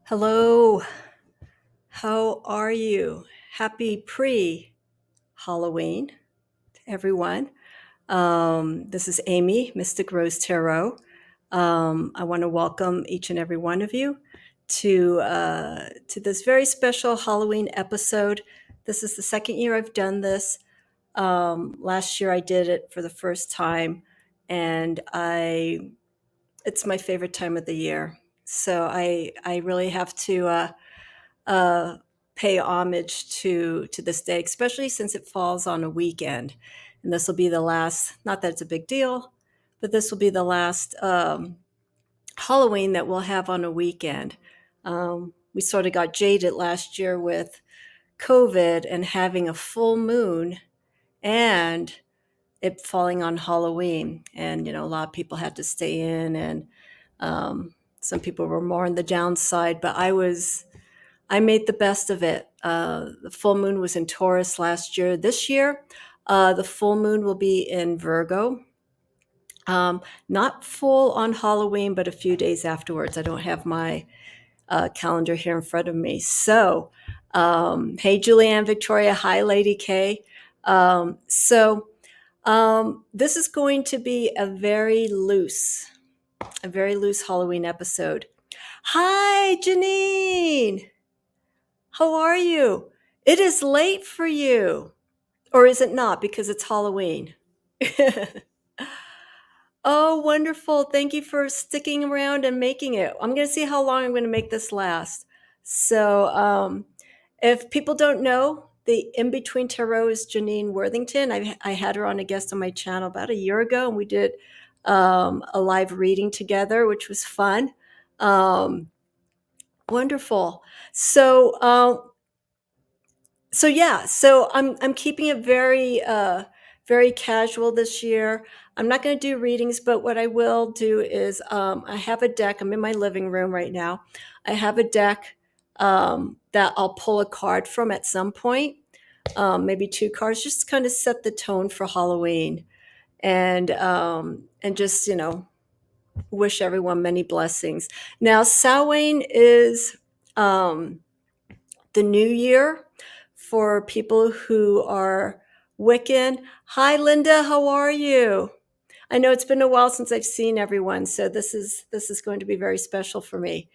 Hello, how are you? Happy pre-Halloween, everyone. This is Amy, Mystic Rose Tarot. I want to welcome each and every one of you to this very special Halloween episode. This is the second year I've done this. Last year I did it for the first time, and it's my favorite time of the year. So I really have to uh, pay homage to this day, especially since it falls on a weekend. And this will be the last, not that it's a big deal, but this will be the last Halloween that we'll have on a weekend. We sort of got jaded last year with COVID and having a full moon and it falling on Halloween. And, a lot of people had to stay in and some people were more on the downside, but I made the best of it. The full moon was in Taurus last year. This year, the full moon will be in Virgo. Not full on Halloween, but a few days afterwards. I don't have my calendar here in front of me. So, hey, Julianne, Victoria. Hi, Lady K. This is going to be a very loose Halloween episode. Hi, Janine. How are you? It is late for you. Or is it not because it's Halloween? Oh, wonderful. Thank you for sticking around and making it. I'm going to see how long I'm going to make this last. So, if people don't know, the In Between Tarot is Janine Worthington. I had her on a guest on my channel about a year ago, and we did a live reading together, which was fun. Wonderful. So I'm keeping it very casual this year. I'm not going to do readings, but what I will do is I have a deck. I'm in my living room right now. I have a deck that I'll pull a card from at some point, maybe two cards, just to kind of set the tone for Halloween, and just wish everyone many blessings. Now, Samhain is the new year for people who are Wiccan. Hi, Linda. How are you? I know it's been a while since I've seen everyone, so this is going to be very special for me.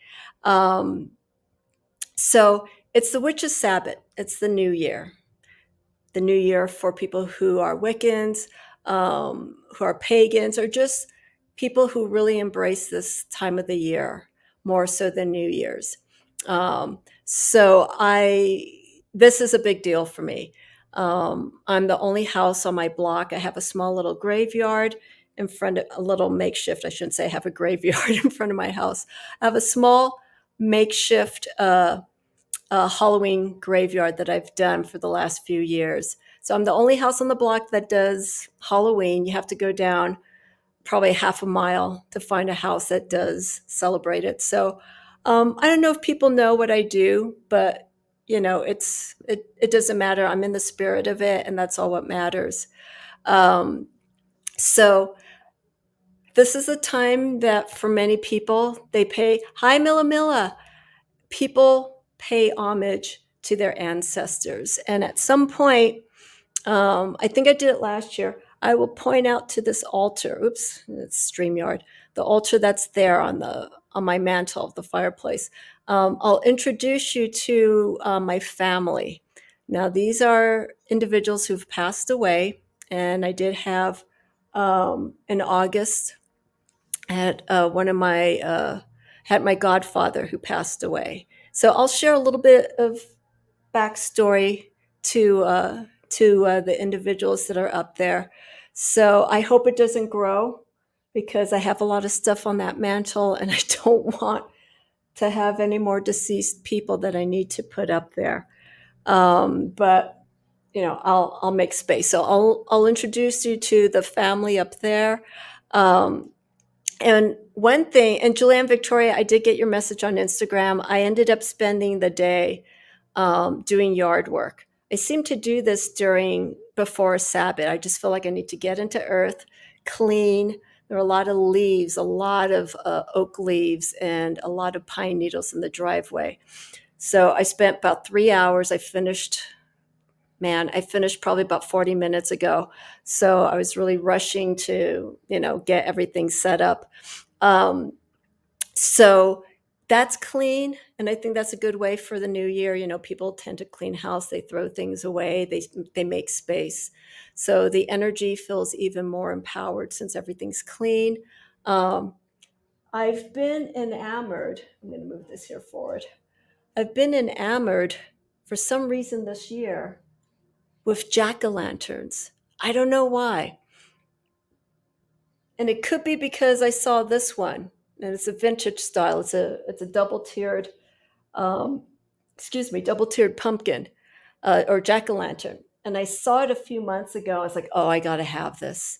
So it's the Witch's Sabbath. It's the new year. The new year for people who are Wiccans, who are pagans, or just people who really embrace this time of the year more so than New Year's. This is a big deal for me. I'm the only house on my block. I have a small little graveyard in front of a little makeshift. I shouldn't say I have a graveyard in front of my house. I have a small makeshift Halloween graveyard that I've done for the last few years. So I'm the only house on the block that does Halloween. You have to go down probably half a mile to find a house that does celebrate it. So I don't know if people know what I do, but it doesn't matter. I'm in the spirit of it, and that's all what matters. So this is a time that for many people, they pay, hi, Milla Milla. People pay homage to their ancestors. And at some point, I think I did it last year, I will point out to this altar. Oops, it's Streamyard. The altar that's there on my mantle of the fireplace. I'll introduce you to my family. Now, these are individuals who've passed away, and I did have in August had had my godfather who passed away. So I'll share a little bit of backstory to the individuals that are up there. So I hope it doesn't grow because I have a lot of stuff on that mantle, and I don't want to have any more deceased people that I need to put up there. But I'll make space. So I'll introduce you to the family up there. And one thing, and Julianne Victoria, I did get your message on Instagram. I ended up spending the day doing yard work. I seem to do this before Sabbath. I just feel like I need to get into earth, clean. there are a lot of leaves, a lot of oak leaves, and a lot of pine needles in the driveway. So I spent about 3 hours. I finished probably about 40 minutes ago. So I was really rushing to, get everything set up. So that's clean. And I think that's a good way for the new year. People tend to clean house. They throw things away. They make space. So the energy feels even more empowered since everything's clean. I've been enamored. I'm going to move this here forward. I've been enamored for some reason this year with jack-o'-lanterns. I don't know why. And it could be because I saw this one, and it's a vintage style. It's a double-tiered, double-tiered pumpkin or jack-o'-lantern. And I saw it a few months ago. I was like, oh, I got to have this.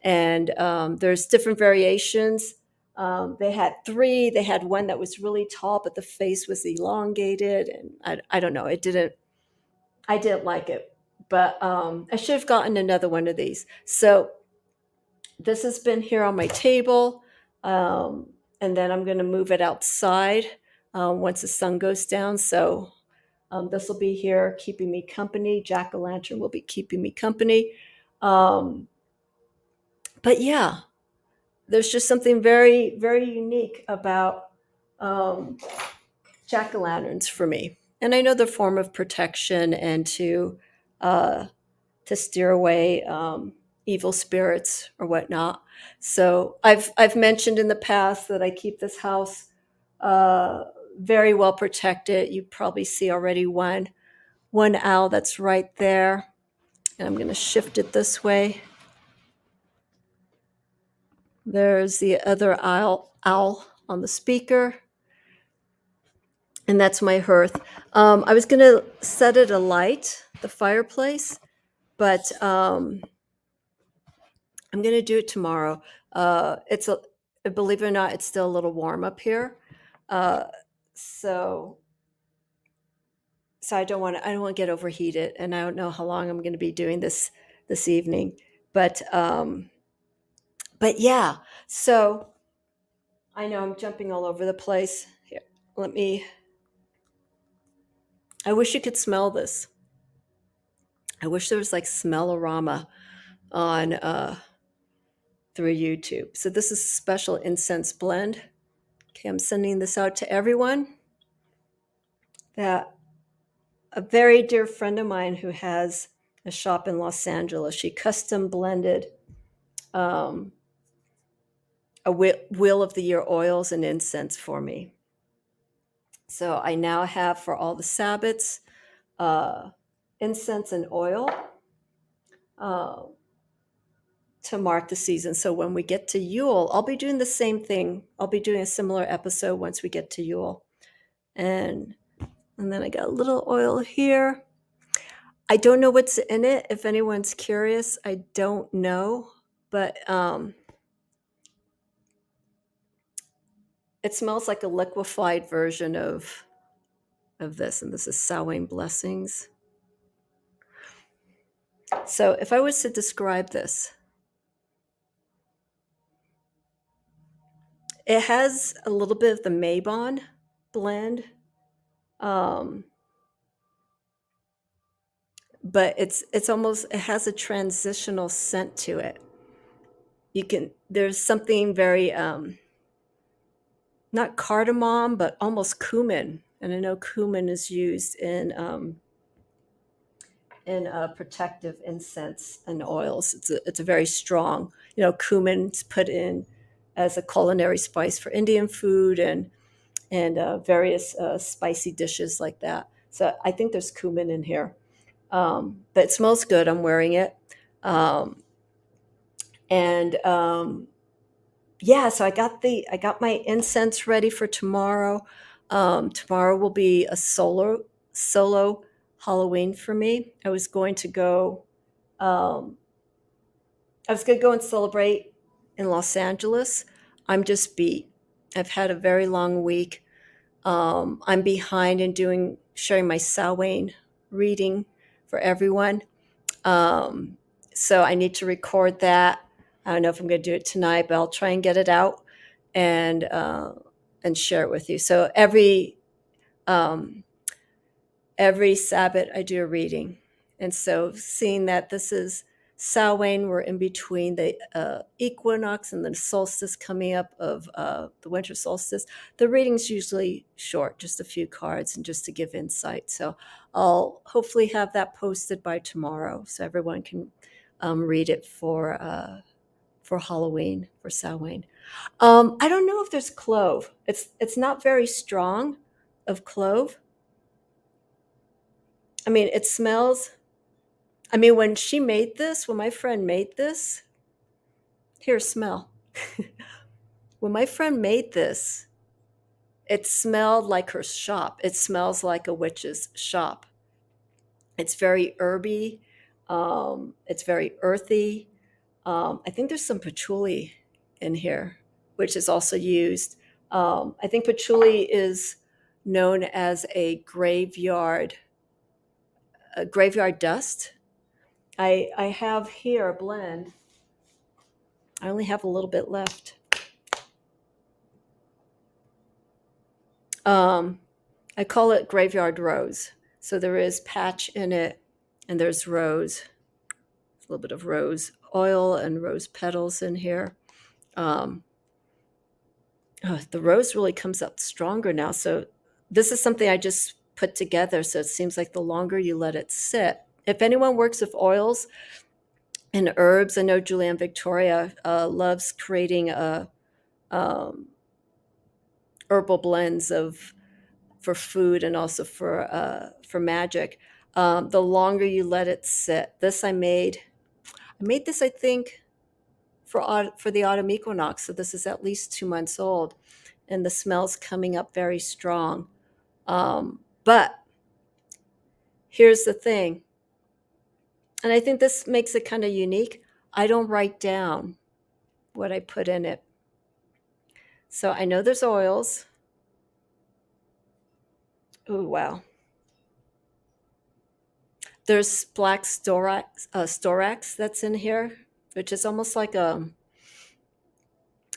And there's different variations. They had three. They had one that was really tall, but the face was elongated. And I don't know. I didn't like it. But I should have gotten another one of these. So this has been here on my table. And then I'm going to move it outside once the sun goes down. So this will be here keeping me company. Jack-o'-lantern will be keeping me company. But yeah, there's just something very, very unique about jack-o'-lanterns for me. And I know the form of protection and to steer away evil spirits or whatnot. So I've mentioned in the past that I keep this house very well protected. You probably see already one owl that's right there. And I'm going to shift it this way. There's the other owl on the speaker. And that's my hearth. I was going to set it alight, the fireplace, but I'm going to do it tomorrow. Believe it or not, it's still a little warm up here. So I don't want to get overheated, and I don't know how long I'm going to be doing this evening. But yeah, so I know I'm jumping all over the place. Here, I wish you could smell this. I wish there was like smell-orama on through YouTube. So this is a special incense blend. Okay, I'm sending this out to everyone. That a very dear friend of mine who has a shop in Los Angeles, she custom blended a wheel of the year oils and incense for me. So I now have for all the Sabbats incense and oil to mark the season. So when we get to Yule, I'll be doing the same thing. I'll be doing a similar episode once we get to Yule. And then I got a little oil here. I don't know what's in it. If anyone's curious, I don't know. But it smells like a liquefied version of this. And this is Samhain Blessings. So if I was to describe this, it has a little bit of the Mabon blend. But it's almost, it has a transitional scent to it. There's something very, not cardamom, but almost cumin. And I know cumin is used in protective incense and oils. It's a very strong, cumin's put in as a culinary spice for Indian food and various spicy dishes like that. So I think there's cumin in here. But it smells good. I'm wearing it. Yeah, so I got my incense ready for tomorrow. Tomorrow will be a solo Halloween for me. I was going to go and celebrate in Los Angeles. I'm just beat. I've had a very long week. I'm behind in sharing my Samhain reading for everyone. So I need to record that. I don't know if I'm going to do it tonight, but I'll try and get it out and share it with you. So um, every Sabbath I do a reading, and so seeing that this is Samhain, we're in between the equinox and the solstice coming up of the winter solstice. The reading's usually short, just a few cards, and just to give insight. So I'll hopefully have that posted by tomorrow, so everyone can read it for Halloween, for Samhain. I don't know if there's clove. It's not very strong of clove. I mean, it smells. I mean, when my friend made this, here, smell. When my friend made this, it smelled like her shop. It smells like a witch's shop. It's very herby. It's very earthy. I think there's some patchouli in here, which is also used. I think patchouli is known as a graveyard dust. I have here a blend. I only have a little bit left. I call it graveyard rose. So there is patch in it, and there's rose. A little bit of rose oil and rose petals in here. The rose really comes up stronger now. So this is something I just put together. So it seems like the longer you let it sit. If anyone works with oils and herbs, I know Julianne Victoria loves creating herbal blends for food and also for magic. The longer you let it sit. I made this, I think, for the autumn equinox. So this is at least 2 months old, and the smell's coming up very strong. But here's the thing, and I think this makes it kind of unique. I don't write down what I put in it. So I know there's oils. Oh, wow. There's black storax that's in here, which is almost like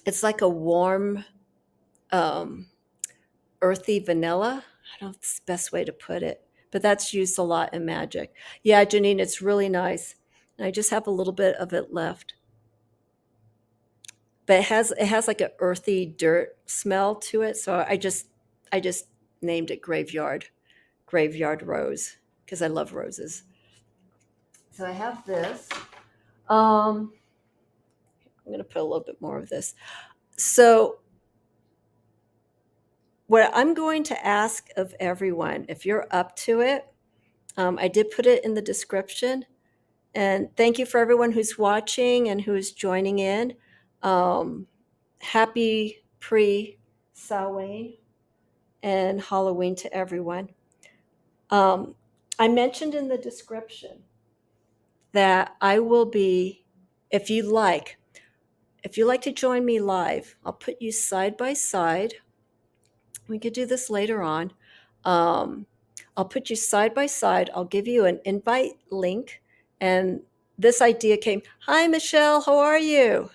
it's like a warm, earthy vanilla. I don't know if it's the best way to put it, but that's used a lot in magic. Yeah, Janine, it's really nice. And I just have a little bit of it left. But it has like an earthy dirt smell to it. So I just named it graveyard rose, because I love roses. So I have this. I'm going to put a little bit more of this. So what I'm going to ask of everyone, if you're up to it, I did put it in the description. And thank you for everyone who's watching and who is joining in. Happy pre-Samhain and Halloween to everyone. I mentioned in the description that I will be, if you like to join me live, I'll put you side by side. We could do this later on. I'll put you side by side. I'll give you an invite link. And this idea came, hi, Michelle, how are you?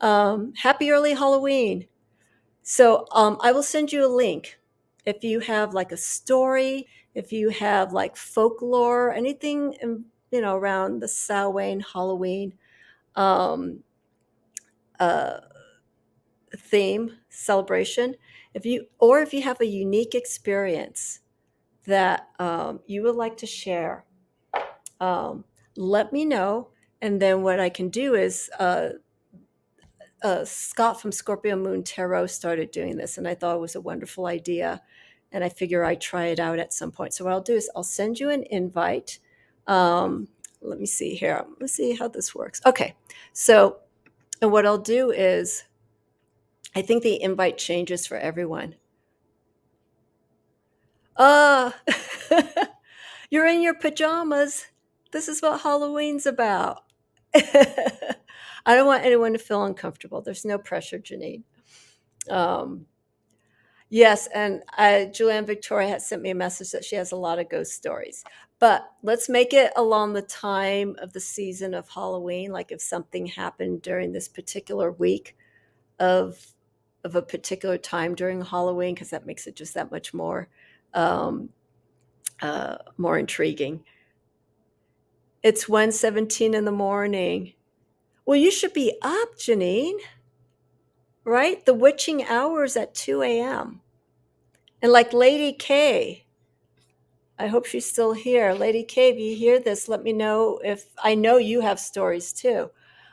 Happy early Halloween. So I will send you a link. If you have like a story, if you have like folklore, anything, around the Samhain Halloween theme celebration, if you have a unique experience that you would like to share, let me know. And then what I can do is Scott from Scorpio Moon Tarot started doing this, and I thought it was a wonderful idea, and I figure I'd try it out at some point. So what I'll do is I'll send you an invite. Let me see here. Let's see how this works. Okay. So, and what I'll do is, I think the invite changes for everyone. You're in your pajamas. This is what Halloween's about. I don't want anyone to feel uncomfortable. There's no pressure, Janine. Yes, and Julianne Victoria has sent me a message that she has a lot of ghost stories. But let's make it along the time of the season of Halloween. Like if something happened during this particular week of a particular time during Halloween, because that makes it just that much um, more intriguing. It's 1:17 in the morning. Well, you should be up, Janine, right? The witching hours at 2 a.m. And like Lady K, I hope she's still here. Lady K, if you hear this, let me know if I know you have stories too.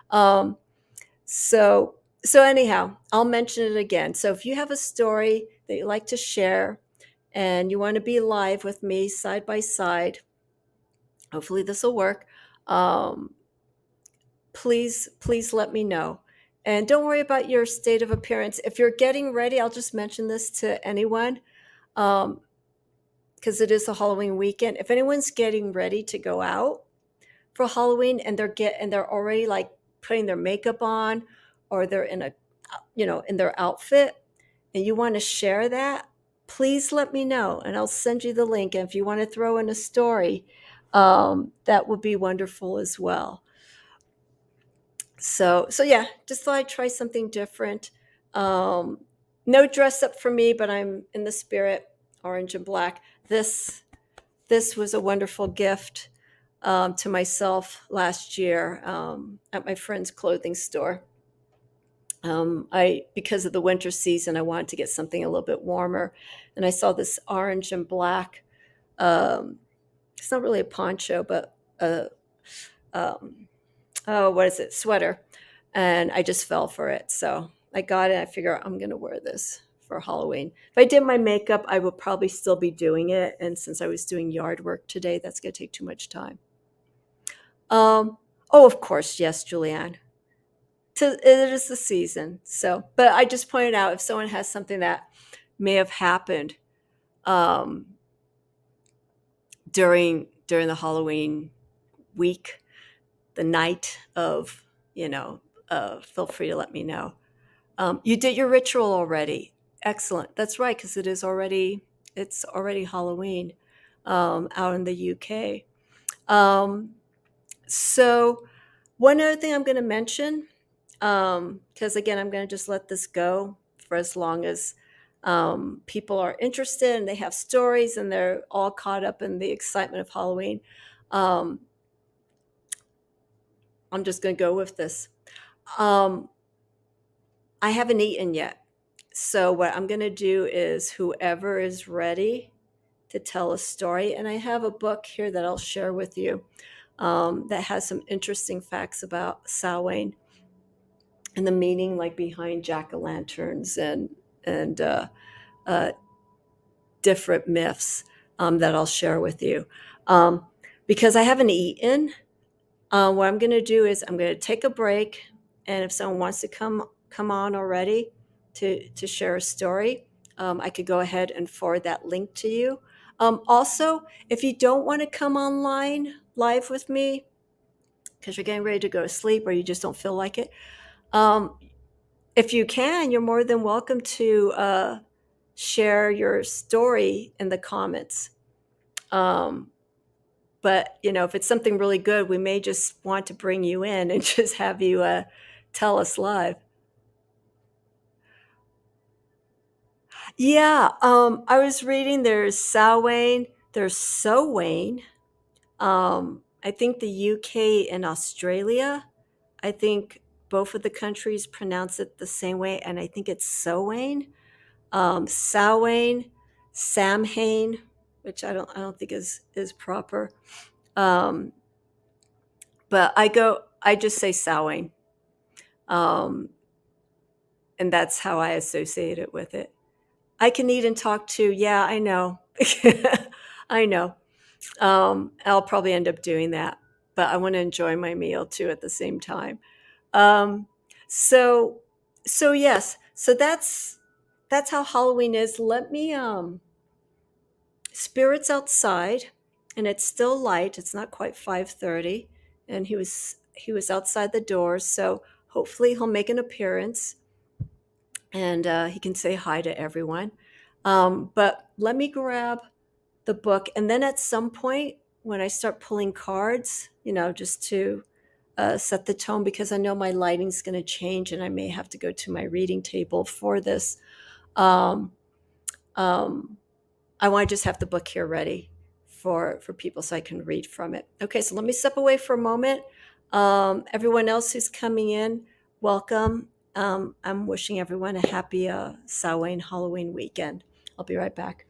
Um, so so anyhow, I'll mention it again. So if you have a story that you like to share and you want to be live with me side by side, hopefully this will work. Um, please let me know. And don't worry about your state of appearance. If you're getting ready, I'll just mention this to anyone. Because it is a Halloween weekend. If anyone's getting ready to go out for Halloween and they're already like putting their makeup on, or they're in a in their outfit, and you want to share that, please let me know and I'll send you the link. And if you want to throw in a story, that would be wonderful as well. So yeah, just thought I'd try something different. Um, no dress up for me, but I'm in the spirit, orange and black. This was a wonderful gift to myself last year at my friend's clothing store. I because of the winter season, I wanted to get something a little bit warmer, and I saw this orange and black. Um, it's not really a poncho, but a um, oh, what is it? Sweater, and I just fell for it. So I got it. I figure I'm gonna wear this for Halloween. If I did my makeup, I would probably still be doing it, and since I was doing yard work today, that's gonna take too much time. Um, oh, of course, yes, Julianne. It is the season. So, but I just pointed out if someone has something that may have happened um, during the Halloween week, the night of, feel free to let me know. You did your ritual already. Excellent. That's right, because it's already Halloween out in the UK. Um, so one other thing I'm going to mention, because again, I'm going to just let this go for as long as people are interested and they have stories and they're all caught up in the excitement of Halloween. Um, I'm just going to go with this. Um, I haven't eaten yet. So, what I'm going to do is whoever is ready to tell a story, and I have a book here that I'll share with you that has some interesting facts about Samhain and the meaning like behind jack-o'-lanterns and uh, different myths that I'll share with you. Um, because I haven't eaten, what I'm going to do is I'm going to take a break, and if someone wants to come on already to share a story, I could go ahead and forward that link to you. Also, if you don't want to come online live with me because you're getting ready to go to sleep or you just don't feel like it, um, if you can, you're more than welcome to share your story in the comments. Um, but if it's something really good, we may just want to bring you in and just have you tell us live. Yeah, I was reading there's Samhain, there's Sowain. I think the UK and Australia, I think both of the countries pronounce it the same way, and I think it's Sowain. Samhain, Samhain, which I don't think is proper. Um, but I just say Samhain, um, and that's how I associate it with it. I can eat and talk too. Yeah, I know, I know. I'll probably end up doing that, but I want to enjoy my meal too at the same time. Um, so, so yes, so that's how Halloween is. Let me Spirit's outside, and it's still light. It's not quite 5:30, and he was outside the door. So hopefully he'll make an appearance, and he can say hi to everyone. But let me grab the book, and then at some point when I start pulling cards, just to set the tone, because I know my lighting's going to change and I may have to go to my reading table for this. Um, um, I want to just have the book here ready for people so I can read from it. Okay, so let me step away for a moment. Everyone else who's coming in, welcome. I'm wishing everyone a happy Samhain Halloween weekend. I'll be right back.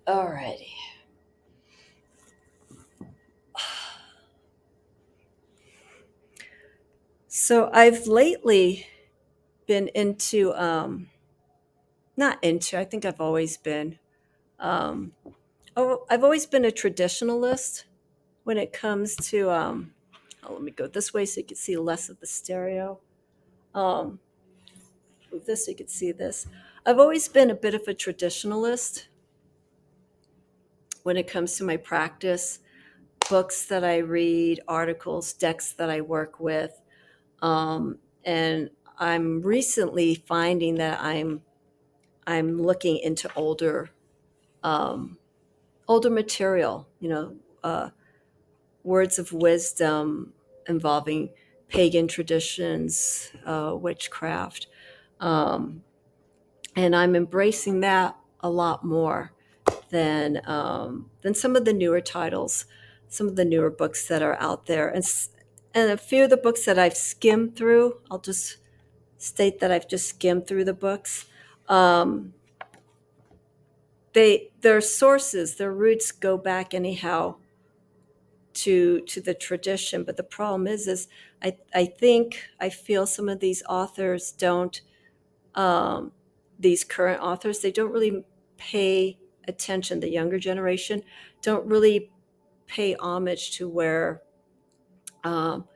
Alrighty. So I've lately been into, not into, I think I've always been, I've always been a traditionalist when it comes to, let me go this way so you can see less of the stereo. Um, Move this so you can see this. I've always been a bit of a traditionalist when it comes to my practice, books that I read, articles, decks that I work with. And I'm recently finding that I'm looking into um, older material, words of wisdom involving pagan traditions, witchcraft, um, and I'm embracing that a lot more than some of the newer titles, some of the newer books that are out there, and a few of the books that I've skimmed through. I'll just state that I've just skimmed through the books. Um, their sources, their roots go back anyhow to the tradition, but the problem is I think I feel some of these authors don't, um, these current authors, they don't really pay attention. The younger generation don't really pay homage to where, um,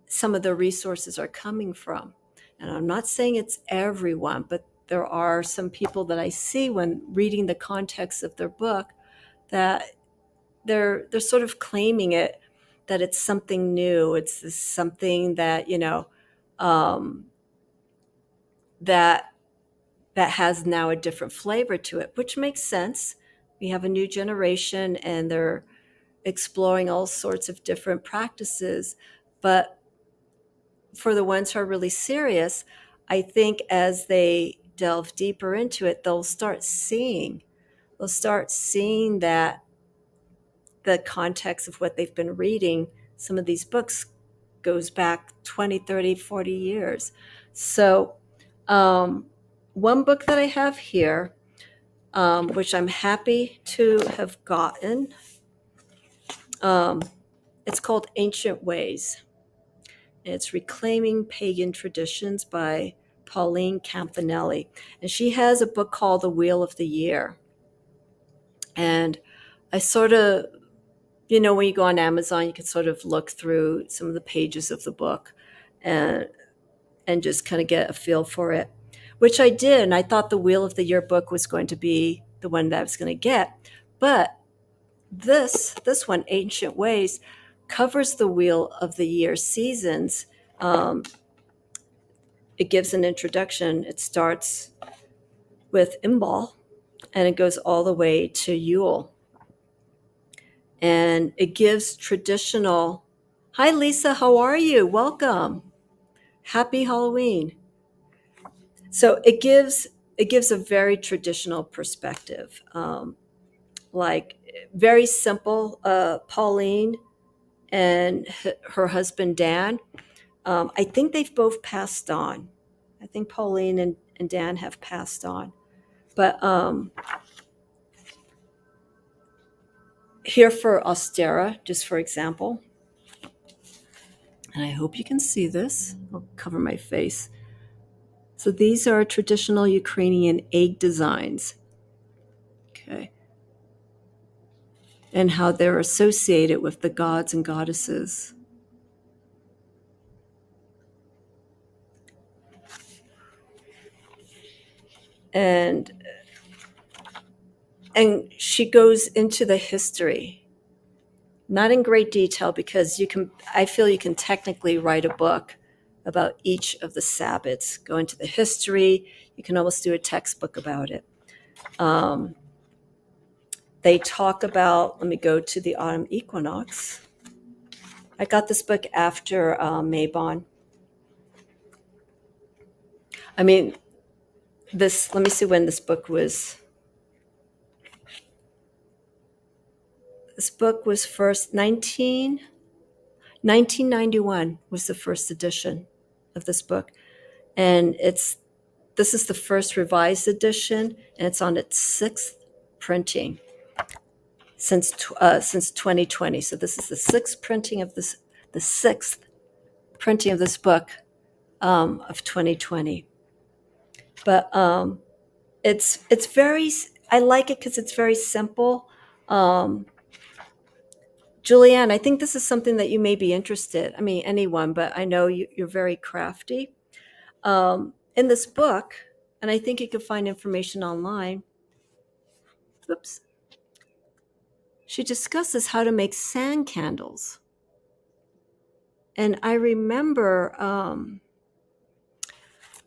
some of the resources are coming from. And I'm not saying it's everyone, but there are some people that I see when reading the context of their book that they're sort of claiming it, that it's something new. It's something that, um, that that has now a different flavor to it, which makes sense. We have a new generation and they're exploring all sorts of different practices. But for the ones who are really serious, I think as they delve deeper into it, they'll start seeing that the context of what they've been reading, some of these books, goes back 20, 30, 40 years. So, um, one book that I have here, which I'm happy to have gotten, um, it's called Ancient Ways. It's Reclaiming Pagan Traditions by Pauline Campanelli. And she has a book called The Wheel of the Year. And I sort of, when you go on Amazon, you can sort of look through some of the pages of the book and just kind of get a feel for it, which I did. And I thought the Wheel of the Year book was going to be the one that I was going to get. But this one, Ancient Ways, covers the Wheel of the Year seasons. Um, it gives an introduction. It starts with Imbal and it goes all the way to Yule. And it gives traditional. Hi, Lisa. How are you? Welcome. Happy Halloween. So it gives a very traditional perspective, like very simple. Pauline and her husband Dan. I think they've both passed on. I think Pauline and Dan have passed on. But here for Austera, just for example, and I hope you can see this. I'll cover my face. So these are traditional Ukrainian egg designs. Okay. And how they're associated with the gods and goddesses. and she goes into the history, not in great detail, because I feel you can technically write a book about each of the Sabbats, go into the history. You can almost do a textbook about it. They talk about, let me go to the Autumn Equinox. I got this book after Mabon. I mean, let me see when this book was. This book was first 1991 was the first edition of this book. And this is the first revised edition, and it's on its sixth printing since 2020. So this is the sixth printing of this book of 2020. But it's very, I like it because it's very simple. Julianne, I think this is something that you may be interested. I mean, anyone, but I know you're very crafty. In this book, and I think you can find information online. Oops. She discusses how to make sand candles. And I remember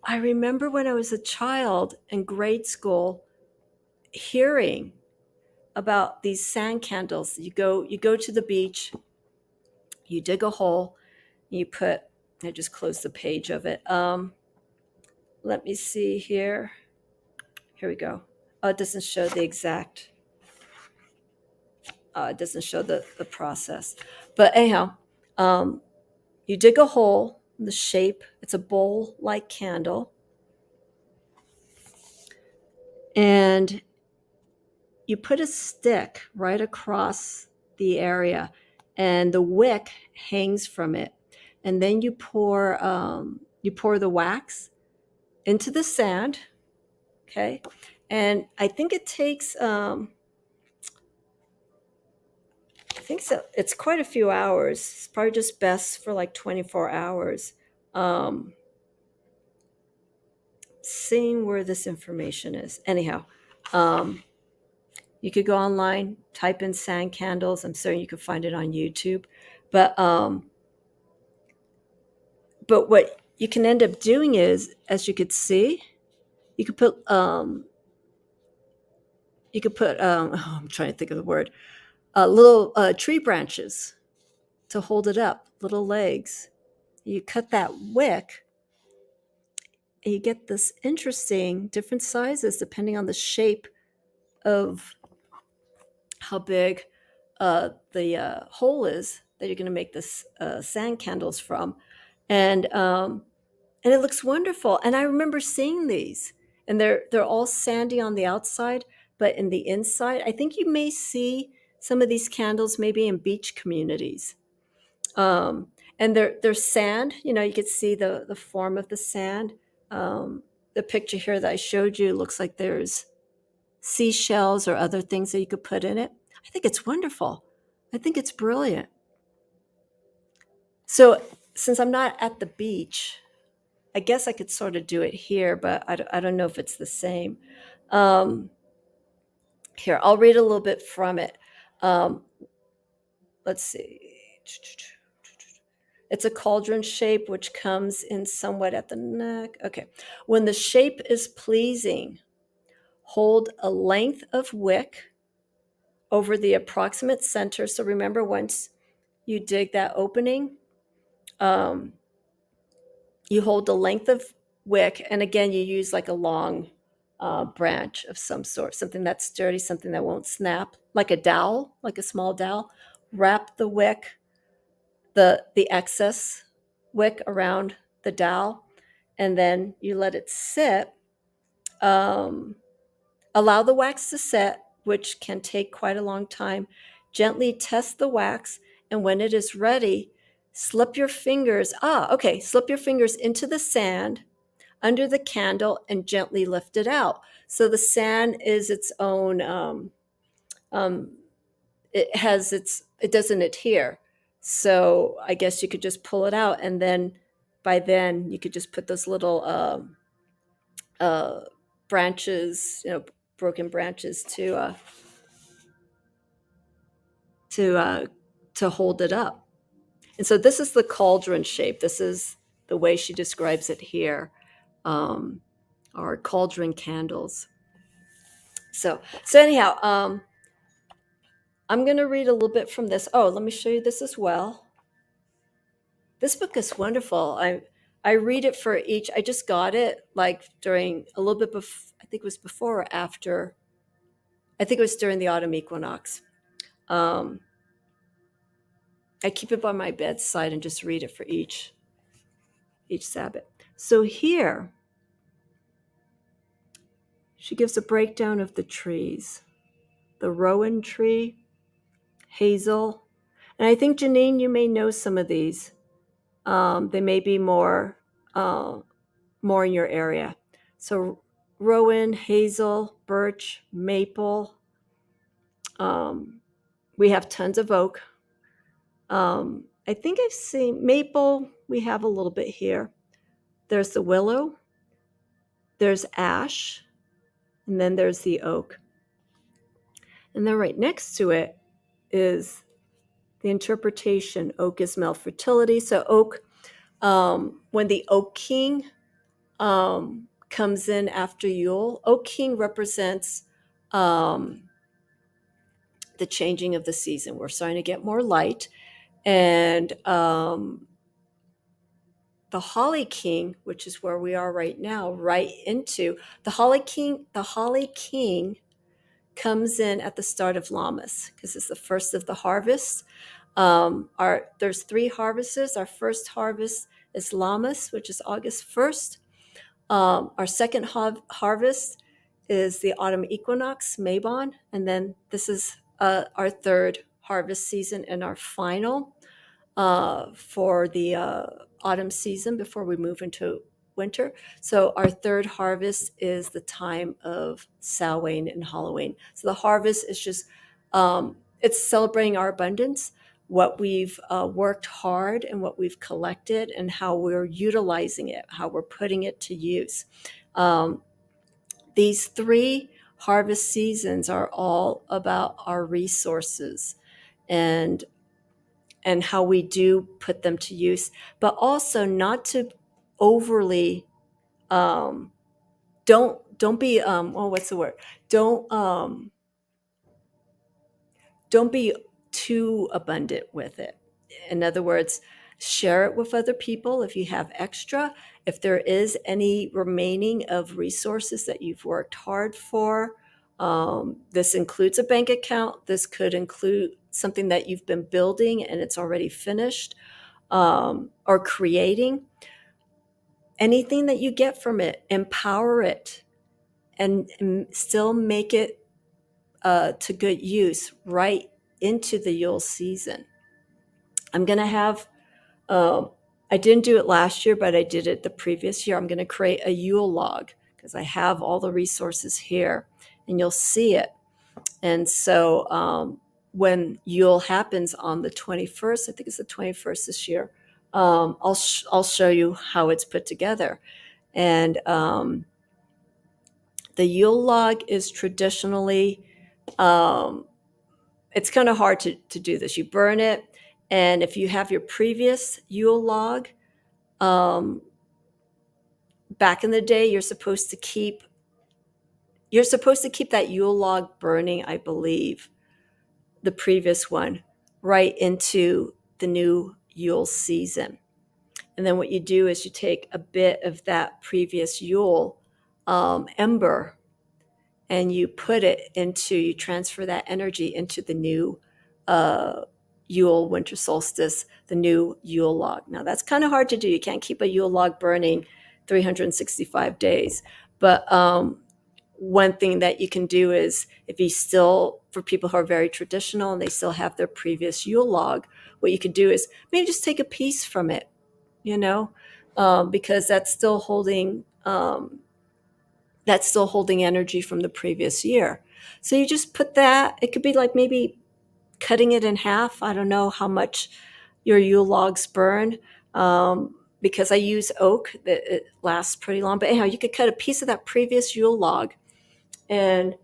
when I was a child in grade school hearing about these sand candles. You go to the beach, you dig a hole, I just closed the page of it. Let me see here. Here we go. Oh, it doesn't show the exact. It doesn't show the process. But anyhow, you dig a hole, the shape, it's a bowl-like candle. And you put a stick right across the area, and the wick hangs from it. And then you pour the wax into the sand, okay? And I think it takes, I think so. It's quite a few hours. It's probably just best for like 24 hours. Seeing where this information is. Anyhow, you could go online, type in sand candles. I'm certain you could find it on YouTube. But what you can end up doing is, as you could see, you could put oh, I'm trying to think of the word, little tree branches to hold it up, little legs. You cut that wick, and you get this interesting different sizes depending on the shape of how big the hole is that you're going to make this sand candles from, and it looks wonderful. And I remember seeing these, and they're all sandy on the outside, but in the inside, I think you may see some of these candles maybe in beach communities. And they're sand. You know, you could see the form of the sand. The picture here that I showed you looks like there's seashells or other things that you could put in it. I think it's wonderful. I think it's brilliant. So since I'm not at the beach, I guess I could sort of do it here, but I don't know if it's the same. Here, I'll read a little bit from it. Let's see. It's a cauldron shape, which comes in somewhat at the neck. Okay. When the shape is pleasing, hold a length of wick over the approximate center. So remember, once you dig that opening, you hold the length of wick, and again, you use like a long branch of some sort, something that's sturdy, something that won't snap, like a dowel, like a small dowel. Wrap the wick, the excess wick around the dowel, and then you let it sit. Allow the wax to set, which can take quite a long time. Gently test the wax, and when it is ready, slip your fingers into the sand under the candle and gently lift it out. So the sand is its own, it doesn't adhere. So I guess you could just pull it out, and then by then you could just put those little branches, broken branches to to hold it up. And so this is the cauldron shape. This is the way she describes it here, our cauldron candles. So anyhow, I'm going to read a little bit from this. Oh, let me show you this as well. This book is wonderful. I read it for each. I just got it like during a little bit before, I think it was before or after. I think it was during the autumn equinox. I keep it by my bedside and just read it for each Sabbath. So here, she gives a breakdown of the trees. The rowan tree, hazel, and I think, Janine, you may know some of these. They may be more in your area. So rowan, hazel, birch, maple. We have tons of oak. I think I've seen maple. We have a little bit here. There's the willow. There's ash. And then there's the oak. And then right next to it is the interpretation. Oak is male fertility. So oak, when the oak king comes in after Yule, oak king represents the changing of the season. We're starting to get more light. And the Holly King, which is where we are right now, right into the Holly King comes in at the start of Lammas because it's the first of the harvest. There's 3 harvests. Our first harvest is Lammas, which is August 1st. Our second harvest is the Autumn Equinox, Mabon, and then this is our third harvest season and our final for the autumn season before we move into winter. So our third harvest is the time of Samhain and Halloween. So the harvest is just, it's celebrating our abundance, what we've worked hard and what we've collected and how we're utilizing it, how we're putting it to use. These 3 harvest seasons are all about our resources and how we do put them to use, but also not to overly don't be what's the word? Don't be too abundant with it. In other words, share it with other people if you have extra. If there is any remaining of resources that you've worked hard for, this includes a bank account. This could include something that you've been building and it's already finished, or creating. Anything that you get from it, empower it and still make it to good use right into the Yule season. I'm going to have, I didn't do it last year, but I did it the previous year. I'm going to create a Yule Log because I have all the resources here and you'll see it. And so when Yule happens on the 21st, I think it's the 21st this year, I'll show you how it's put together. And the Yule Log is traditionally, it's kind of hard to do this. You burn it, and if you have your previous Yule Log, back in the day, you're supposed to keep that Yule Log burning, I believe, the previous one, right into the new Yule season. And then what you do is you take a bit of that previous Yule ember and you transfer that energy into the new Yule winter solstice, the new Yule Log. Now that's kind of hard to do. You can't keep a Yule Log burning 365 days. But one thing that you can do is for people who are very traditional and they still have their previous Yule Log, what you could do is maybe just take a piece from it, because that's still holding energy from the previous year. So you just put that, it could be like maybe cutting it in half. I don't know how much your Yule logs burn. because I use oak, that it lasts pretty long. But anyhow, you could cut a piece of that previous Yule log, and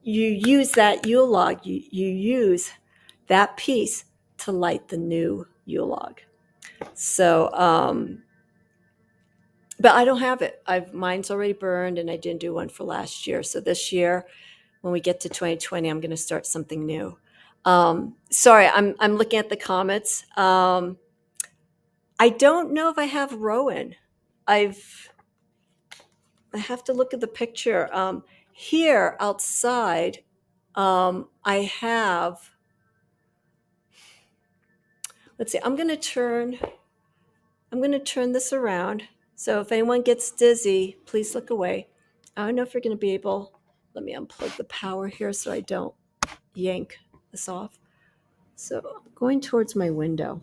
you use that Yule log, you use that piece to light the new Yule log. So, but I don't have it. Mine's already burned, and I didn't do one for last year. So this year, when we get to 2020, I'm going to start something new. Sorry, I'm looking at the comments. I don't know if I have Rowan. I have to look at the picture. Here outside, I have. Let's see. I'm going to turn this around. So if anyone gets dizzy, please look away. I don't know if you're going to be able. Let me unplug the power here so I don't yank this off. So I'm going towards my window.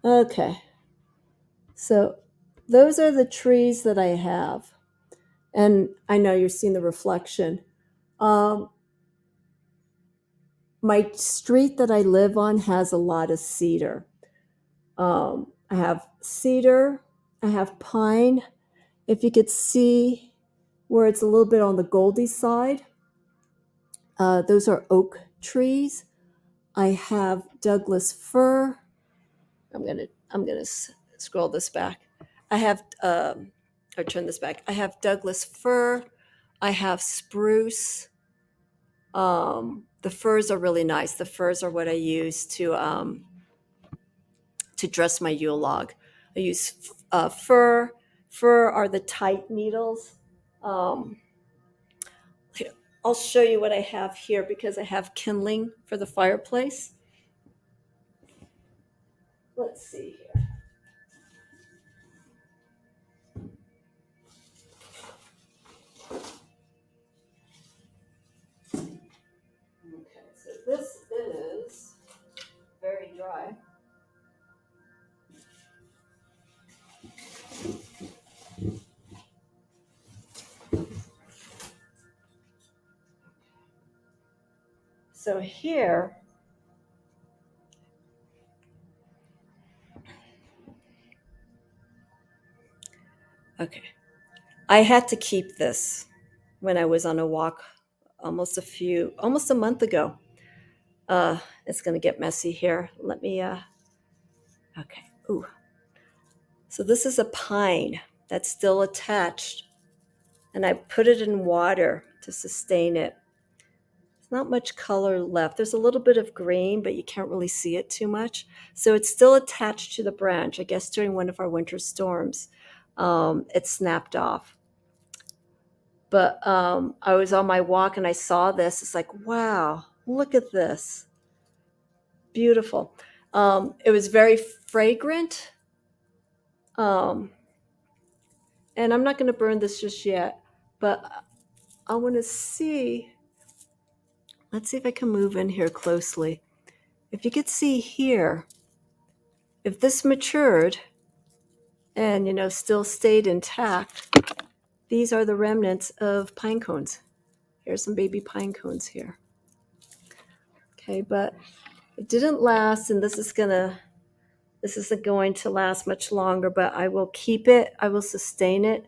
Okay. So those are the trees that I have. And I know you're seeing the reflection. My street that I live on has a lot of cedar. I have cedar, I have pine. If you could see where it's a little bit on the goldy side, those are oak trees. I have Douglas fir. I'm gonna scroll this back. I have or turn this back. I have Douglas fir. I have spruce. The firs are really nice. The firs are what I use to dress my Yule log. I use fir. Fir are the tight needles. I'll show you what I have here because I have kindling for the fireplace. Let's see here. Okay, so this is very dry. So here, okay, I had to keep this when I was on a walk almost a month ago. It's going to get messy here. Let me, okay. Ooh. So this is a pine that's still attached, and I put it in water to sustain it. There's not much color left. There's a little bit of green, but you can't really see it too much. So it's still attached to the branch. I guess during one of our winter storms, it snapped off. But I was on my walk and I saw this. It's like, wow, look at this. Beautiful. It was very fragrant. And I'm not going to burn this just yet, but I want to see. Let's see if I can move in here closely. If you could see here, if this matured and, still stayed intact, these are the remnants of pine cones. Here's some baby pine cones here. Okay, but it didn't last, and this isn't going to last much longer, but I will keep it. I will sustain it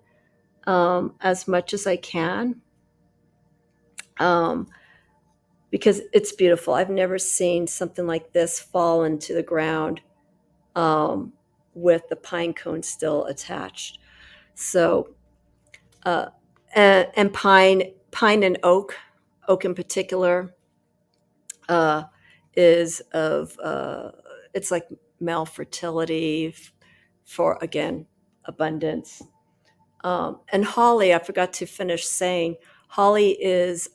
as much as I can because it's beautiful. I've never seen something like this fall into the ground with the pine cone still attached. So, and pine and oak in particular, is of it's like male fertility for, again, abundance. And holly, I forgot to finish saying, holly is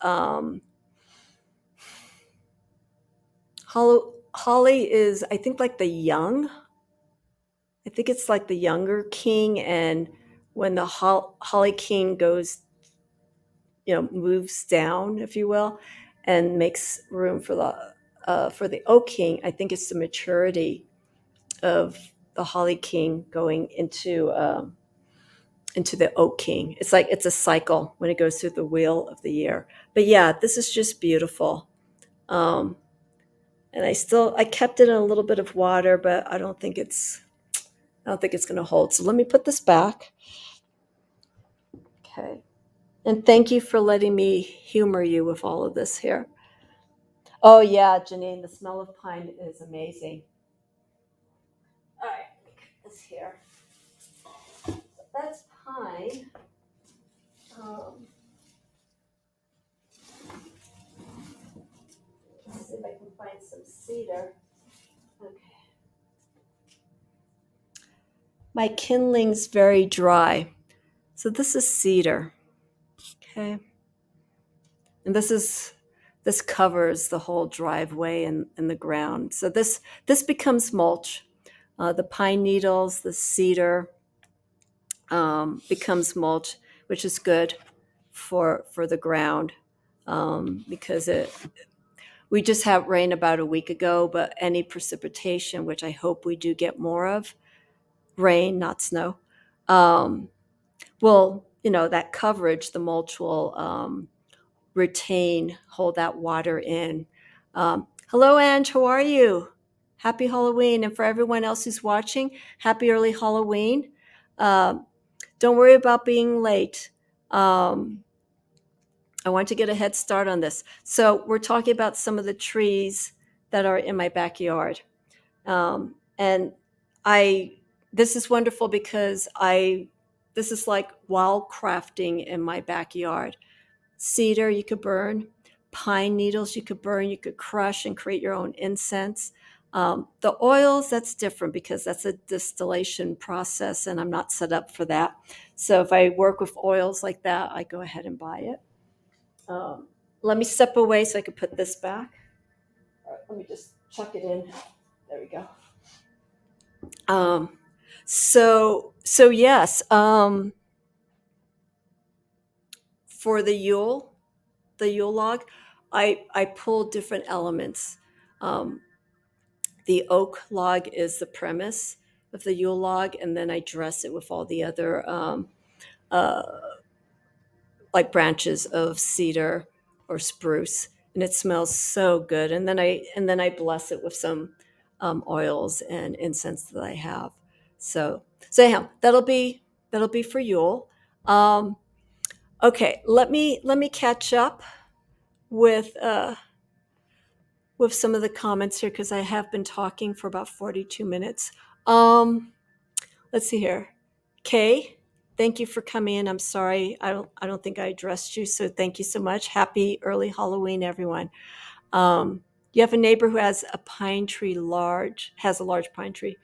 holly is, I think, like the young. I think it's like the younger king, and when the holly king goes, moves down, if you will, and makes room for the oak king, I think it's the maturity of the holly king going into the oak king. It's like it's a cycle when it goes through the wheel of the year. But yeah, this is just beautiful. And I kept it in a little bit of water, but I don't think it's going to hold. So let me put this back. Okay. And thank you for letting me humor you with all of this here. Oh yeah, Janine, the smell of pine is amazing. All right, let me cut this here. So that's pine. Let's see if I can find some cedar. Okay. My kindling's very dry. So this is cedar. Okay. And this covers the whole driveway and the ground. So this becomes mulch. The pine needles, the cedar becomes mulch, which is good for the ground because we just had rain about a week ago, but any precipitation, which I hope we do get more of, rain, not snow, will, that coverage, the mulch will hold that water in. Hello, Ange, how are you? Happy Halloween. And for everyone else who's watching, happy early Halloween. Don't worry about being late. I want to get a head start on this. So we're talking about some of the trees that are in my backyard. And this is wonderful because this is like wild crafting in my backyard. Cedar you could burn, pine needles you could burn, you could crush and create your own incense. The oils, that's different because that's a distillation process and I'm not set up for that. So if I work with oils like that, I go ahead and buy it. Let me step away so I can put this back. All right, let me just chuck it in. There we go. So yes, for the Yule log, I pulled different elements. The oak log is the premise of the Yule log, and then I dress it with all the other like branches of cedar or spruce, and it smells so good. And then I bless it with some oils and incense that I have. So anyhow, that'll be for Yule. Okay, let me catch up with some of the comments here because I have been talking for about 42 minutes. Let's see here. Kay, thank you for coming in. I'm sorry, I don't think I addressed you, so thank you so much. Happy early Halloween, everyone. You have a neighbor who has a large pine tree,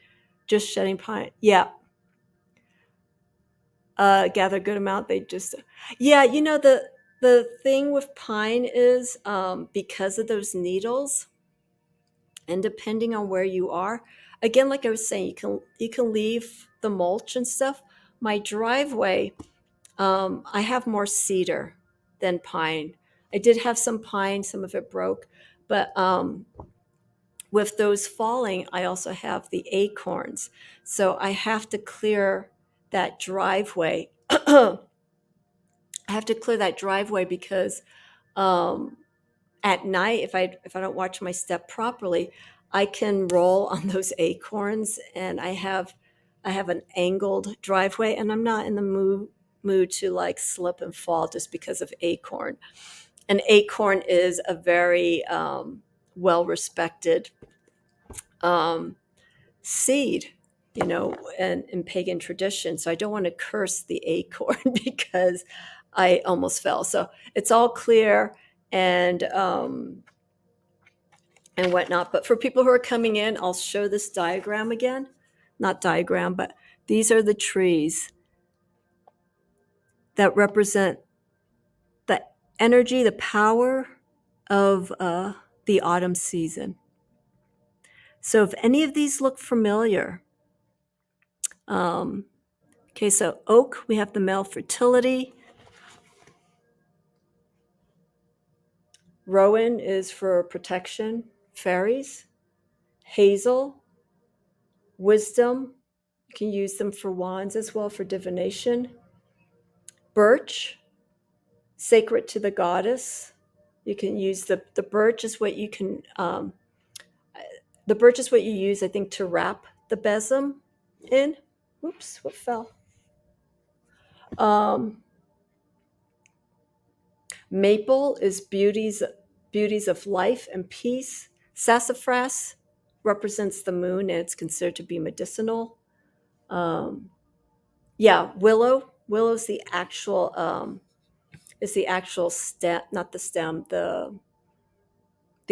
just shedding pine. Yeah. Gather a good amount. Yeah. The thing with pine is because of those needles, and depending on where you are, again, like I was saying, you can leave the mulch and stuff. My driveway, I have more cedar than pine. I did have some pine, some of it broke, but with those falling, I also have the acorns. So I have to clear that driveway. I have to clear that driveway because at night, if I don't watch my step properly, I can roll on those acorns, and I have an angled driveway, and I'm not in the mood to like slip and fall just because of acorn. An acorn is a very well respected seed, and in pagan tradition. So I don't want to curse the acorn because I almost fell. So it's all clear and whatnot. But for people who are coming in, I'll show this diagram again. Not diagram, but these are the trees that represent the energy, the power of the autumn season. So if any of these look familiar, okay, so oak, we have the male fertility. Rowan is for protection, fairies. Hazel, wisdom. You can use them for wands as well, for divination. Birch, sacred to the goddess. You can use the birch is what you can The birch is what you use, I think, to wrap the besom in. Oops, what fell? Um, Maple is beauties of life and peace. Sassafras represents the moon, and it's considered to be medicinal. Um, yeah, willow's the actual stem, not the stem, the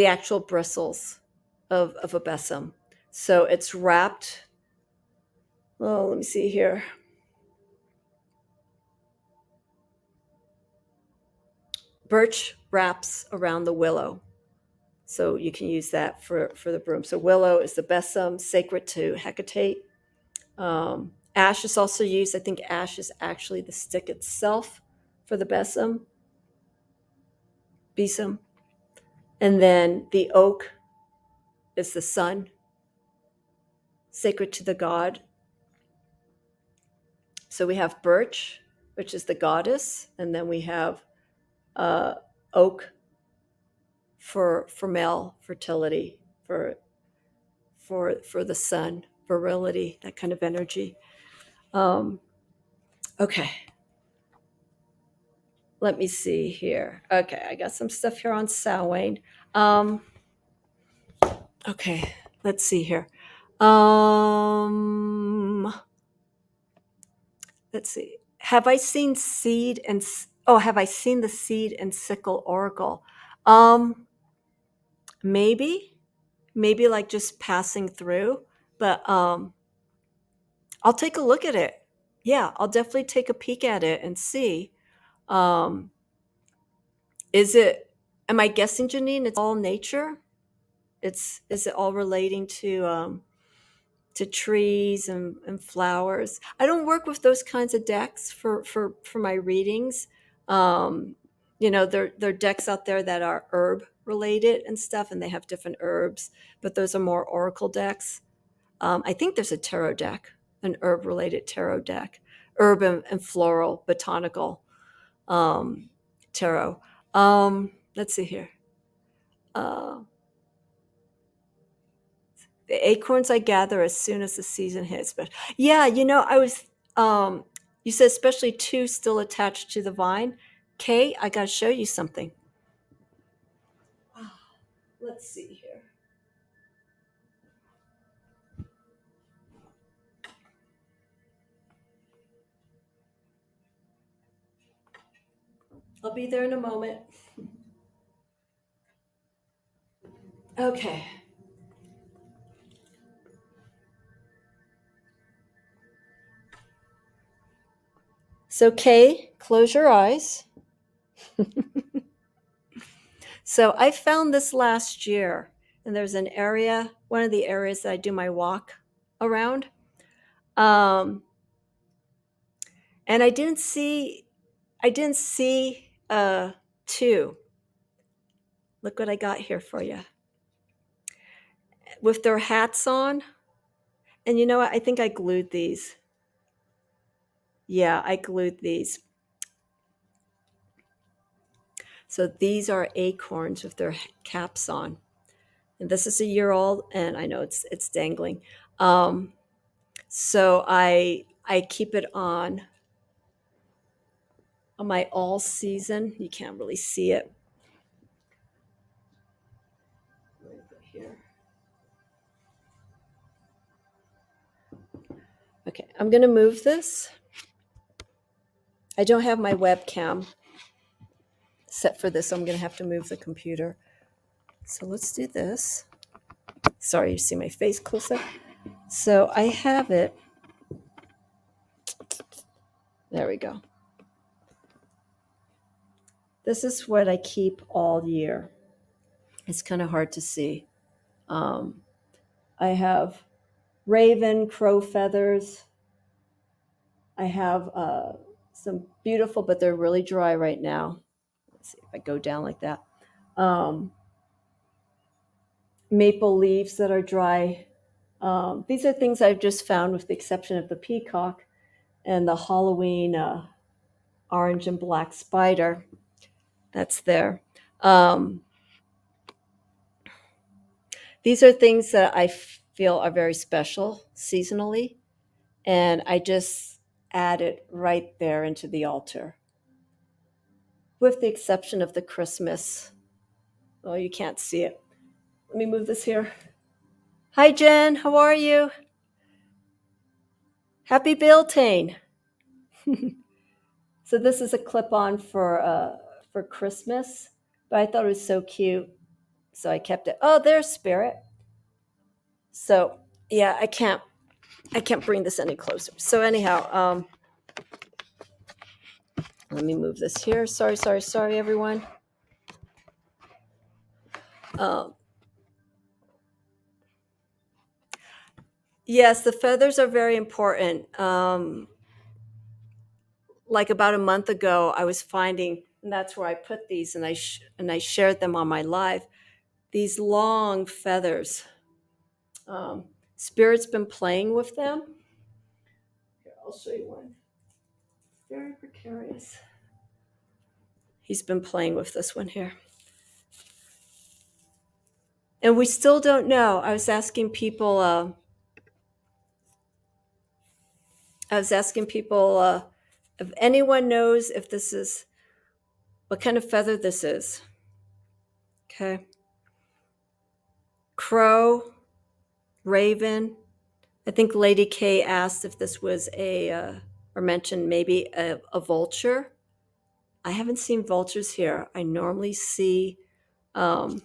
actual bristles of a besom. So it's wrapped. Oh, let me see here. Birch wraps around the willow. So you can use that for the broom. So willow is the besom, sacred to Hecate. Ash is also used. I think ash is actually the stick itself for the besom. And then the oak is the sun, sacred to the god. So we have birch, which is the goddess, and then we have uh, oak for male fertility, for the sun, virility, that kind of energy. Okay, let me see here. Okay, I got some stuff here on Samhain. Okay, let's see here. Um, let's see. Have I seen have I seen the seed and sickle oracle? Um, maybe like just passing through, but I'll take a look at it. Yeah, I'll definitely take a peek at it and see. Um, is it? Am I guessing, Janine? It's all nature. Is it all relating to trees and flowers? I don't work with those kinds of decks for my readings. Um, there are decks out there that are herb related and stuff, and they have different herbs, but those are more oracle decks. I think there's a tarot deck, an herb related tarot deck, herb and floral botanical tarot. Let's see here. Uh, the acorns I gather as soon as the season hits. But yeah, I was. You said especially two still attached to the vine. Kay, I got to show you something. Let's see here. I'll be there in a moment. Okay. So, Kay, close your eyes. So, I found this last year, and there's an area, one of the areas that I do my walk around. Um, and I didn't see two. Look what I got here for you. With their hats on. And you know what? I think I glued these. Yeah, I glued these. So these are acorns with their caps on. And this is a year old, and I know it's dangling. Um, so I keep it on my all season. You can't really see it. Here. Okay, I'm gonna move this. I don't have my webcam set for this, so I'm gonna have to move the computer. So let's do this. Sorry, you see my face close up. So I have it. There we go. This is what I keep all year. It's kind of hard to see. Um, I have raven, crow feathers. I have some beautiful, but they're really dry right now. Let's see if I go down like that. Um, Maple leaves that are dry. These are things I've just found, with the exception of the peacock and the Halloween orange and black spider that's there. Um, These are things that I feel are very special seasonally, and I just add it right there into the altar, with the exception of the Christmas. Oh, you can't see it. Let me move this here. Hi, Jen. How are you? Happy Beltane. So this is a clip-on for Christmas, but I thought it was so cute, so I kept it. Oh, there's Spirit. So yeah, I can't bring this any closer. So anyhow, let me move this here. Sorry, everyone. Um, yes, the feathers are very important. Like about a month ago, I was finding, and that's where I put these, and I shared them on my live. These long feathers. Spirit's been playing with them. Here, I'll show you one. Very precarious. He's been playing with this one here. And we still don't know. I was asking people if anyone knows if this is, what kind of feather this is. Okay. Crow, raven. I think Lady K asked if this was or mentioned maybe a vulture. I haven't seen vultures here. I normally see, not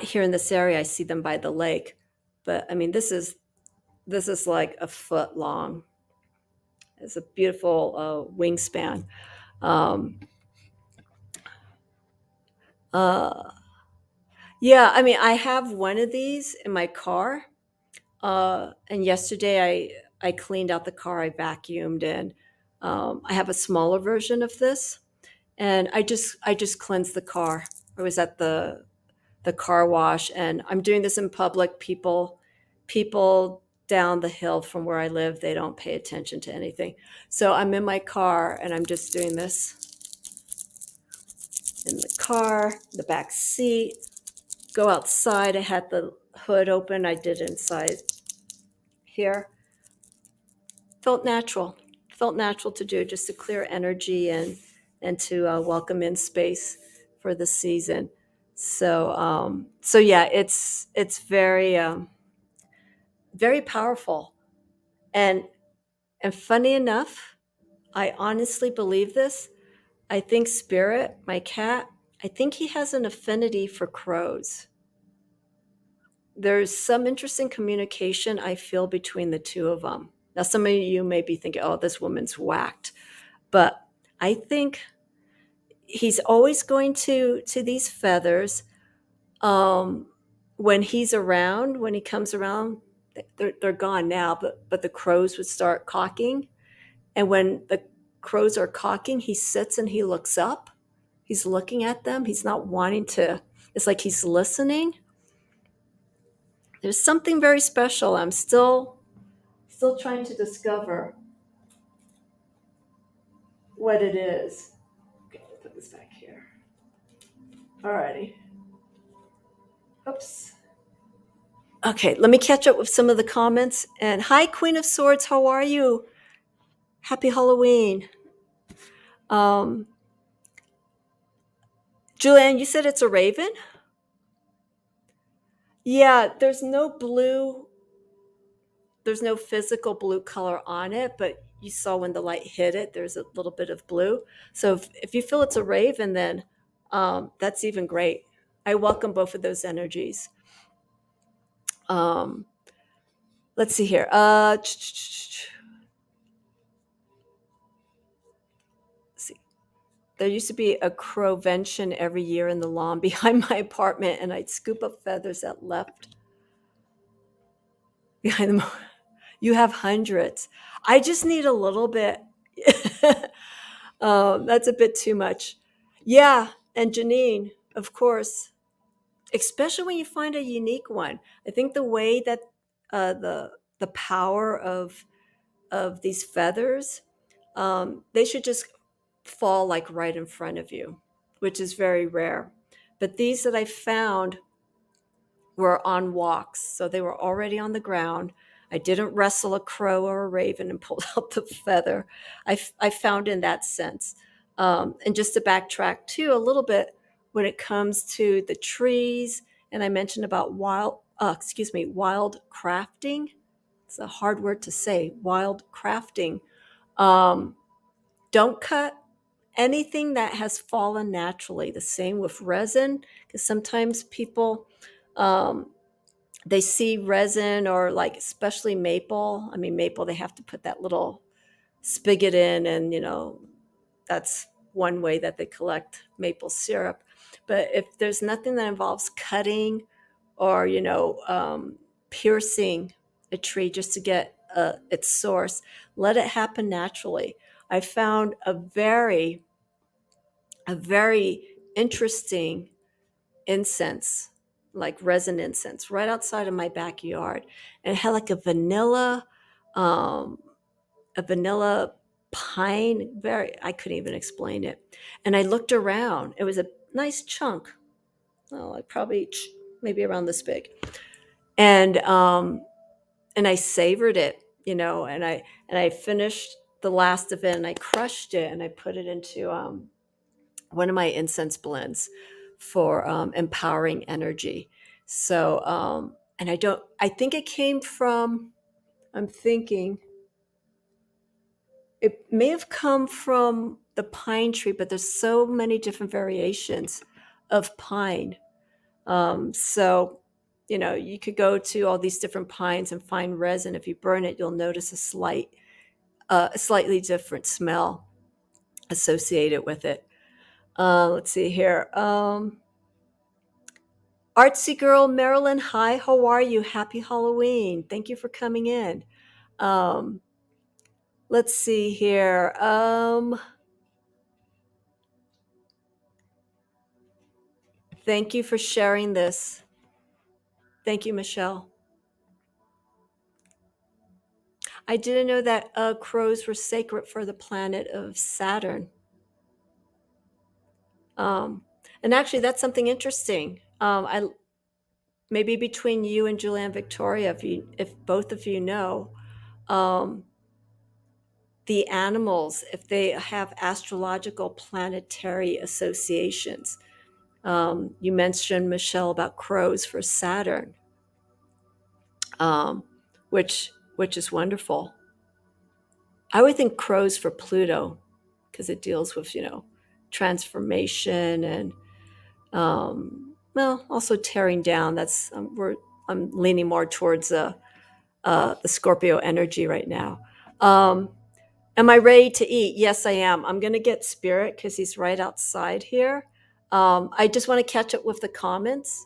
here in this area, I see them by the lake. But I mean, this is like a foot long. It's a beautiful wingspan. Um, yeah, I mean, I have one of these in my car. And yesterday I cleaned out the car, I vacuumed, and I have a smaller version of this. And I just cleansed the car. I was at the car wash, and I'm doing this in public. People down the hill from where I live, they don't pay attention to anything. So I'm in my car and I'm just doing this in the car, the back seat. Go outside. I had the hood open. I did inside here. Felt natural. Felt natural to do, just to clear energy and to welcome in space for the season. So yeah, it's very powerful. And funny enough, I honestly believe this. I think Spirit, my cat, I think he has an affinity for crows. There's some interesting communication I feel between the two of them. Now, some of you may be thinking, oh, this woman's whacked. But I think he's always going to these feathers. When he's around, when he comes around, they're gone now, but the crows would start cawking. And when the crows are cawking, he sits and he looks up. He's looking at them. He's not wanting to, it's like he's listening. There's something very special. I'm still trying to discover what it is. Okay, I'll put this back here. Alrighty. Oops. Okay, let me catch up with some of the comments. And hi, Queen of Swords, how are you? Happy Halloween. Julianne, you said it's a raven? Yeah, there's no blue, there's no physical blue color on it, but you saw when the light hit it, there's a little bit of blue. So if you feel it's a raven, then that's even great. I welcome both of those energies. Let's see here. See. There used to be a crowvention every year in the lawn behind my apartment, and I'd scoop up feathers that left behind them. You have hundreds. I just need a little bit. That's a bit too much. Yeah, and Janine, of course, especially when you find a unique one. I think the way that the power of these feathers, they should just fall like right in front of you, which is very rare. But these that I found, were on walks, so they were already on the ground. I didn't wrestle a crow or a raven and pulled out the feather. I found in that sense. And just to backtrack too a little bit, when it comes to the trees, and I mentioned about wild crafting. It's a hard word to say, wild crafting. Um, don't cut anything that has fallen naturally. The same with resin, because sometimes people um, they see resin or like especially maple. I mean, maple, they have to put that little spigot in, and that's one way that they collect maple syrup. But if there's nothing that involves cutting or piercing a tree just to get its source, let it happen naturally. I found a very interesting incense, like resin incense, right outside of my backyard, and it had like um, a vanilla pine. Very, I couldn't even explain it. And I looked around. It was a nice chunk. Oh, like probably maybe around this big, and I savored it, and I finished the last of it, and I crushed it, and I put it into one of my incense blends for empowering energy. So, and I think it came from, I'm thinking it may have come from the pine tree, but there's so many different variations of pine. So, you could go to all these different pines and find resin. If you burn it, you'll notice a slightly different smell associated with it. Let's see here. Artsy Girl Marilyn, hi, how are you? Happy Halloween. Thank you for coming in. Um, let's see here. Thank you for sharing this. Thank you, Michelle. I didn't know that crows were sacred for the planet of Saturn. Um, and actually, that's something interesting. I maybe between you and Julianne Victoria, if both of you know, um, the animals, if they have astrological planetary associations. You mentioned, Michelle, about crows for Saturn, um, which is wonderful. I would think crows for Pluto because it deals with transformation and well, also tearing down. That's I'm leaning more towards the Scorpio energy right now. Um, am I ready to eat? Yes, I am. I'm going to get Spirit because he's right outside here. I just want to catch up with the comments.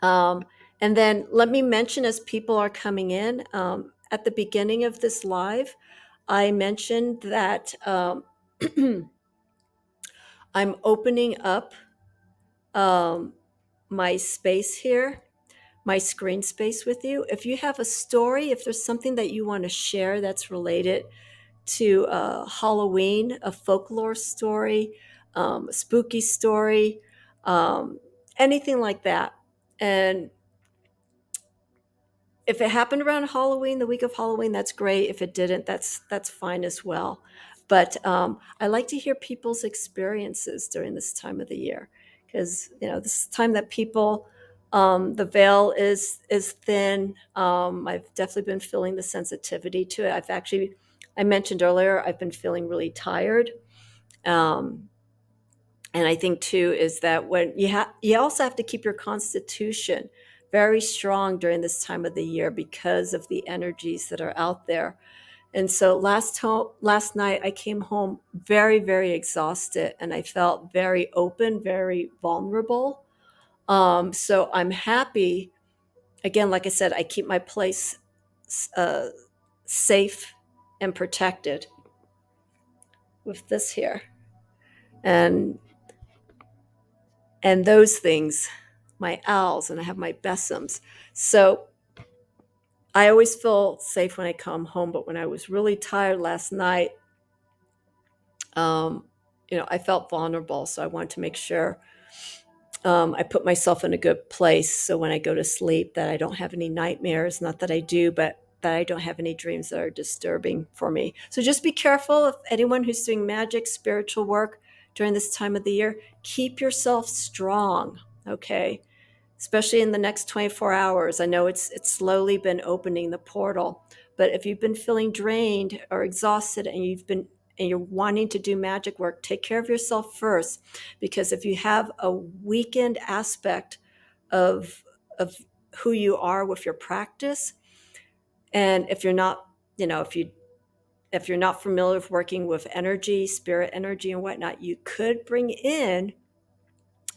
Um, and then let me mention as people are coming in, at the beginning of this live, I mentioned that I'm opening up um, my space here, my screen space with you. If you have a story, if there's something that you want to share that's related to Halloween, a folklore story, a spooky story, um, anything like that. And if it happened around Halloween, the week of Halloween, that's great. If it didn't, that's fine as well. But I like to hear people's experiences during this time of the year because this is time that people the veil is thin. I've definitely been feeling the sensitivity to it. I mentioned earlier I've been feeling really tired. Um, and I think too is that when you also have to keep your constitution very strong during this time of the year because of the energies that are out there. And so last night I came home very, very exhausted, and I felt very open, very vulnerable. So I'm happy. Again, like I said, I keep my place uh, safe and protected with this here, and those things, my owls, and I have my besoms. So I always feel safe when I come home. But when I was really tired last night, I felt vulnerable. So I wanted to make sure I put myself in a good place so when I go to sleep that I don't have any nightmares. Not that I do, but that I don't have any dreams that are disturbing for me. So just be careful of anyone who's doing magic, spiritual work during this time of the year. Keep yourself strong, okay? Especially in the next 24 hours. I know it's slowly been opening the portal, but if you've been feeling drained or exhausted and you're wanting to do magic work, take care of yourself first, because if you have a weakened aspect of of who you are with your practice, and if you're not, if you're not familiar with working with energy, spirit energy and whatnot, you could bring in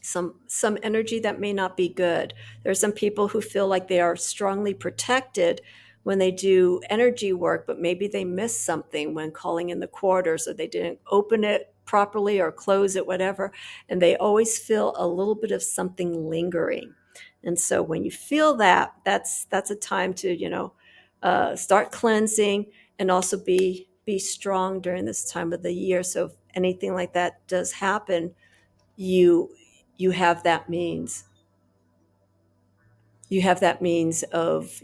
some energy that may not be good. There are some people who feel like they are strongly protected when they do energy work, but maybe they missed something when calling in the quarters, or they didn't open it properly or close it, whatever. And they always feel a little bit of something lingering. And so when you feel that, that's a time to, start cleansing, and also be strong during this time of the year. So if anything like that does happen, you you have that means of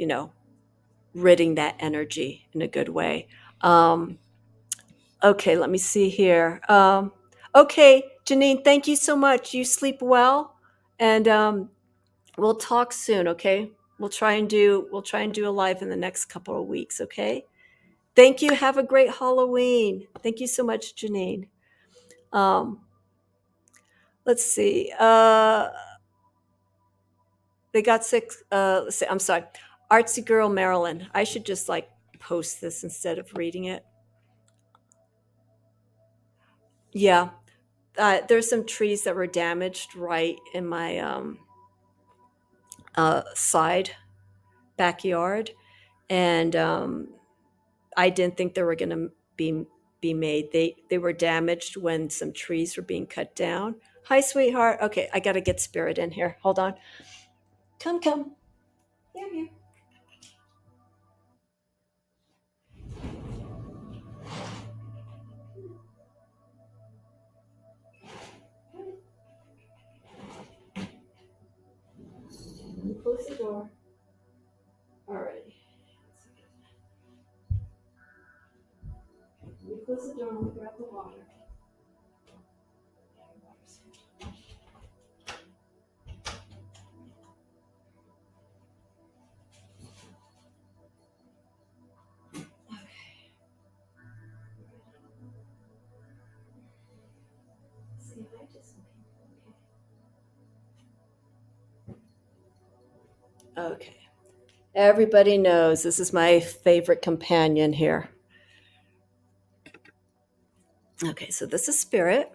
ridding that energy in a good way. Okay, let me see here. Okay, Janine, thank you so much. You sleep well, and we'll talk soon. Okay, we'll try and do a live in the next couple of weeks. Okay, thank you. Have a great Halloween. Thank you so much, Janine. um, let's see. They got sick. I'm sorry. Artsy Girl Marilyn. I should just like post this instead of reading it. Yeah. There's some trees that were damaged right in my side backyard. And I didn't think they were going to be made. They were damaged when some trees were being cut down. Hi, sweetheart. Okay, I got to get Spirit in here. Hold on. Come. Here. Close the door. All right. Let me close the door. Let me grab the water. See, I just okay. Everybody knows this is my favorite companion here. Okay, so this is Spirit.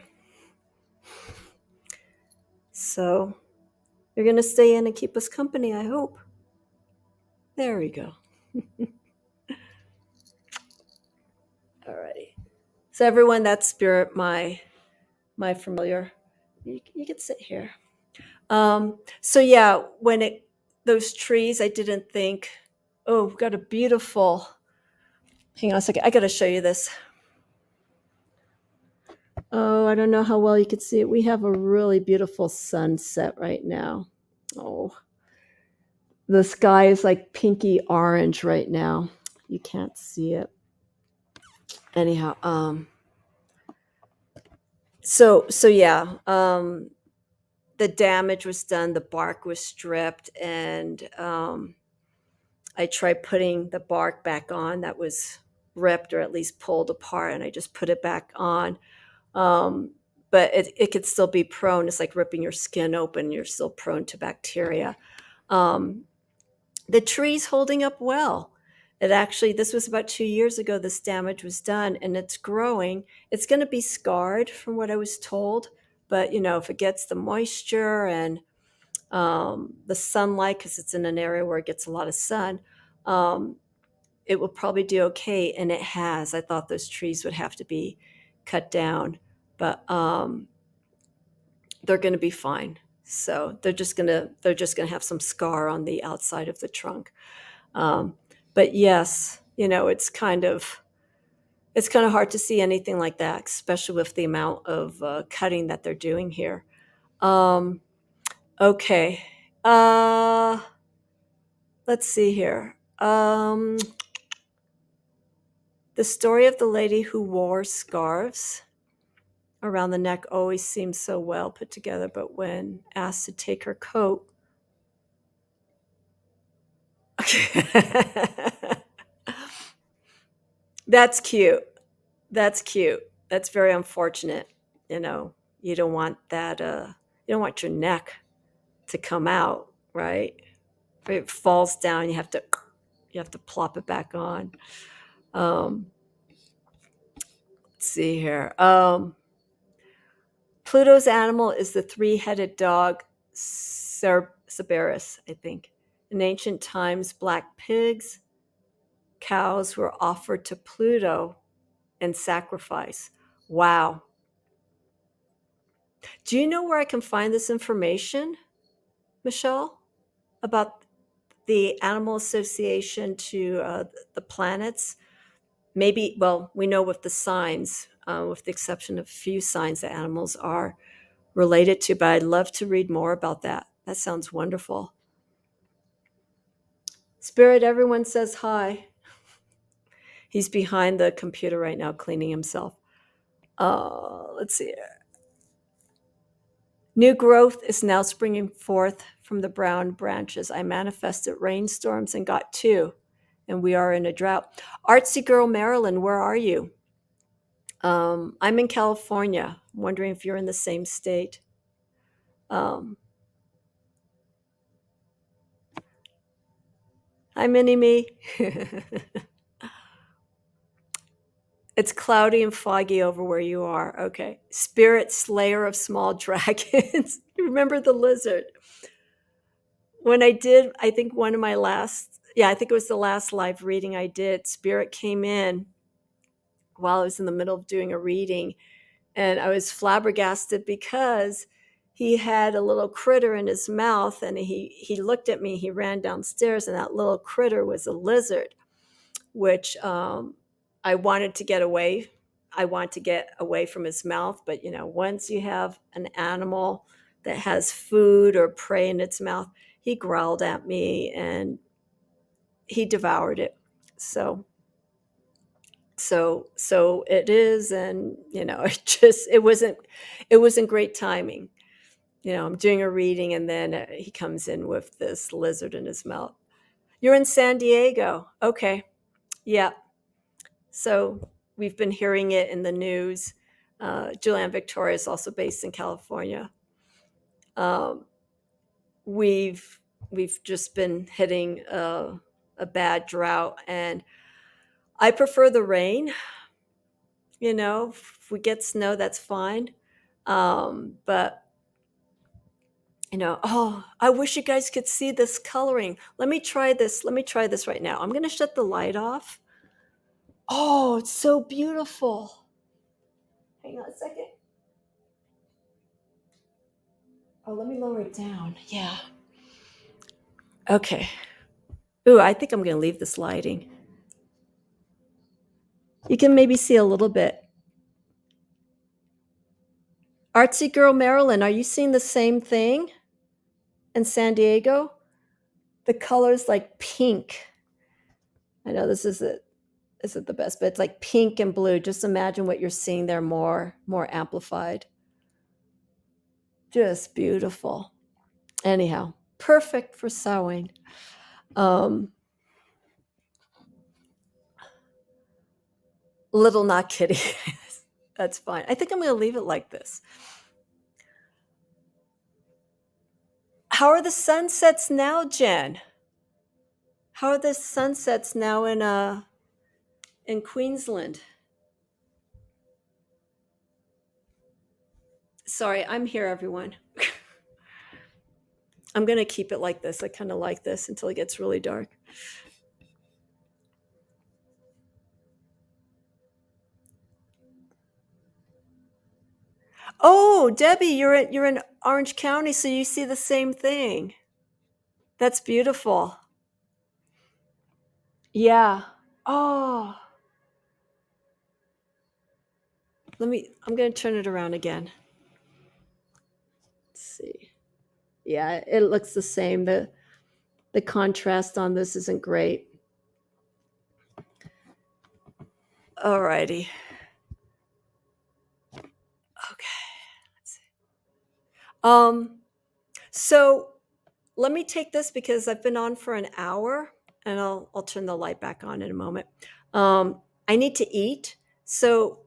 So you're going to stay in and keep us company, I hope. There we go. Alrighty. So everyone, that's Spirit, my familiar. You can sit here. So yeah, those trees, I didn't think. Oh, we've got a beautiful. Hang on a second. I got to show you this. Oh, I don't know how well you can see it. We have a really beautiful sunset right now. Oh, the sky is like pinky orange right now. You can't see it. Anyhow, so yeah, the damage was done. The bark was stripped, and I tried putting the bark back on that was ripped or at least pulled apart, and I just put it back on. Um, but it could still be prone. It's like ripping your skin open. You're still prone to bacteria. Um, the tree's holding up well. This was about 2 years ago, this damage was done, and it's growing. It's going to be scarred from what I was told. But, if it gets the moisture and the sunlight, because it's in an area where it gets a lot of sun, um, it will probably do okay. And it has. I thought those trees would have to be cut down, but they're going to be fine. So they're just gonna have some scar on the outside of the trunk. But yes, it's kind of hard to see anything like that, especially with the amount of cutting that they're doing here. Um, Okay. Let's see here. The story of the lady who wore scarves around the neck always seems so well put together, but when asked to take her coat, that's cute. That's cute. That's very unfortunate. You know, you don't want that. You don't want your neck to come out, right? If it falls down, you have to plop it back on. Um, let's see here. Pluto's animal is the three-headed dog, Cerberus, I think. In ancient times, black pigs, cows were offered to Pluto in sacrifice. Wow. Do you know where I can find this information, Michelle, about the animal association to the planets? Maybe, well, we know with the signs, with the exception of a few signs that animals are related to, but I'd love to read more about that. That sounds wonderful. Spirit, everyone says hi. He's behind the computer right now cleaning himself. Let's see. New growth is now springing forth from the brown branches. I manifested rainstorms and got two, and we are in a drought. Artsy Girl Marilyn, where are you? I'm in California. I'm wondering if you're in the same state. Um, Hi, Mini Me. It's cloudy and foggy over where you are. Okay. Spirit Slayer of Small Dragons. Remember the lizard? When I did, I think one of my last, yeah, I think it was the last live reading I did. Spirit came in while I was in the middle of doing a reading, and I was flabbergasted because he had a little critter in his mouth, and he looked at me. He ran downstairs, and that little critter was a lizard, which I wanted to get away. I want to get away from his mouth, but once you have an animal that has food or prey in its mouth, he growled at me and he devoured it. So it is, and it wasn't great timing. I'm doing a reading, and then he comes in with this lizard in his mouth. You're in San Diego. Okay. Yeah. So we've been hearing it in the news. Julianne Victoria is also based in California. Um, we've just been hitting a bad drought, and I prefer the rain. If we get snow, that's fine. But oh, I wish you guys could see this coloring. Let me try this. Let me try this right now. I'm going to shut the light off. Oh, it's so beautiful. Hang on a second. Oh, let me lower it down. Yeah. Okay. Ooh, I think I'm going to leave this lighting. You can maybe see a little bit. Artsy Girl Marilyn, are you seeing the same thing in San Diego? The color's like pink. I know this isn't the best, but it's like pink and blue. Just imagine what you're seeing there, more amplified. Just beautiful. Anyhow, perfect for sewing. Little not kitty. That's fine. I think I'm going to leave it like this. How are the sunsets now, Jen? How are the sunsets now in Queensland? Sorry, I'm here, everyone. I'm going to keep it like this. I kind of like this until it gets really dark. Oh, Debbie, you're in Orange County, so you see the same thing. That's beautiful. Yeah. Oh. I'm going to turn it around again. Let's see. Yeah, it looks the same. The contrast on this isn't great. Alrighty. Okay. Let's see. So let me take this because I've been on for an hour, and I'll turn the light back on in a moment. I need to eat. So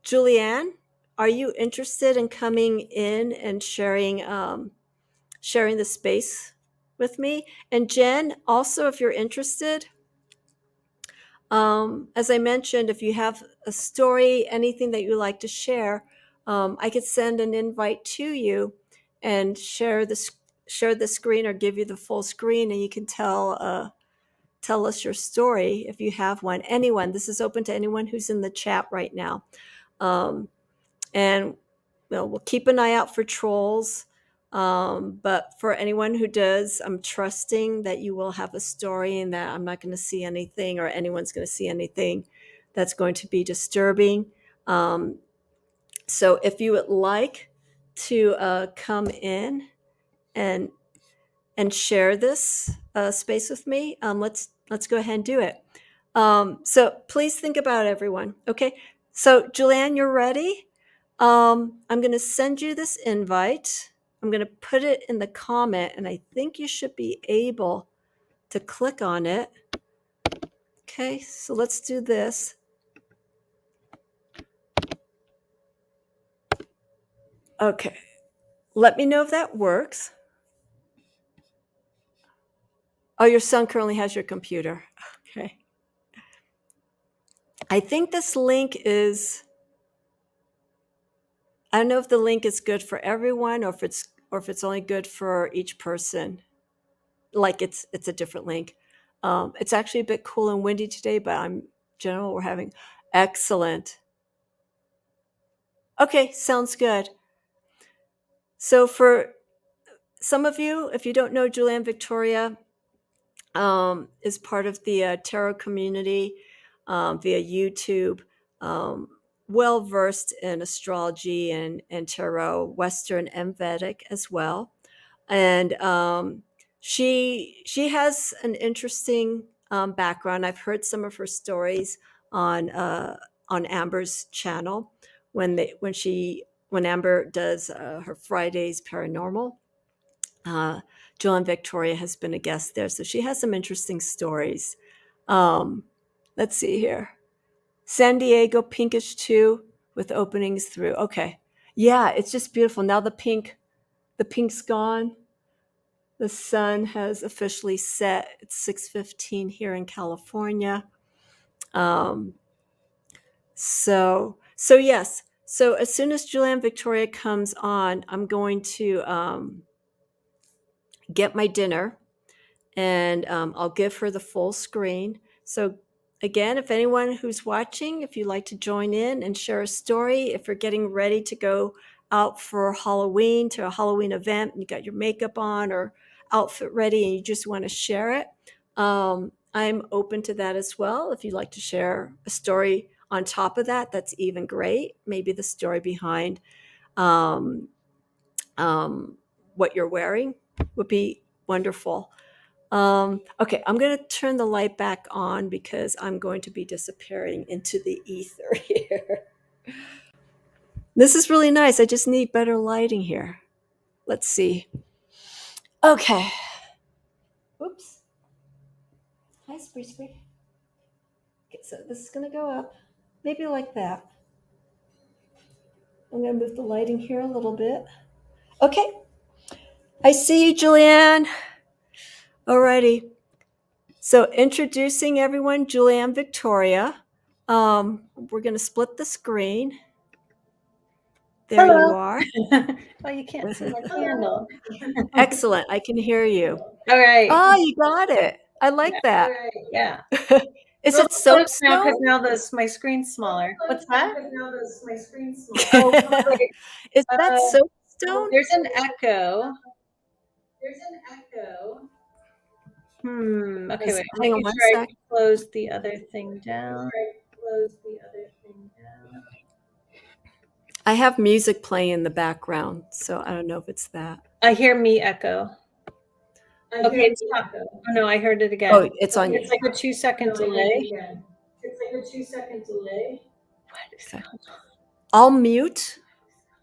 Julianne, are you interested in coming in and sharing the space with me? And Jen, also, if you're interested, as I mentioned, if you have a story, anything that you like to share, I could send an invite to you and share the screen or give you the full screen, and you can tell us your story if you have one. Anyone, this is open to anyone who's in the chat right now. And we'll keep an eye out for trolls. But for anyone who does, I'm trusting that you will have a story and that I'm not going to see anything or anyone's going to see anything that's going to be disturbing. So if you would like to come in and share this space with me, let's go ahead and do it. So please think about it, everyone. Okay. So Julianne, you're ready. I'm going to send you this invite. I'm going to put it in the comment, and I think you should be able to click on it. Okay, so let's do this. Okay, let me know if that works. Oh, your son currently has your computer. Okay. I think this link is, I don't know if the link is good for everyone or if it's only good for each person. Like it's a different link. It's actually a bit cool and windy today, but in general, we're having excellent. Okay, sounds good. So for some of you, if you don't know, Julianne Victoria is part of the tarot community via YouTube, well versed in astrology and tarot, Western and Vedic as well. And she has an interesting background. I've heard some of her stories on Amber's channel when Amber does her Fridays Paranormal. Joan Victoria has been a guest there, so she has some interesting stories. Let's see here. San Diego, pinkish too, with openings through. Okay, yeah, it's just beautiful. Now the pink's gone. The sun has officially set. It's 6:15 here in California. So yes. So as soon as Julianne Victoria comes on, I'm going to get my dinner, and I'll give her the full screen. So again, if anyone who's watching, if you'd like to join in and share a story, if you're getting ready to go out for Halloween, to a Halloween event, and you got your makeup on or outfit ready and you just want to share it, I'm open to that as well. If you'd like to share a story on top of that, that's even great. Maybe the story behind what you're wearing would be wonderful. Okay, I'm going to turn the light back on because I'm going to be disappearing into the ether here. This is really nice. I just need better lighting here. Let's see. Okay. Oops. Hi, Spree. Okay, so this is going to go up. Maybe like that. I'm going to move the lighting here a little bit. Okay. I see you, Julianne. Alrighty. So introducing everyone, Julianne Victoria. We're going to split the screen. There Hello. you are. Well, you can't see my candle. Excellent. I can hear you. All right. Oh, you got it. I like that. Yeah. Is it soapstone? Because now my screen's smaller. What's that? Is that soapstone? There's an echo. Okay, wait. Hang on one I sec. close the other thing down. I have music playing in the background, so I don't know if it's that. I hear me echo. Okay, it's not. Oh, no, I heard it again. Oh, it's on. It's like a 2-second delay. Okay. I'll mute.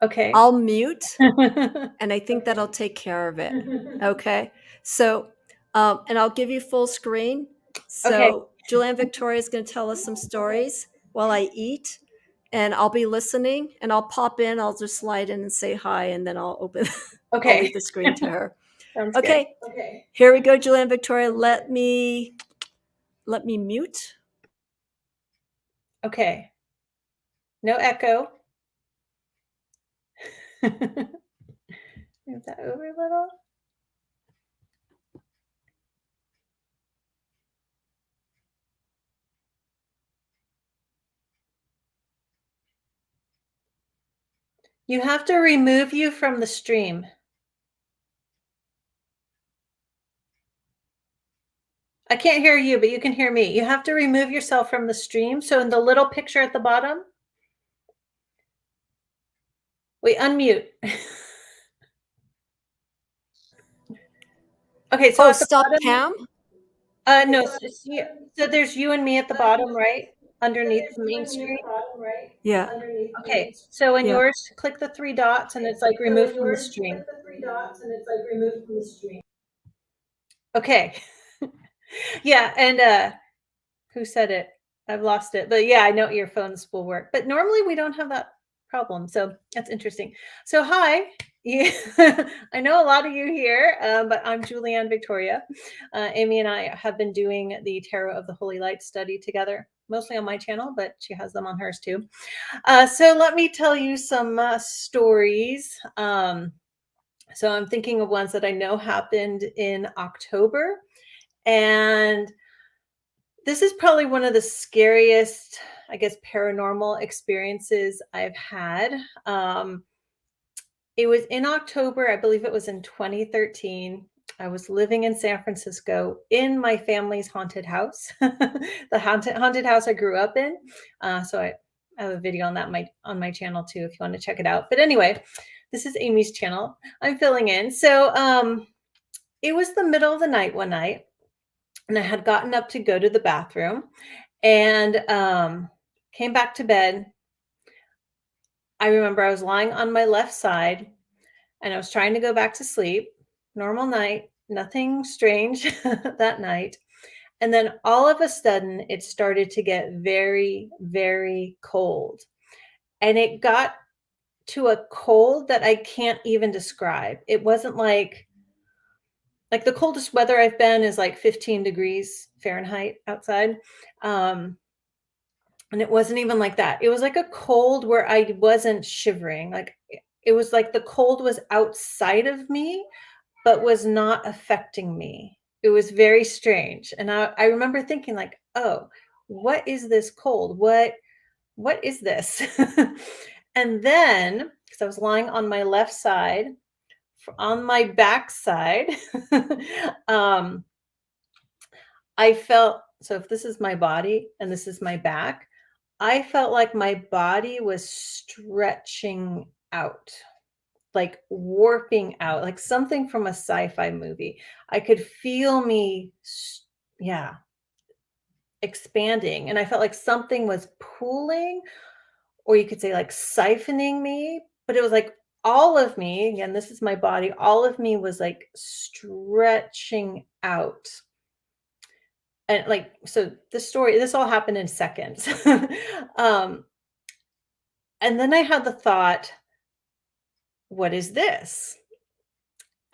Okay. I'll mute, and I think that'll take care of it. Okay. So, and I'll give you full screen. So, Okay. Julianne Victoria is going to tell us some stories while I eat, and I'll be listening. And I'll pop in. I'll just slide in and say hi, and then I'll open. Okay. I'll leave the screen to her. Sounds Okay. good. Okay. Here we go, Julianne Victoria. Let me mute. Okay. No echo. Move that over a little. You have to remove you from the stream. I can't hear you, but you can hear me. You have to remove yourself from the stream. So in the little picture at the bottom, we unmute. Okay, so at the stop, bottom, Pam. no. So there's you and me at the bottom, right? Underneath the main screen. Yeah. Okay, so in yours, click the 3 dots, and it's like removed from the stream. Okay. Yeah, and who said it? I've lost it. But yeah, I know earphones will work. But normally we don't have that problem. So that's interesting. So hi. Yeah, I know a lot of you here, but I'm Julianne Victoria. Amy and I have been doing the Tarot of the Holy Light study together, mostly on my channel, but she has them on hers too. So let me tell you some stories. So I'm thinking of ones that I know happened in October. And this is probably one of the scariest, I guess, paranormal experiences I've had. It was in October, I believe it was in 2013. I was living in San Francisco in my family's haunted house, the haunted house I grew up in. So I have a video on that on my channel too, if you want to check it out. But anyway, this is Amy's channel. I'm filling in. So it was the middle of the night one night, and I had gotten up to go to the bathroom and came back to bed. I remember I was lying on my left side and I was trying to go back to sleep. Normal night, nothing strange that night. And then all of a sudden, it started to get very, very cold. And it got to a cold that I can't even describe. It wasn't like the coldest weather I've been is like 15 degrees Fahrenheit outside. And it wasn't even like that. It was like a cold where I wasn't shivering. Like it was like the cold was outside of me, but was not affecting me. It was very strange. And I remember thinking like, oh, what is this cold? What is this? And then, because I was lying on my left side, on my back side, I felt, so if this is my body and this is my back, I felt like my body was stretching out, like warping out, like something from a sci-fi movie. I could feel me, expanding. And I felt like something was pulling, or you could say like siphoning me, but it was like all of me, again, this is my body, all of me was like stretching out. And like, so this all happened in seconds. And then I had the thought, what is this?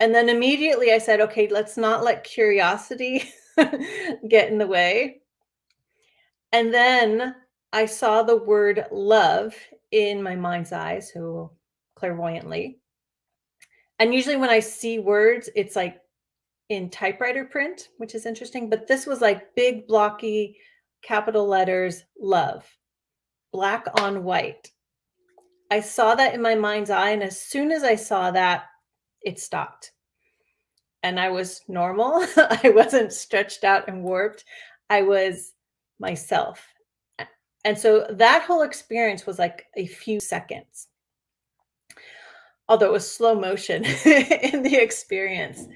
And then immediately I said, okay, let's not let curiosity get in the way. And then I saw the word love in my mind's eye, so clairvoyantly. And usually when I see words, it's like in typewriter print, which is interesting. But this was like big, blocky, capital letters, love, black on white. I saw that in my mind's eye. And as soon as I saw that, it stopped. And I was normal. I wasn't stretched out and warped. I was myself. And so that whole experience was like a few seconds. although it was slow motion in the experience.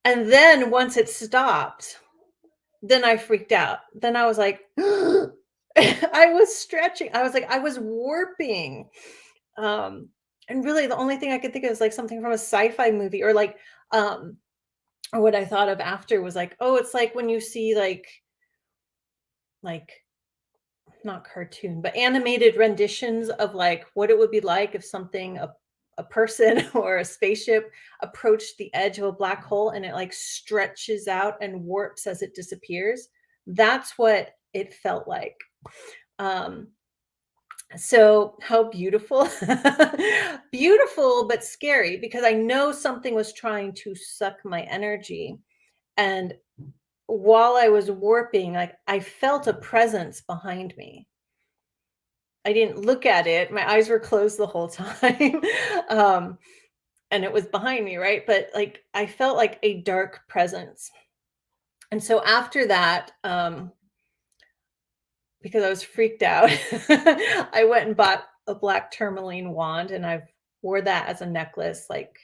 And then once it stopped, then I freaked out. Then I was like, I was stretching. I was like, I was warping. Um, and really the only thing I could think of is like something from a sci-fi movie or like or what I thought of after was like, oh, it's like when you see like not cartoon, but animated renditions of like what it would be like if something a person or a spaceship approached the edge of a black hole and it like stretches out and warps as it disappears. That's what it felt like. Um, so how beautiful, beautiful, but scary because I know something was trying to suck my energy. And while I was warping, like I felt a presence behind me. I didn't look at it. My eyes were closed the whole time. um, and it was behind me, right? But like I felt like a dark presence. And so after that, because I was freaked out, I went and bought a black tourmaline wand and I wore that as a necklace like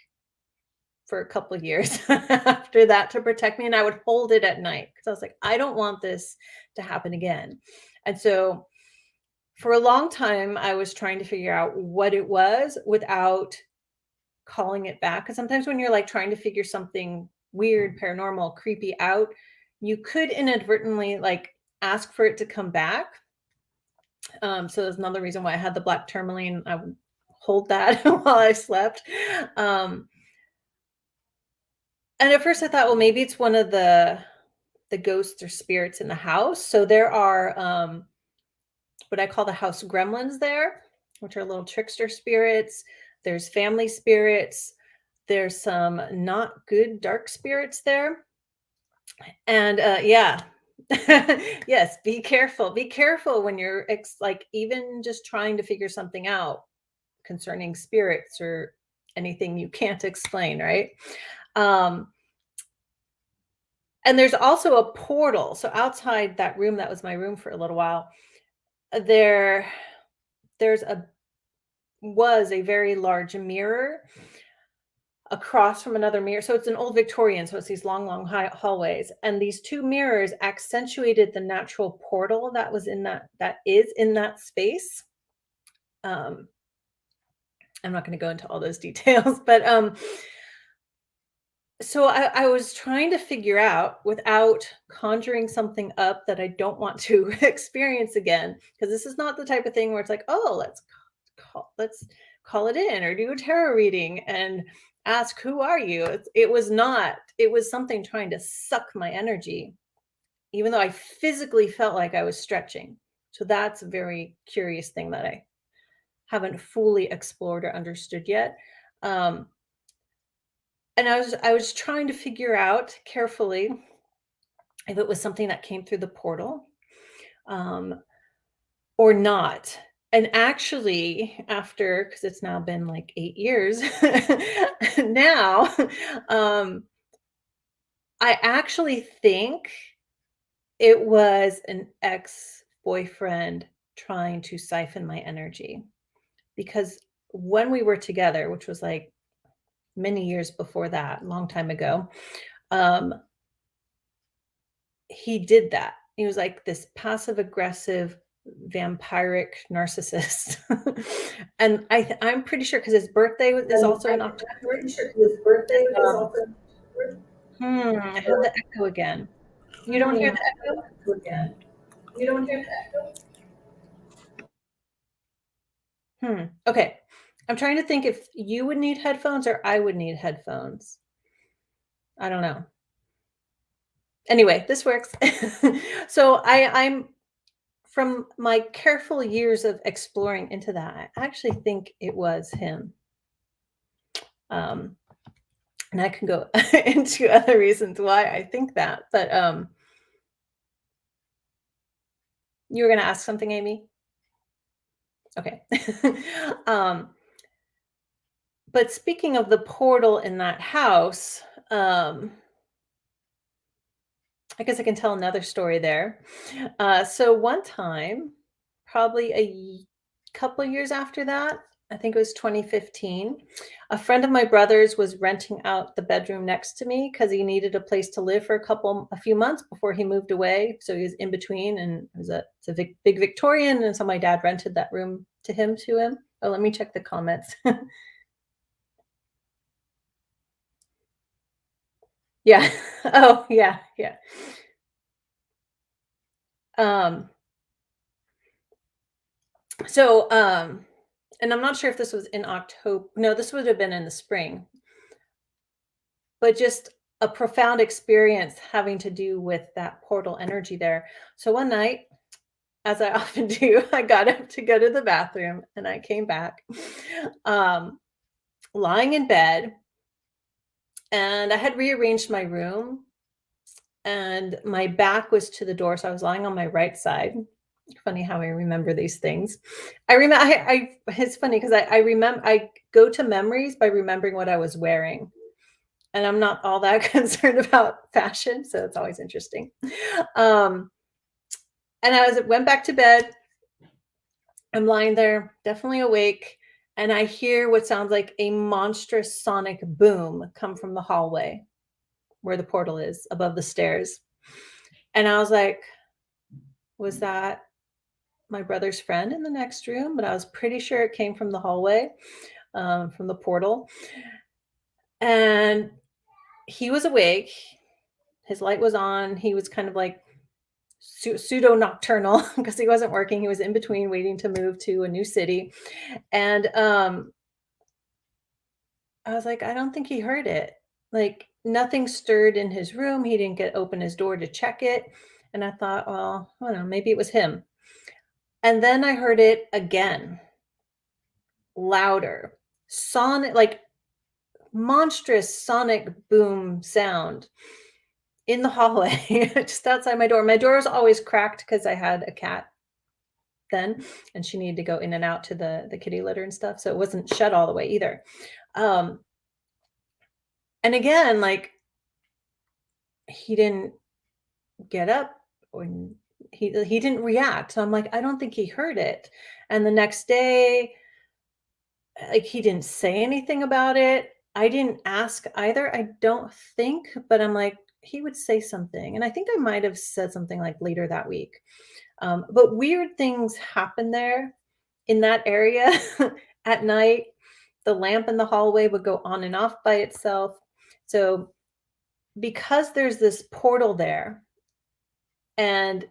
for a couple of years after that to protect me. And I would hold it at night because I was like, I don't want this to happen again. And so for a long time, I was trying to figure out what it was without calling it back. Because sometimes when you're like trying to figure something weird, paranormal, creepy out, you could inadvertently like ask for it to come back. So that's another reason why I had the black tourmaline. I would hold that while I slept. Um, and at first I thought, well, maybe it's one of the ghosts or spirits in the house. So there are what I call the house gremlins there, which are little trickster spirits. There's family spirits. There's some not good dark spirits there. And yeah, yes, be careful. Be careful when you're like even just trying to figure something out concerning spirits or anything you can't explain, right? Um, and there's also a portal. So outside that room, that was my room for a little while. There, there's a was a very large mirror across from another mirror. So it's an old Victorian, so it's these long, long high hallways. And these two mirrors accentuated the natural portal that was in that is in that space. Um, I'm not going to go into all those details, but so I was trying to figure out without conjuring something up that I don't want to experience again, because this is not the type of thing where it's like, oh, let's call it in or do a tarot reading and ask who are you. It was not. It was something trying to suck my energy, even though I physically felt like I was stretching. So that's a very curious thing that I haven't fully explored or understood yet. Um, and I was trying to figure out carefully if it was something that came through the portal um, or not. And actually, after because it's now been like 8 years now, um, I actually think it was an ex boyfriend trying to siphon my energy because when we were together, which was like many years before that, a long time ago, um, he did that. He was like this passive aggressive vampiric narcissist. And I'm pretty sure because his birthday is also in October. I'm pretty sure his birthday was Um, also in October. I heard the echo again. You don't hear the echo? Again. You don't hear that? Okay. I'm trying to think if you would need headphones or I would need headphones. I don't know. Anyway, this works. So I'm from my careful years of exploring into that, I actually think it was him. Um, and I can go into other reasons why I think that, but you were going to ask something, Amy? Okay. um, but speaking of the portal in that house, I guess I can tell another story there. So one time, probably couple of years after that, I think it was 2015. A friend of my brother's was renting out the bedroom next to me because he needed a place to live for a few months before he moved away. So he was in between, and it's a big Victorian, and so my dad rented that room to him. Oh, let me check the comments. Yeah. Oh, yeah, yeah. Um, so, and I'm not sure if this was in October. No, this would have been in the spring, but just a profound experience having to do with that portal energy there. So one night, as I often do, I got up to go to the bathroom and I came back, um, lying in bed, and I had rearranged my room and my back was to the door. So I was lying on my right side. Funny how I remember these things. I remember, it's funny because I remember, I go to memories by remembering what I was wearing. And I'm not all that concerned about fashion. So it's always interesting. Um, and went back to bed. I'm lying there, definitely awake, and I hear what sounds like a monstrous sonic boom come from the hallway where the portal is above the stairs. And I was like, was that my brother's friend in the next room? But I was pretty sure it came from the hallway, from the portal. And he was awake. His light was on. He was kind of like pseudo nocturnal because he wasn't working. He was in between waiting to move to a new city. And I was like, I don't think he heard it. Like nothing stirred in his room. He didn't open his door to check it. And I thought, well, I don't know, maybe it was him. And then I heard it again, louder, sonic, like monstrous sonic boom sound in the hallway, just outside my door. My door was always cracked because I had a cat then, and she needed to go in and out to the kitty litter and stuff. So it wasn't shut all the way either. Um, and again, like he didn't get up when he didn't react. So I'm like, I don't think he heard it. And the next day, like he didn't say anything about it. I didn't ask either, I don't think, but I'm like, he would say something. And I think I might have said something like later that week. But weird things happen there in that area at night. The lamp in the hallway would go on and off by itself. So because there's this portal there, and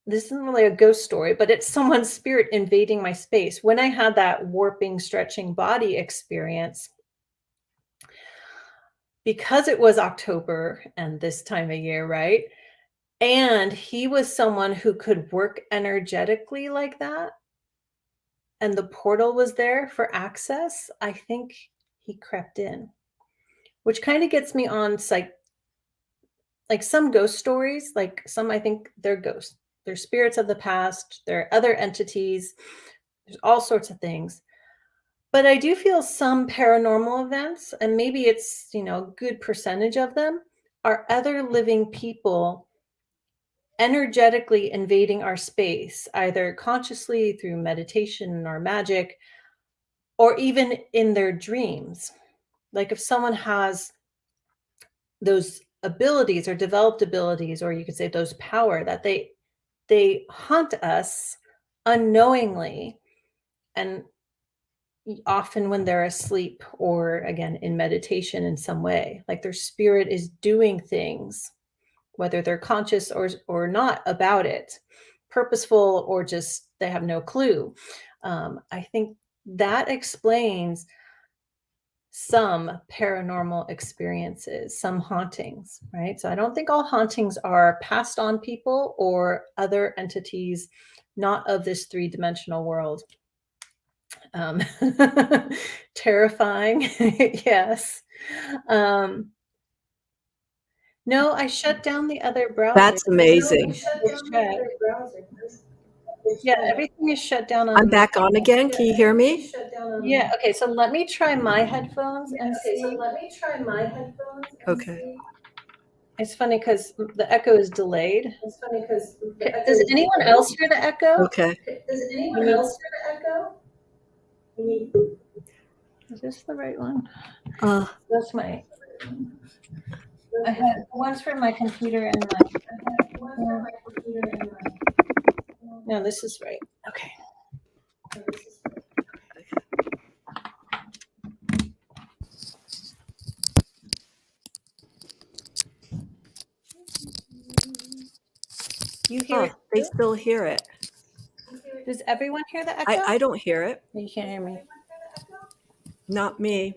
this isn't really a ghost story, but it's someone's spirit invading my space. When I had that warping, stretching body experience, because it was October and this time of year, right? And he was someone who could work energetically like that, and the portal was there for access, I think he crept in, which kind of gets me on like some ghost stories, like some, I think they're ghosts. They're spirits of the past. They're other entities. There's all sorts of things. But I do feel some paranormal events, and maybe it's, a good percentage of them, are other living people energetically invading our space, either consciously through meditation or magic, or even in their dreams. Like if someone has those abilities or developed abilities, or you could say those power, that they haunt us unknowingly, and often when they're asleep or again in meditation in some way, like their spirit is doing things, whether they're conscious or not about it, purposeful or just they have no clue. I think that explains some paranormal experiences, some hauntings, right? So I don't think all hauntings are passed on people or other entities not of this three-dimensional world. Um, terrifying, yes. No, I shut down the other browser. That's amazing. Yeah, everything is shut down I'm on my. back on again. Can you hear me? Yeah, okay, so let me try my headphones and see. Okay. It's funny because the echo is delayed. Does anyone else hear the echo? Okay. You need- Is this the right one? Uh, That's my. I had one's for my computer and my. No, this is right. Okay. You hear it? they still hear it. Does everyone hear the echo? I don't hear it. You can't hear me. Not me.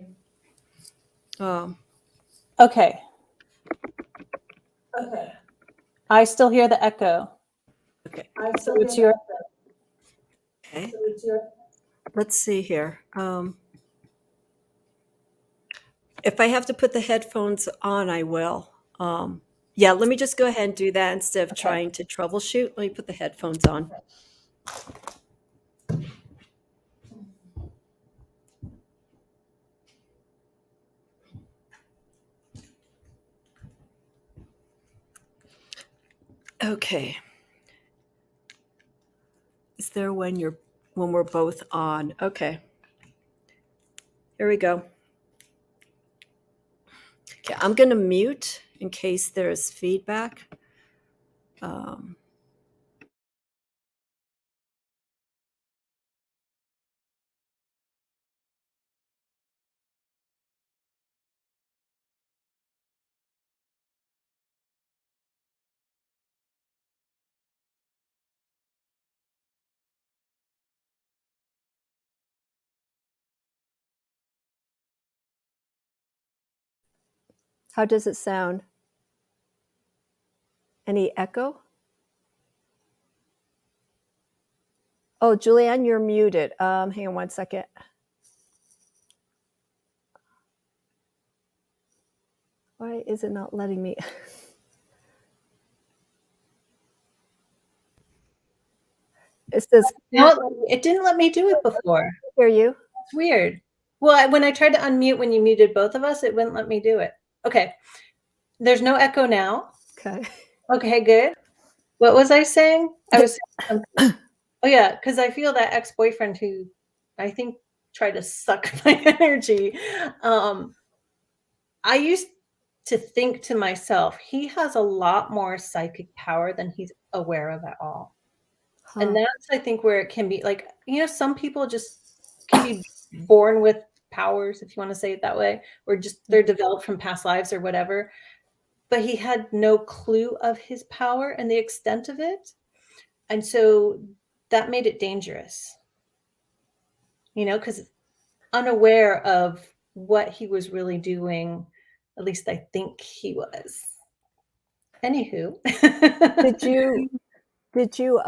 Okay. Okay. I still hear the echo. Okay. So it's your. Okay. Let's see here. If I have to put the headphones on, I will. Yeah, let me just go ahead and do that instead of trying to troubleshoot. Let me put the headphones on. Okay. Is there when we're both on? Okay. Here we go. Okay, I'm going to mute in case there's feedback. How does it sound? Any echo? Oh, Julianne, you're muted. Hang on one second. Why is it not letting me? It says, No, it didn't let me do it before. hear you. It's weird. Well, when I tried to unmute when you muted both of us, it wouldn't let me do it. Okay. There's no echo now. Okay. Okay, good. What was I saying? I was saying something. Oh, yeah, because I feel that ex-boyfriend who I think tried to suck my energy. I used to think to myself, he has a lot more psychic power than he's aware of at all. And that's, I think, where it can be like, some people just can be born with powers, if you want to say it that way, or just they're developed from past lives or whatever. But he had no clue of his power and the extent of it. And so that made it dangerous, because unaware of what he was really doing, at least I think he was. Anywho. Did you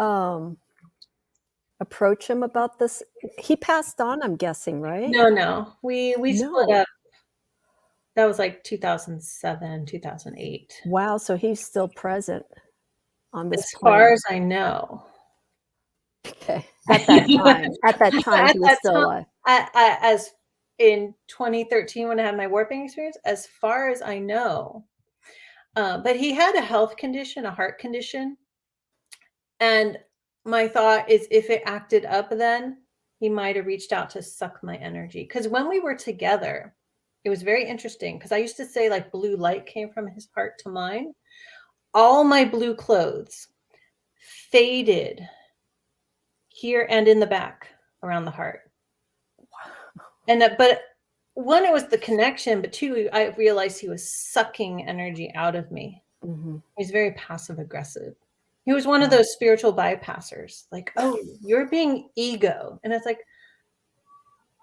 approach him about this? He passed on, I'm guessing, right? No. We split No. up. That was like 2007, 2008. Wow, so he's still present on this As far planet. as I know. Okay. At that time, he was still alive. As in 2013 when I had my warping experience, as far as I know. But he had a health condition, a heart condition. And my thought is if it acted up then, he might have reached out to suck my energy. Because when we were together, it was very interesting because I used to say like blue light came from his heart to mine. All my blue clothes faded here and in the back around the heart. And but one, it was the connection, but two, I realized he was sucking energy out of me. Mm-hmm. He's very passive aggressive. He was one of those spiritual bypassers, like, oh, you're being ego. And it's like,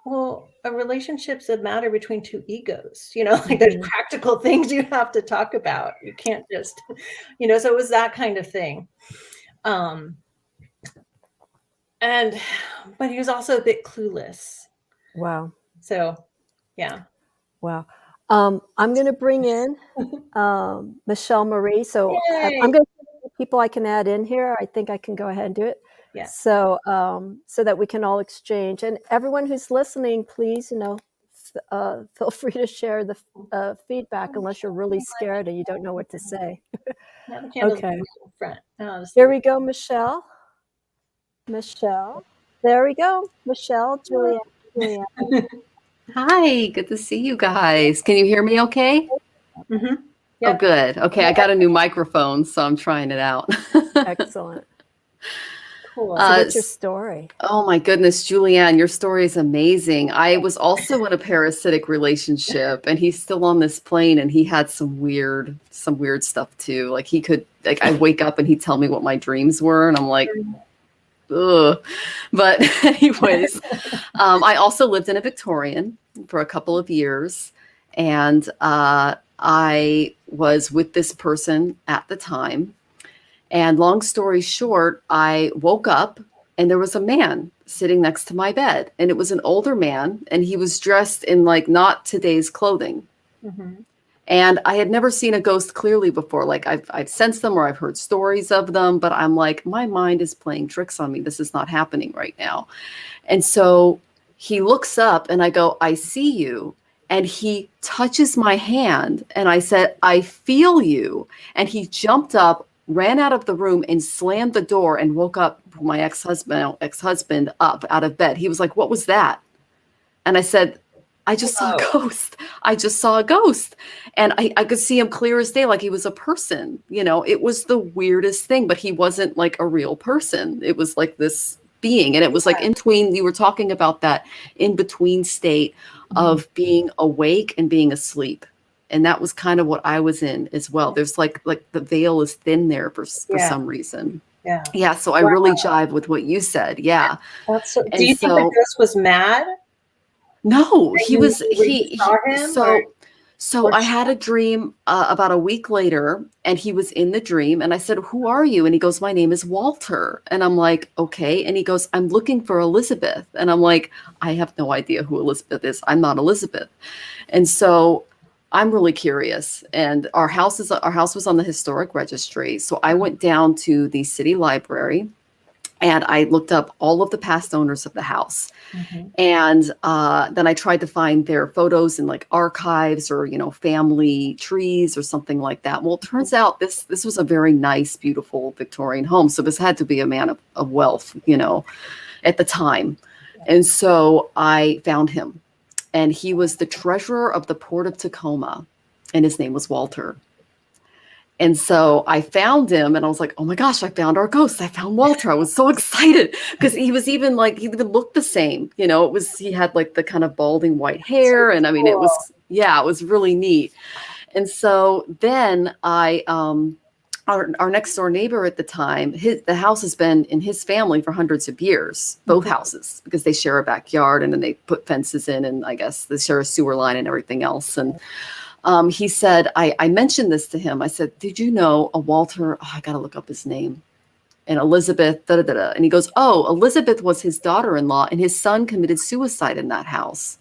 well, a relationship's a matter between two egos, like there's practical things you have to talk about. You can't just, so it was that kind of thing. But he was also a bit clueless. Wow. So, yeah. Wow. I'm going to bring in Michelle Marie. So I'm going to see people I can add in here. I think I can go ahead and do it. Yeah. So so that we can all exchange. And everyone who's listening, please, feel free to share the feedback unless you're really scared and you don't know what to say. Okay. Here we go, Michelle. There we go. Michelle, Julianne. Julia. Hi, good to see you guys. Can you hear me okay? Mm-hmm. Oh, good. Okay, I got a new microphone, so I'm trying it out. Excellent. Cool. So what's your story? Oh my goodness, Julianne, your story is amazing. I was also in a parasitic relationship, and he's still on this plane, and he had some weird stuff too. Like I wake up and he'd tell me what my dreams were, and I'm like, ugh. But anyways, I also lived in a Victorian for a couple of years, and I was with this person at the time. And long story short, I woke up and there was a man sitting next to my bed, and it was an older man, and he was dressed in like not today's clothing. Mm-hmm. And I had never seen a ghost clearly before. Like I've sensed them or I've heard stories of them, but I'm like, my mind is playing tricks on me. This is not happening right now. And so he looks up and I go, I see you. And he touches my hand and I said, I feel you. And he jumped up, ran out of the room and slammed the door and woke up my ex-husband up out of bed. He was like, what was that? And I said, I just saw a ghost. I just saw a ghost. And I could see him clear as day, like he was a person. You know, it was the weirdest thing, but he wasn't like a real person. It was like this being. And it was like in between, you were talking about that in between state of being awake and being asleep. And that was kind of what I was in as well. There's like the veil is thin there for some reason. Yeah. Yeah. So I really jive with what you said. Yeah. That's so, do you think the ghost was mad? No, he saw him, so I had a dream about a week later, and he was in the dream, and I said, who are you? And he goes, my name is Walter. And I'm like, okay. And he goes, I'm looking for Elizabeth. And I'm like, I have no idea who Elizabeth is. I'm not Elizabeth. And so I'm really curious. And our house was on the historic registry. So I went down to the city library and I looked up all of the past owners of the house. Mm-hmm. And then I tried to find their photos in like archives or, family trees or something like that. Well, it turns out this was a very nice, beautiful Victorian home. So this had to be a man of wealth, at the time. And so I found him. And he was the treasurer of the Port of Tacoma. And his name was Walter. And so I found him and I was like, oh my gosh, I found our ghost. I found Walter. I was so excited because he was even like, he even looked the same. He had like the kind of balding white hair. And I mean, it was really neat. And so then our next door neighbor at the time, the house has been in his family for hundreds of years, both houses, because they share a backyard and then they put fences in and I guess they share a sewer line and everything else. And he said, I mentioned this to him. I said, did you know a Walter? Oh, I got to look up his name. And Elizabeth, da, da, da, da. And he goes, oh, Elizabeth was his daughter-in-law and his son committed suicide in that house.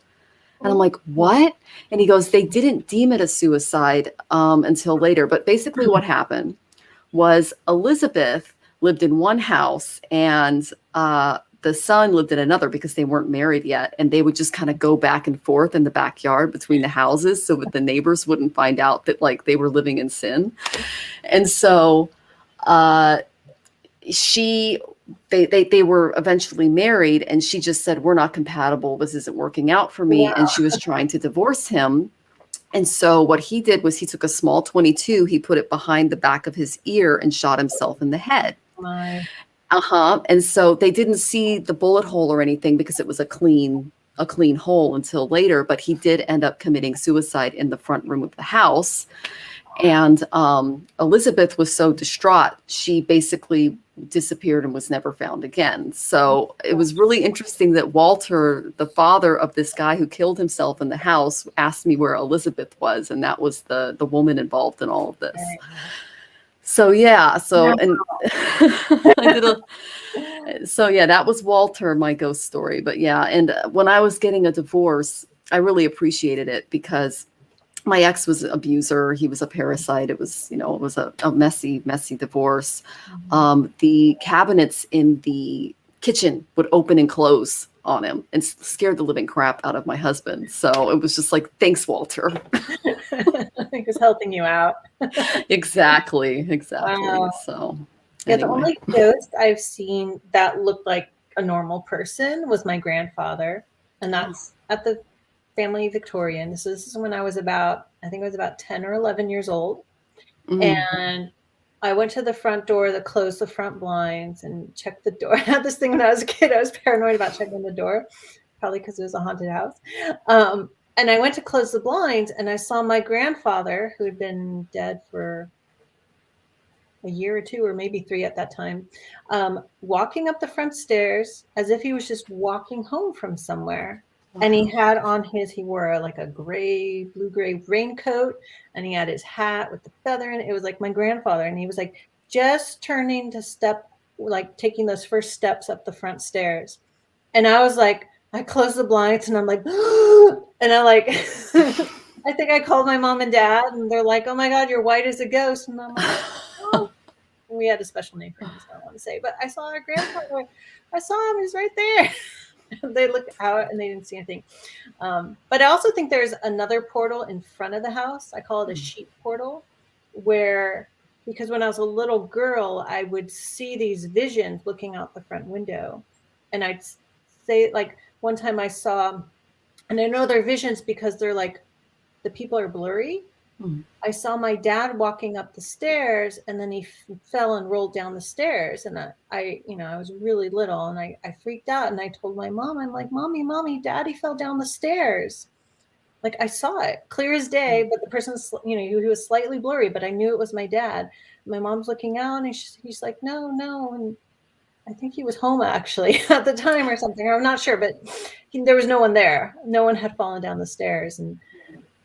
And I'm like, what? And he goes, they didn't deem it a suicide until later. But basically what happened was Elizabeth lived in one house and the son lived in another because they weren't married yet. And they would just kind of go back and forth in the backyard between the houses so that the neighbors wouldn't find out that like they were living in sin. And so they were eventually married and she just said, we're not compatible. This isn't working out for me. Yeah. And she was trying to divorce him. And so what he did was he took a small .22, he put it behind the back of his ear and shot himself in the head. And so they didn't see the bullet hole or anything because it was a clean hole until later, but he did end up committing suicide in the front room of the house. And Elizabeth was so distraught, she basically disappeared and was never found again. So it was really interesting that Walter, the father of this guy who killed himself in the house, asked me where Elizabeth was. And that was the woman involved in all of this. So, yeah. So, and that was Walter, my ghost story. But yeah. And when I was getting a divorce, I really appreciated it because my ex was an abuser. He was a parasite. It was, it was a messy, messy divorce. The cabinets in the kitchen would open and close on him and scared the living crap out of my husband. So it was just like, thanks, Walter. He was helping you out. Exactly. Wow. So yeah, anyway. The only ghost I've seen that looked like a normal person was my grandfather. and that's at the family Victorian. This is when I was about, I think I was about 10 or 11 years old. And I went to the front door to close the front blinds and check the door. I had this thing when I was a kid. I was paranoid about checking the door, probably because it was a haunted house. And I went to close the blinds, and I saw my grandfather, who had been dead for a year or two, or maybe 3 at that time, walking up the front stairs as if he was just walking home from somewhere. And he had on he wore like a blue-gray raincoat, and he had his hat with the feather in it. It was like my grandfather. And he was like just turning to step, like taking those first steps up the front stairs. And I was like, I closed the blinds and I'm like, and I like, I think I called my mom and dad, and they're like, oh my God, you're white as a ghost. And I'm like, oh, we had a special name for him, so I don't want to say, but I saw our grandfather. I saw him, he's right there. They looked out and they didn't see anything. But I also think there's another portal in front of the house. I call it a sheep portal, where, because when I was a little girl, I would see these visions looking out the front window. And I'd say, like, one time I saw, and I know they're visions because they're like, the people are blurry. I saw my dad walking up the stairs, and then he fell and rolled down the stairs. And I was really little, and I freaked out, and I told my mom, I'm like, mommy, daddy fell down the stairs. Like, I saw it clear as day, but the person's, he was slightly blurry, but I knew it was my dad. My mom's looking out, and he's like, no. And I think he was home actually at the time or something. I'm not sure, but there was no one there. No one had fallen down the stairs. And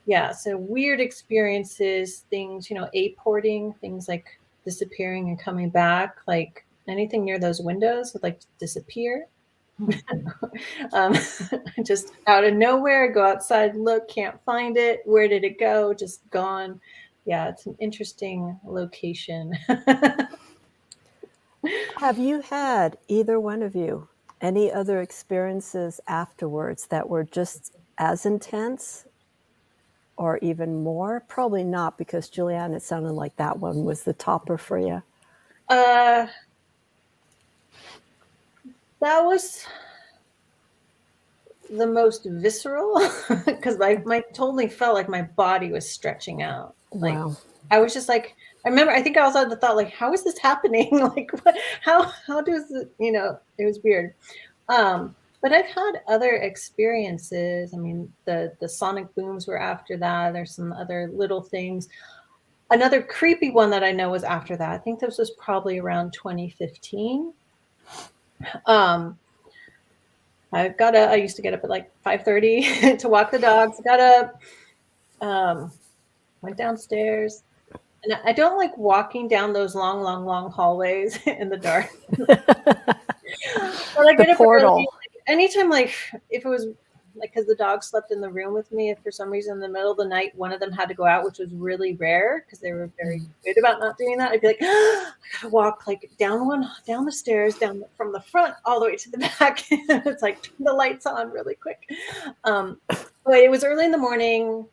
yeah, so weird experiences, things, apporting, things like disappearing and coming back, like anything near those windows would like disappear. Just out of nowhere, go outside, look, can't find it. Where did it go? Just gone. Yeah, it's an interesting location. Have you had, either one of you, any other experiences afterwards that were just as intense or even more? Probably not, because Julianne, it sounded like that one was the topper for you. That was the most visceral, because I totally felt like my body was stretching out. Like, Wow. I was just like, I think I also had the thought, like, how is this happening? Like, what, how does it, it was weird. But I've had other experiences. I mean, the sonic booms were after that. There's some other little things. Another creepy one that I know was after that. I think this was probably around 2015. I used to get up at like 5:30 to walk the dogs. Got up, went downstairs. And I don't like walking down those long hallways in the dark. But I get up portal. early, anytime, like, if it was like, because the dog slept in the room with me, if for some reason in the middle of the night one of them had to go out, which was really rare because they were very good about not doing that, I'd be like, I gotta walk like down the stairs, down from the front all the way to the back. It's like, turn the lights on really quick. But it was early in the morning.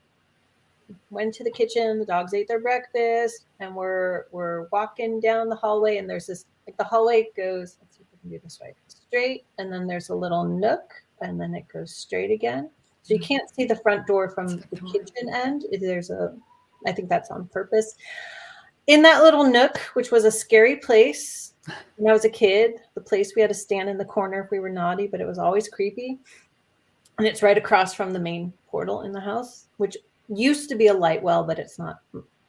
Went to the kitchen, the dogs ate their breakfast, and we're walking down the hallway, and there's this, like, the hallway goes, let's see if we can do this right, straight, and then there's a little nook, and then it goes straight again. So you can't see the front door from the kitchen end. I think that's on purpose. In that little nook, which was a scary place when I was a kid, the place we had to stand in the corner if we were naughty, but it was always creepy. And it's right across from the main portal in the house, which used to be a light well, but it's not.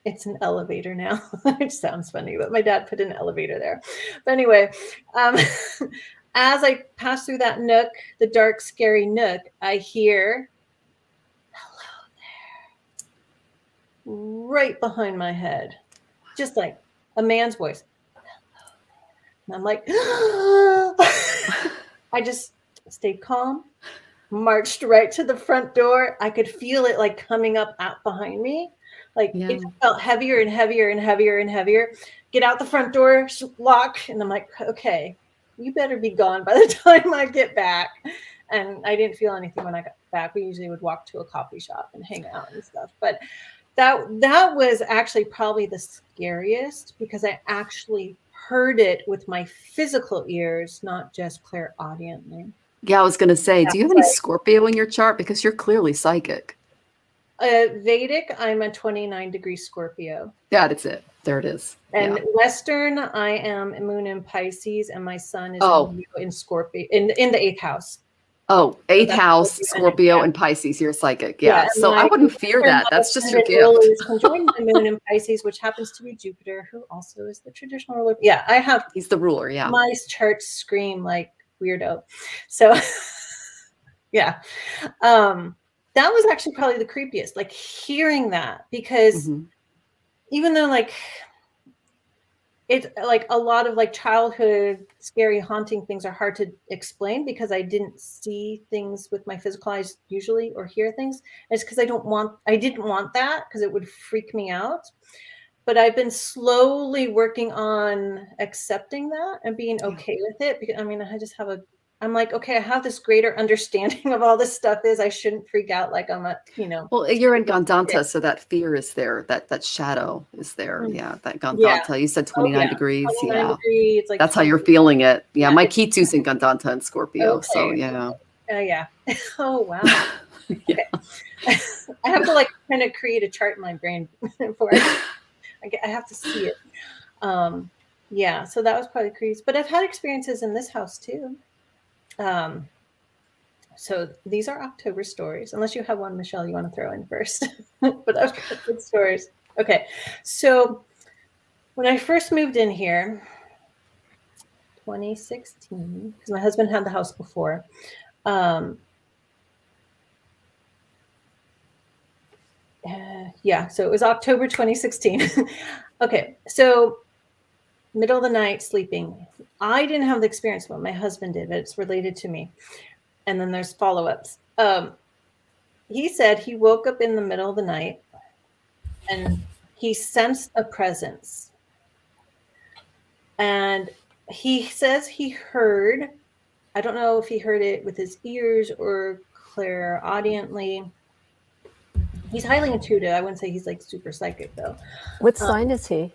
It's an elevator now. It sounds funny, but my dad put an elevator there. But anyway, as I pass through that nook, the dark, scary nook, I hear, hello there, right behind my head, just like a man's voice. Hello there. And I'm like, I just stayed calm. Marched right to the front door. I could feel it like coming up out behind me. Like, it felt heavier and heavier and heavier and heavier. Get out the front door, lock. And I'm like, okay, you better be gone by the time I get back. And I didn't feel anything when I got back. We usually would walk to a coffee shop and hang out and stuff. But that was actually probably the scariest, because I actually heard it with my physical ears, not just clairaudiently. Yeah, I was going to say, do you have any Sorry. Scorpio in your chart? Because you're clearly psychic. Vedic, I'm a 29-degree Scorpio. Yeah, that's it. There it is. And Yeah. Western, I am Moon in Pisces, and my sun is Oh. in Leo in Scorpio, in the 8th house. Oh, eighth that's house, Scorpio Scorpio, energy. and Pisces. You're psychic. Yeah. and So I my wouldn't fear Western that. That's just your ascendant gift. rulers conjoined my Moon in Pisces, which happens to be Jupiter, who also is the traditional ruler. Yeah, I have He's the ruler. Yeah. my charts scream like weirdo. So yeah. That was actually probably the creepiest, like hearing that, because even though like it's like a lot of like childhood scary haunting things are hard to explain because I didn't see things with my physical eyes usually or hear things. It's because I didn't want that because it would freak me out. But I've been slowly working on accepting that and being okay with it. Because I mean, I'm like, okay, I have this greater understanding of all this stuff I shouldn't freak out like I'm Well, you're in Gandanta, so that fear is there. That shadow is there. Yeah, that Gandanta. Yeah. You said 29 degrees. 29 degrees, like that's how you're feeling it. Yeah, my Ketu's in Gandanta and Scorpio. Okay. So yeah. Yeah. Oh wow. Okay. I have to like kind of create a chart in my brain for it. I have to see it. Yeah. So that was probably crazy. But I've had experiences in this house too. So these are October stories, unless you have one, Michelle, you want to throw in first. But I've got good stories. Okay. So when I first moved in here, 2016, because my husband had the house before. Yeah, so it was October 2016. Okay, so middle of the night, sleeping. I didn't have the experience, but my husband did, but it's related to me. And then there's follow-ups. He said he woke up in the middle of the night and he sensed a presence. And he says he heard, I don't know if he heard it with his ears or clairaudiently. He's highly intuitive. I wouldn't say he's like super psychic though. What sign is he?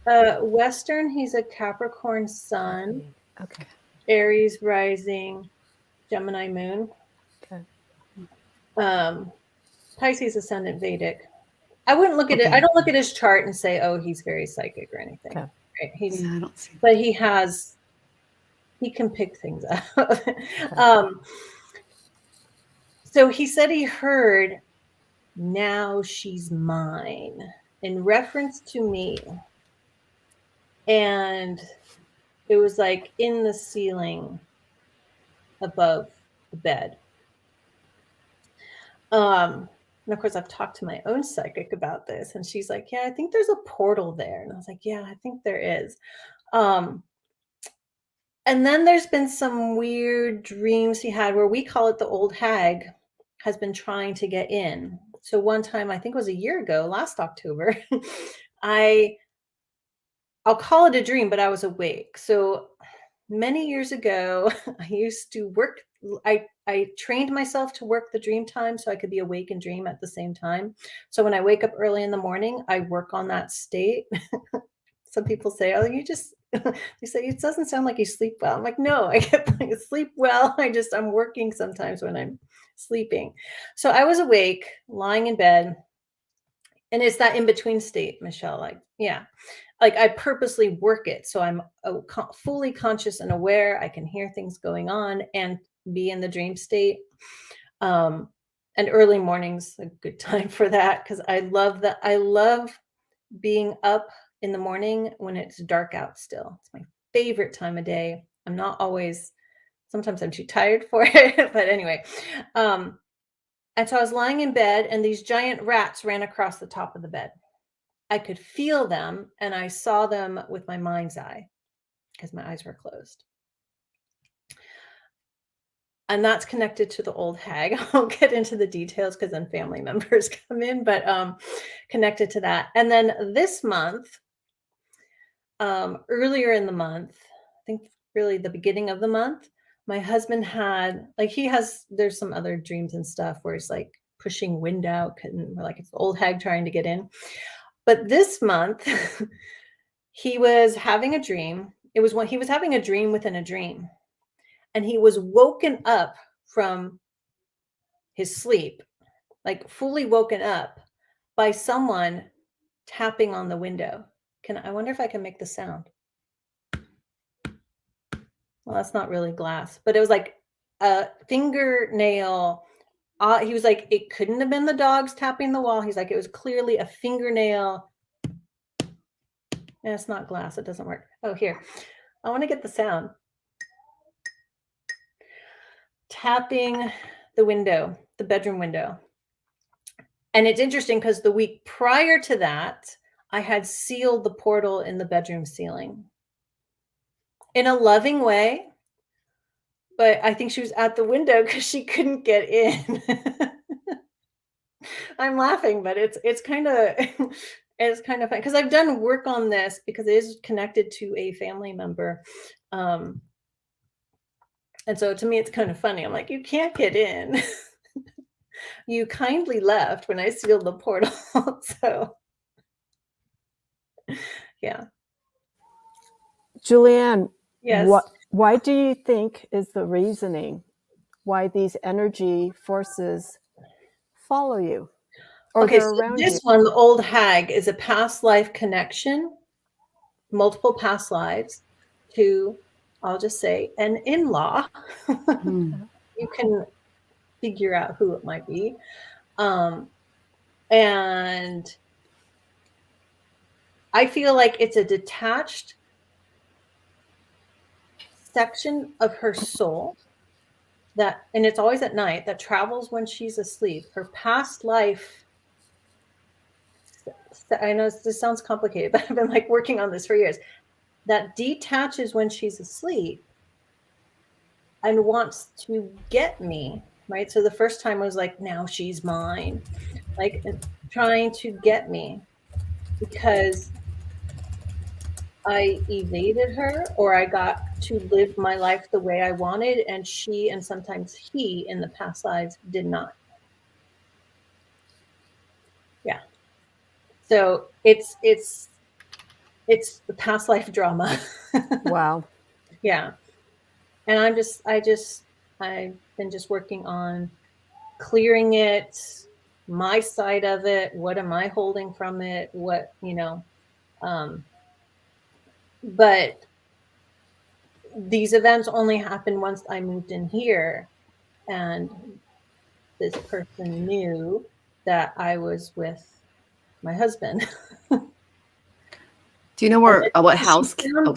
Western, he's a Capricorn sun. Okay. Aries rising, Gemini moon. Okay. Pisces ascendant Vedic. I wouldn't look at it. I don't look at his chart and say, oh, he's very psychic or anything. Okay. Right? I don't see but he can pick things up. So he said he heard, "Now she's mine," in reference to me. And it was like in the ceiling above the bed. And of course, I've talked to my own psychic about this, and she's like, "Yeah, I think there's a portal there." And I was like, "Yeah, I think there is." And then there's been some weird dreams he had where we call it the old hag has been trying to get in. So one time, I think it was a year ago, last October, I'll call it a dream, but I was awake. So many years ago, I used to work. I trained myself to work the dream time so I could be awake and dream at the same time. So when I wake up early in the morning, I work on that state. Some people say, "Oh, you just," they say, "It doesn't sound like you sleep well." I'm like, no, I sleep well. I'm working sometimes when I'm sleeping. So I was awake, lying in bed. And it's that in-between state, Michelle, like, yeah. Like I purposely work it. So I'm fully conscious and aware. I can hear things going on and be in the dream state. And early morning's a good time for that because I love that. I love being up in the morning when it's dark out still. It's my favorite time of day. I'm not always, sometimes I'm too tired for it, but anyway. And so I was lying in bed and these giant rats ran across the top of the bed. I could feel them and I saw them with my mind's eye because my eyes were closed. And that's connected to the old hag. I won't get into the details because then family members come in, but connected to that. And then this month, earlier in the month, I think really the beginning of the month, my husband had, like there's some other dreams and stuff where it's like pushing wind out and like it's the old hag trying to get in. But this month, he was having a dream. It was when he was having a dream within a dream. and he was woken up from his sleep, like fully woken up by someone tapping on the window. I wonder if I can make the sound. Well, that's not really glass, but it was like a fingernail. He was like, it couldn't have been the dogs tapping the wall. He's like, it was clearly a fingernail. And it's not glass. It doesn't work. Oh, here. I want to get the sound. Tapping the window, the bedroom window. And it's interesting because the week prior to that, I had sealed the portal in the bedroom ceiling in a loving way. But I think she was at the window because she couldn't get in. I'm laughing, but it's kind of it's kind of fun because I've done work on this because it is connected to a family member. And so to me, it's kind of funny. I'm like, you can't get in. You kindly left when I sealed the portal. So, yeah. Julianne, Yes. why do you think is the reasoning why these energy forces follow you? Or Okay, they're so around this you? one, the old hag, is a past life connection, multiple past lives to, I'll just say, an in-law. You can figure out who it might be. And I feel like it's a detached section of her soul that, and it's always at night, that travels when she's asleep. Her past life, I know this sounds complicated, but I've been like working on this for years, that detaches when she's asleep and wants to get me, right? So the first time I was like, now she's mine, like trying to get me because I evaded her or I got to live my life the way I wanted, and she and sometimes he in the past lives did not. Yeah. So it's the past life drama. Wow. Yeah. And I've been just working on clearing it, my side of it. What am I holding from it? What, but these events only happened once I moved in here, and this person knew that I was with my husband. Do you know where what house? Go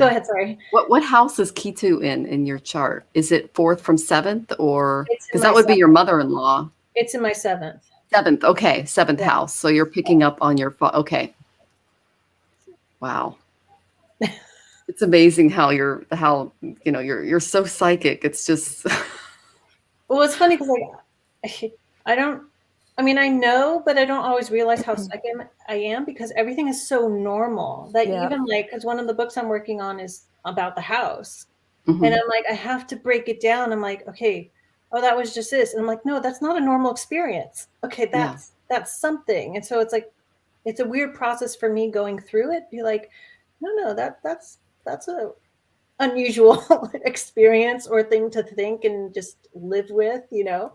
ahead. Sorry. What house is Kitu in your chart? Is it 4th from 7th, or because that would be your mother-in-law? It's in my 7th. 7th. Okay, 7th house. So you're picking up on your okay. Wow. It's amazing how you're so psychic. It's just Well, it's funny because I know, but I don't always realize how psychic I am because everything is so normal that even because one of the books I'm working on is about the house. And I'm like, I have to break it down. I'm like, okay, oh, that was just this. And I'm like, no, that's not a normal experience. Okay, that's something. And so it's like, it's a weird process for me going through it. Be like, no, that's a unusual experience or thing to think and just live with, So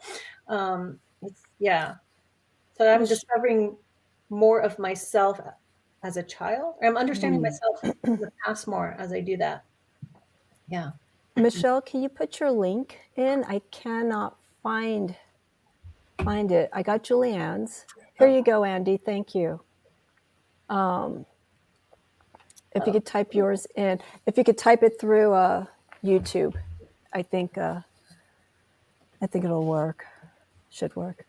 I'm discovering more of myself as a child. I'm understanding myself in the past more as I do that. Yeah. Michelle, can you put your link in? I cannot find it. I got Julianne's. Here you go, Andy. Thank you. If you could type yours in, if you could type it through YouTube, I think it'll work. Should work.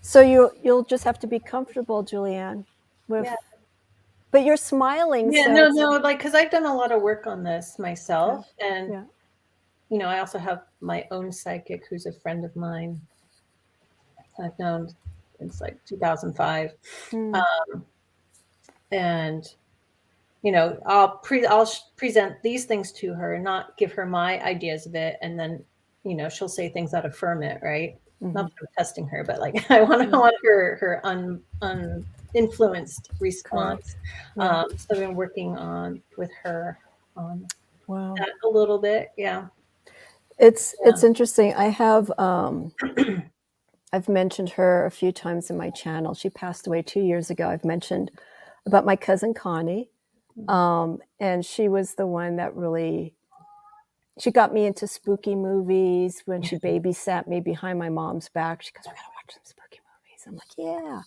So you'll just have to be comfortable, Julianne, with. But you're smiling. Yeah, so no, like because I've done a lot of work on this myself, and I also have my own psychic who's a friend of mine. I've known since like 2005, and I'll present these things to her and not give her my ideas of it, and then she'll say things that affirm it, right? Not that I'm testing her, but like I want her uninfluenced response. So I've been working with her on Wow. that a little bit. Yeah. It's interesting. I have I've mentioned her a few times in my channel. She passed away 2 years ago. I've mentioned about my cousin Connie. And she was the one that really, she got me into spooky movies when she babysat me behind my mom's back. She goes, "We gotta watch some spooky movies." I'm like, "Yeah."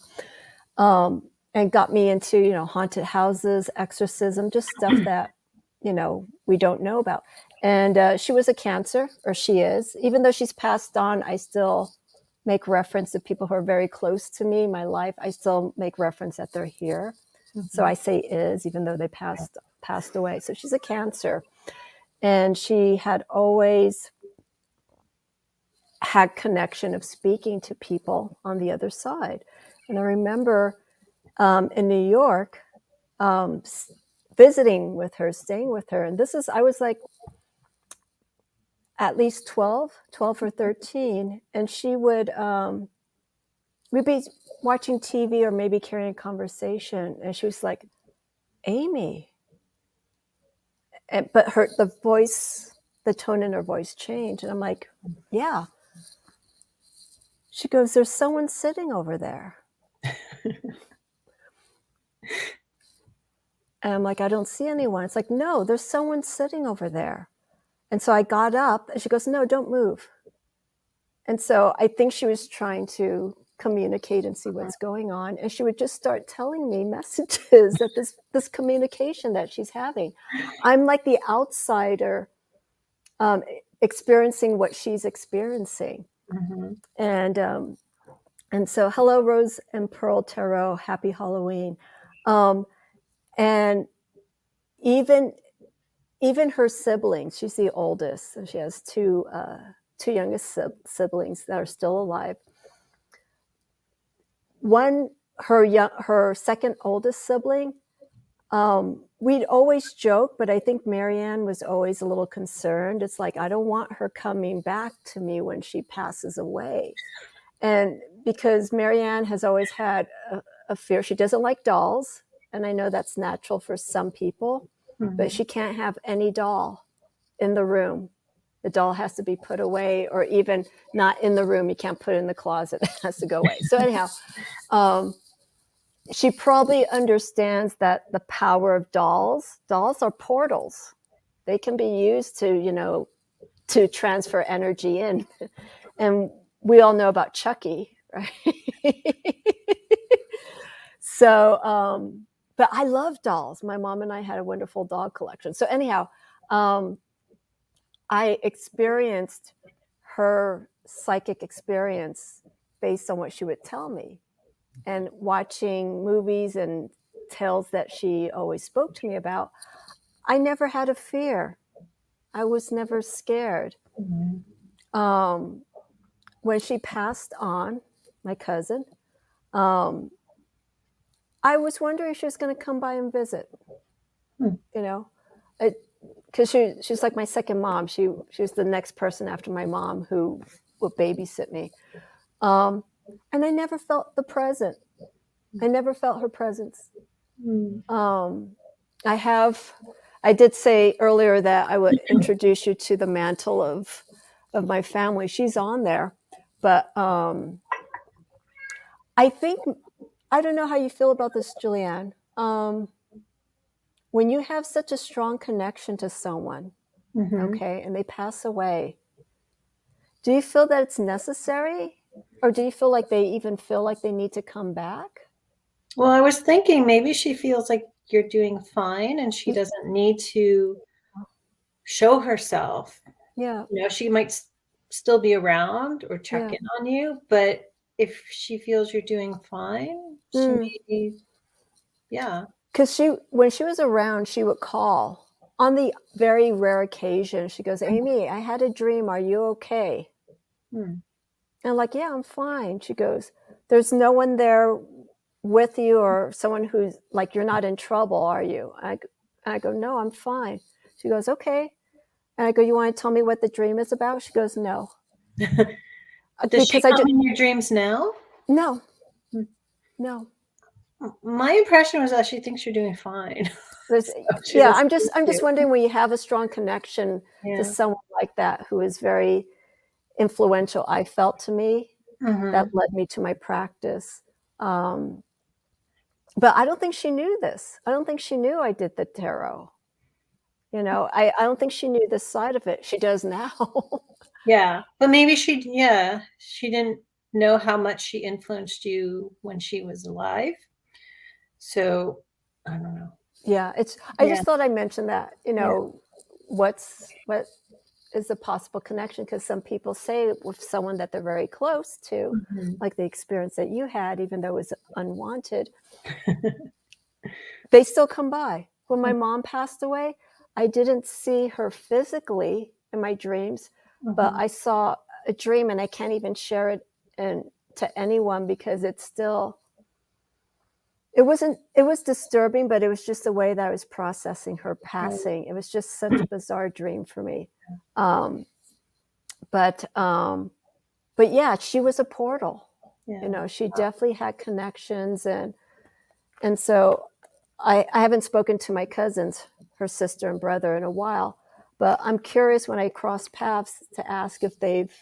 And got me into, you know, haunted houses, exorcism, just stuff that, you know, we don't know about. And she was a Cancer, or she is. Even though she's passed on, I still make reference to people who are very close to me, my life. I still make reference that they're here. So I say is, even though they passed away. So she's a Cancer. And she had always had connection of speaking to people on the other side. And I remember in New York, visiting with her, staying with her. And I was like at least 12 or 13. And she would, we'd be watching TV or maybe carrying a conversation. And she was like, "Amy." But the voice, the tone in her voice changed. And I'm like, "Yeah." She goes, "There's someone sitting over there." And I'm like, "I don't see anyone." It's like, "No, there's someone sitting over there." And so I got up and she goes, "No, don't move." And so I think she was trying to communicate and see what's going on. And she would just start telling me messages that this communication that she's having. I'm like the outsider experiencing what she's experiencing. And so, hello, Rose and Pearl Tarot. Happy Halloween. And even her siblings, she's the oldest, so she has two youngest siblings that are still alive. Her second oldest sibling, we'd always joke, but I think Marianne was always a little concerned. It's like, I don't want her coming back to me when she passes away. And because Marianne has always had a fear, she doesn't like dolls. And I know that's natural for some people, but she can't have any doll in the room. The doll has to be put away, or even not in the room. You can't put it in the closet. It has to go away. So anyhow, she probably understands that the power of dolls are portals. They can be used to, you know, to transfer energy in. And we all know about Chucky, right? So, but I love dolls. My mom and I had a wonderful dog collection. So anyhow, I experienced her psychic experience based on what she would tell me, and watching movies and tales that she always spoke to me about. I never had a fear. I was never scared. When she passed on, my cousin, I was wondering if she was going to come by and visit. You know, because she's like my second mom. She was the next person after my mom who would babysit me. And I never felt the present. I never felt her presence. I did say earlier that I would introduce you to the mantle of my family. She's on there. But I think, I don't know how you feel about this, Julianne. When you have such a strong connection to someone, okay, and they pass away, do you feel that it's necessary? Or do you feel like they even feel like they need to come back? Well, I was thinking maybe she feels like you're doing fine and she doesn't need to show herself. Yeah. You know, she might still be around or check in on you, but if she feels you're doing fine, she maybe, yeah. Because when she was around, she would call. On the very rare occasion, she goes, "Amy, I had a dream. Are you okay?" And I'm like, "Yeah, I'm fine." She goes, "There's no one there with you, or someone who's like, you're not in trouble, are you?" I go, "No, I'm fine." She goes, "Okay." And I go, "You want to tell me what the dream is about?" She goes, "No." Does she come in your dreams now? No. No. My impression was that she thinks you're doing fine. Yeah, I'm just wondering when you have a strong connection Yeah. to someone like that who is very influential, I felt to me, that led me to my practice. But I don't think she knew this. I don't think she knew I did the tarot. You know, I don't think she knew this side of it. She does now. Yeah, but maybe she didn't know how much she influenced you when she was alive. So I don't know. Yeah, I just thought I'd mention that, you know, what is the possible connection? Because some people say with someone that they're very close to, like the experience that you had, even though it was unwanted, they still come by. When my mom passed away, I didn't see her physically in my dreams, but I saw a dream, and I can't even share it to anyone because it's still, it was disturbing, but it was just the way that I was processing her passing. It was just such a bizarre dream for me. But yeah, she was a portal. You know, she definitely had connections, and so I haven't spoken to my cousins, her sister and brother, in a while, but I'm curious when I cross paths to ask if they've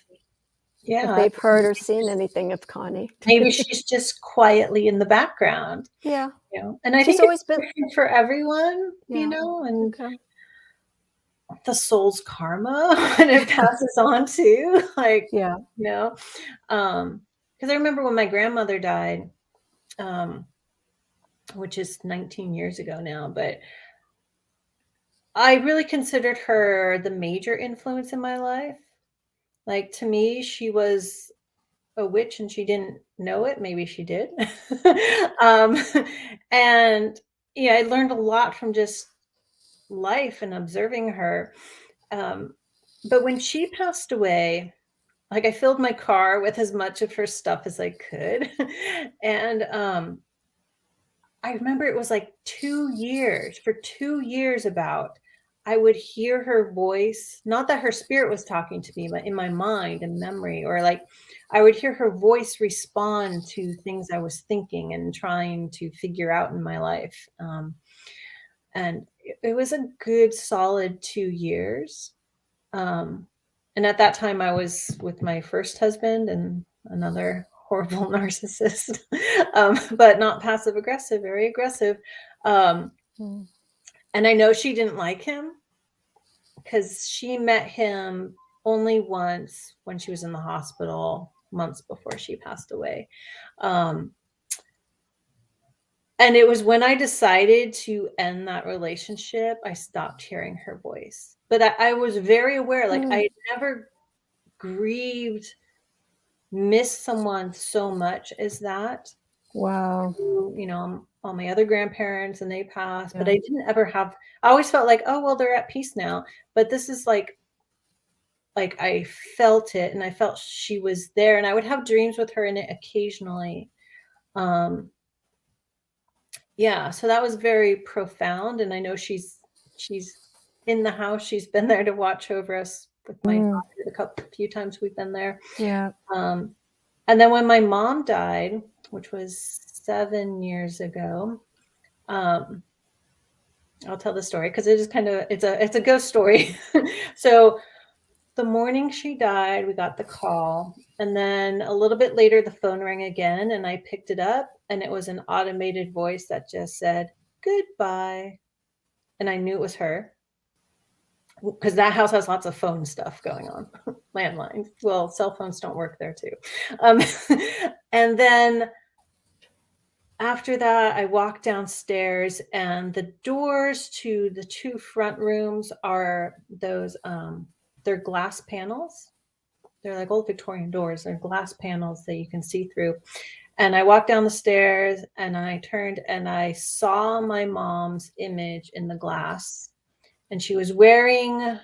heard or seen anything of Connie. Maybe she's just quietly in the background. Yeah. You know? And I She's think always it's been different for everyone, you know, and the soul's karma when it passes on too. Like, you know, because I remember when my grandmother died, which is 19 years ago now, but I really considered her the major influence in my life. Like, to me, she was a witch and she didn't know it. Maybe she did. And yeah, I learned a lot from just life and observing her. But when she passed away, like, I filled my car with as much of her stuff as I could. And I remember it was like 2 years, for 2 years about, I would hear her voice, not that her spirit was talking to me, but in my mind and memory, or like I would hear her voice respond to things I was thinking and trying to figure out in my life. And it was a good solid 2 years. And at that time I was with my first husband and another horrible narcissist, but not passive aggressive, very aggressive. And I know she didn't like him because she met him only once when she was in the hospital months before she passed away. And it was when I decided to end that relationship, I stopped hearing her voice. But I was very aware, like I had never grieved, missed someone so much as that. Wow. You know, all my other grandparents, and they passed, but I didn't ever have, I always felt like, oh, well, they're at peace now. But this is like I felt it, and I felt she was there, and I would have dreams with her in it occasionally. Yeah, so that was very profound. And I know she's in the house. She's been there to watch over us with my daughter few times we've been there. Yeah. And then when my mom died, which was 7 years ago, I'll tell the story because it is kind of, it's a ghost story. So the morning she died, we got the call, and then a little bit later the phone rang again, and I picked it up, and it was an automated voice that just said goodbye. And I knew it was her, because that house has lots of phone stuff going on. Landlines, well, cell phones don't work there too. And then after that, I walked downstairs, and the doors to the 2 front rooms are those they're glass panels. They're like old Victorian doors. They're glass panels that you can see through. And I walked down the stairs, and I turned, and I saw my mom's image in the glass. And she was wearing,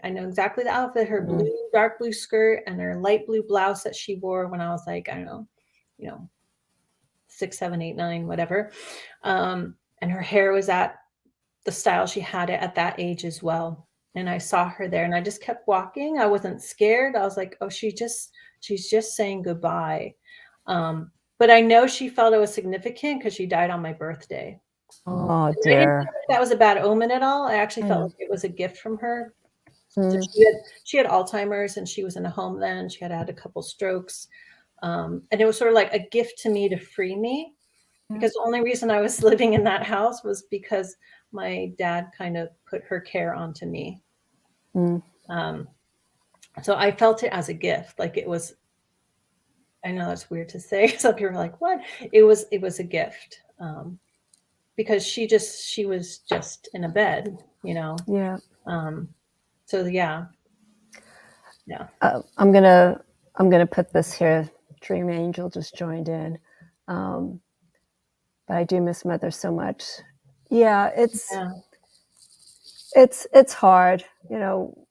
I know exactly the outfit, her blue, dark blue skirt and her light blue blouse that she wore when I was like, I don't know, 6, 7, 8, 9, whatever. And her hair was at the style she had it at that age as well. And I saw her there, and I just kept walking. I wasn't scared. I was like, oh, she's just saying goodbye. But I know she felt it was significant because she died on my birthday. Oh I didn't dear. think that was a bad omen at all. I actually felt Yeah. like it was a gift from her. So Mm. she had Alzheimer's, and she was in a home then. She had had a couple strokes. And it was sort of like a gift to me to free me, because the only reason I was living in that house was because my dad kind of put her care onto me. Mm. So I felt it as a gift. Like it was, I know that's weird to say. Some people are like, what? It was a gift. Because she was just in a bed, you know? Yeah. So yeah. I'm gonna put this here. Dream Angel just joined in, but I do miss Mother so much. Yeah, Yeah. it's hard, you know.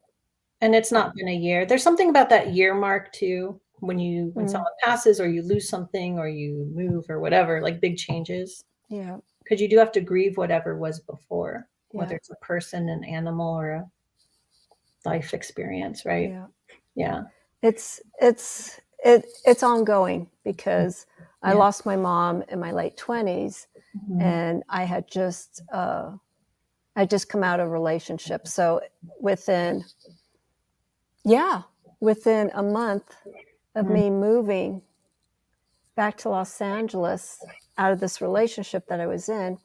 And it's not been a year. There's something about that year mark too, when someone passes, or you lose something, or you move, or whatever, like big changes. Yeah, Because you do have to grieve whatever was before, whether yeah, it's a person, an animal, or a life experience, right? yeah. Yeah. It's ongoing because I Yeah. lost my mom in my late 20s, Mhm. and I just come out of a relationship. So within a month of me moving back to Los Angeles out of this relationship that I was in,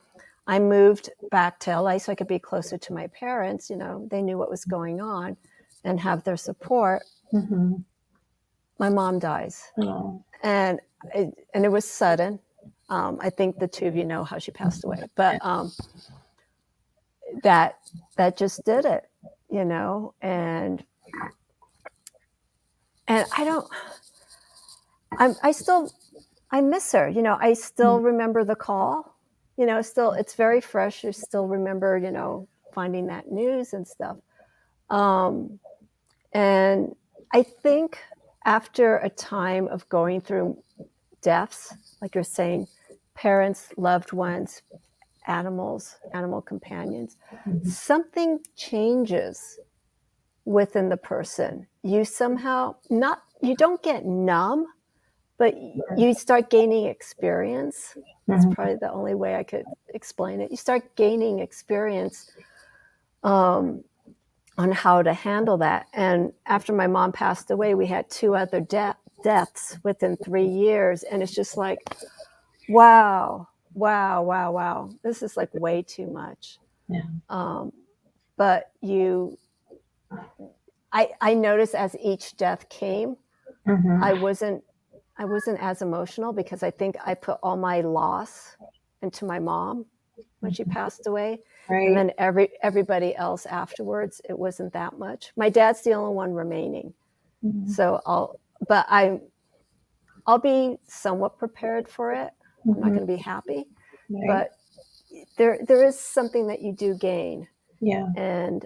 I moved back to LA so I could be closer to my parents. You know, they knew what was going on and have their support. Mhm. My mom dies, Oh. and it was sudden. I think the two of you know how she passed away, but that just did it, you know. And I miss her. You know, I still remember the call. You know, it's very fresh. I still remember, you know, finding that news and stuff. And I think after a time of going through deaths, like you're saying, parents, loved ones, animals, animal companions, something changes within the person. You somehow you don't get numb, but you start gaining experience. That's probably the only way I could explain it. You start gaining experience on how to handle that. And after my mom passed away, we had 2 other deaths within 3 years. And it's just like, wow. This is like way too much. Yeah. But I noticed as each death came, I wasn't as emotional because I think I put all my loss into my mom when she passed away. Right. And then everybody else afterwards, it wasn't that much. My dad's the only one remaining. So I'll be somewhat prepared for it. I'm not going to be happy, Right. but there is something that you do gain. Yeah. And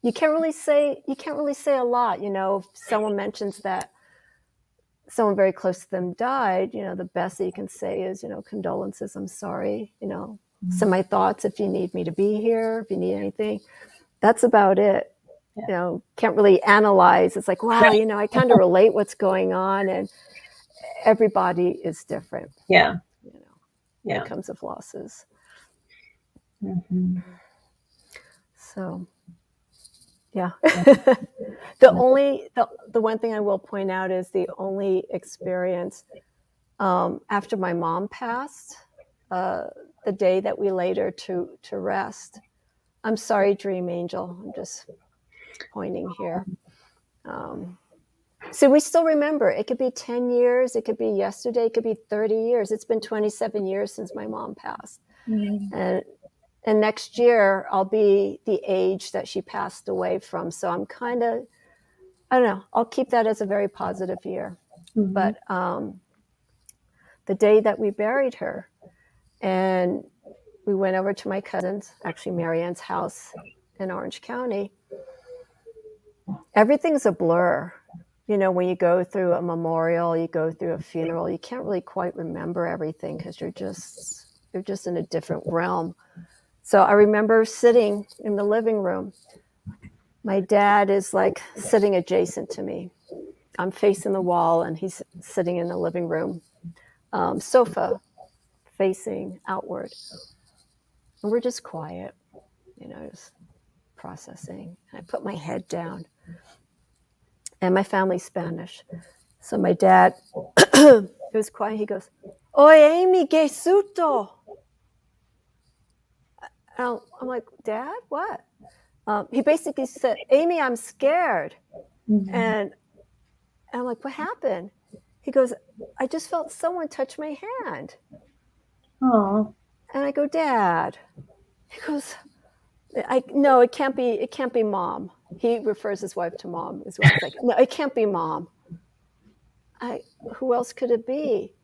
you can't really say a lot. You know, if someone mentions that someone very close to them died, you know, the best that you can say is, you know, condolences, I'm sorry, you know, send my thoughts if you need me to be here, if you need anything. That's about it. Yeah. You know, can't really analyze. It's like, wow, you know, I kind of relate what's going on, and everybody is different. Yeah. You know, Yeah. when it comes to losses. So, yeah. The one thing I will point out is the only experience after my mom passed, the day that we laid her to rest. I'm sorry, Dream Angel. I'm just pointing here. So we still remember. It could be 10 years. It could be yesterday. It could be 30 years. It's been 27 years since my mom passed. And next year, I'll be the age that she passed away from. So I'm kind of, I don't know, I'll keep that as a very positive year. But the day that we buried her, and we went over to my cousin's, actually Marianne's house in Orange County, everything's a blur. You know, when you go through a memorial, you go through a funeral, you can't really quite remember everything because you're just in a different realm. So I remember sitting in the living room. My dad is like sitting adjacent to me. I'm facing the wall, and he's sitting in the living room sofa facing outward. And we're just quiet, just processing. I put my head down. And my family's Spanish. So my dad, he was quiet. He goes, "Oye, Amy, que susto." And I'm like, "Dad, what?" He basically said, "Amy, I'm scared." And I'm like, "What happened?" He goes, "I just felt someone touch my hand." Oh. And I go, "Dad." He goes, "No, it can't be Mom." He refers his wife to Mom as well. It's like, "No, it can't be Mom." Who else could it be?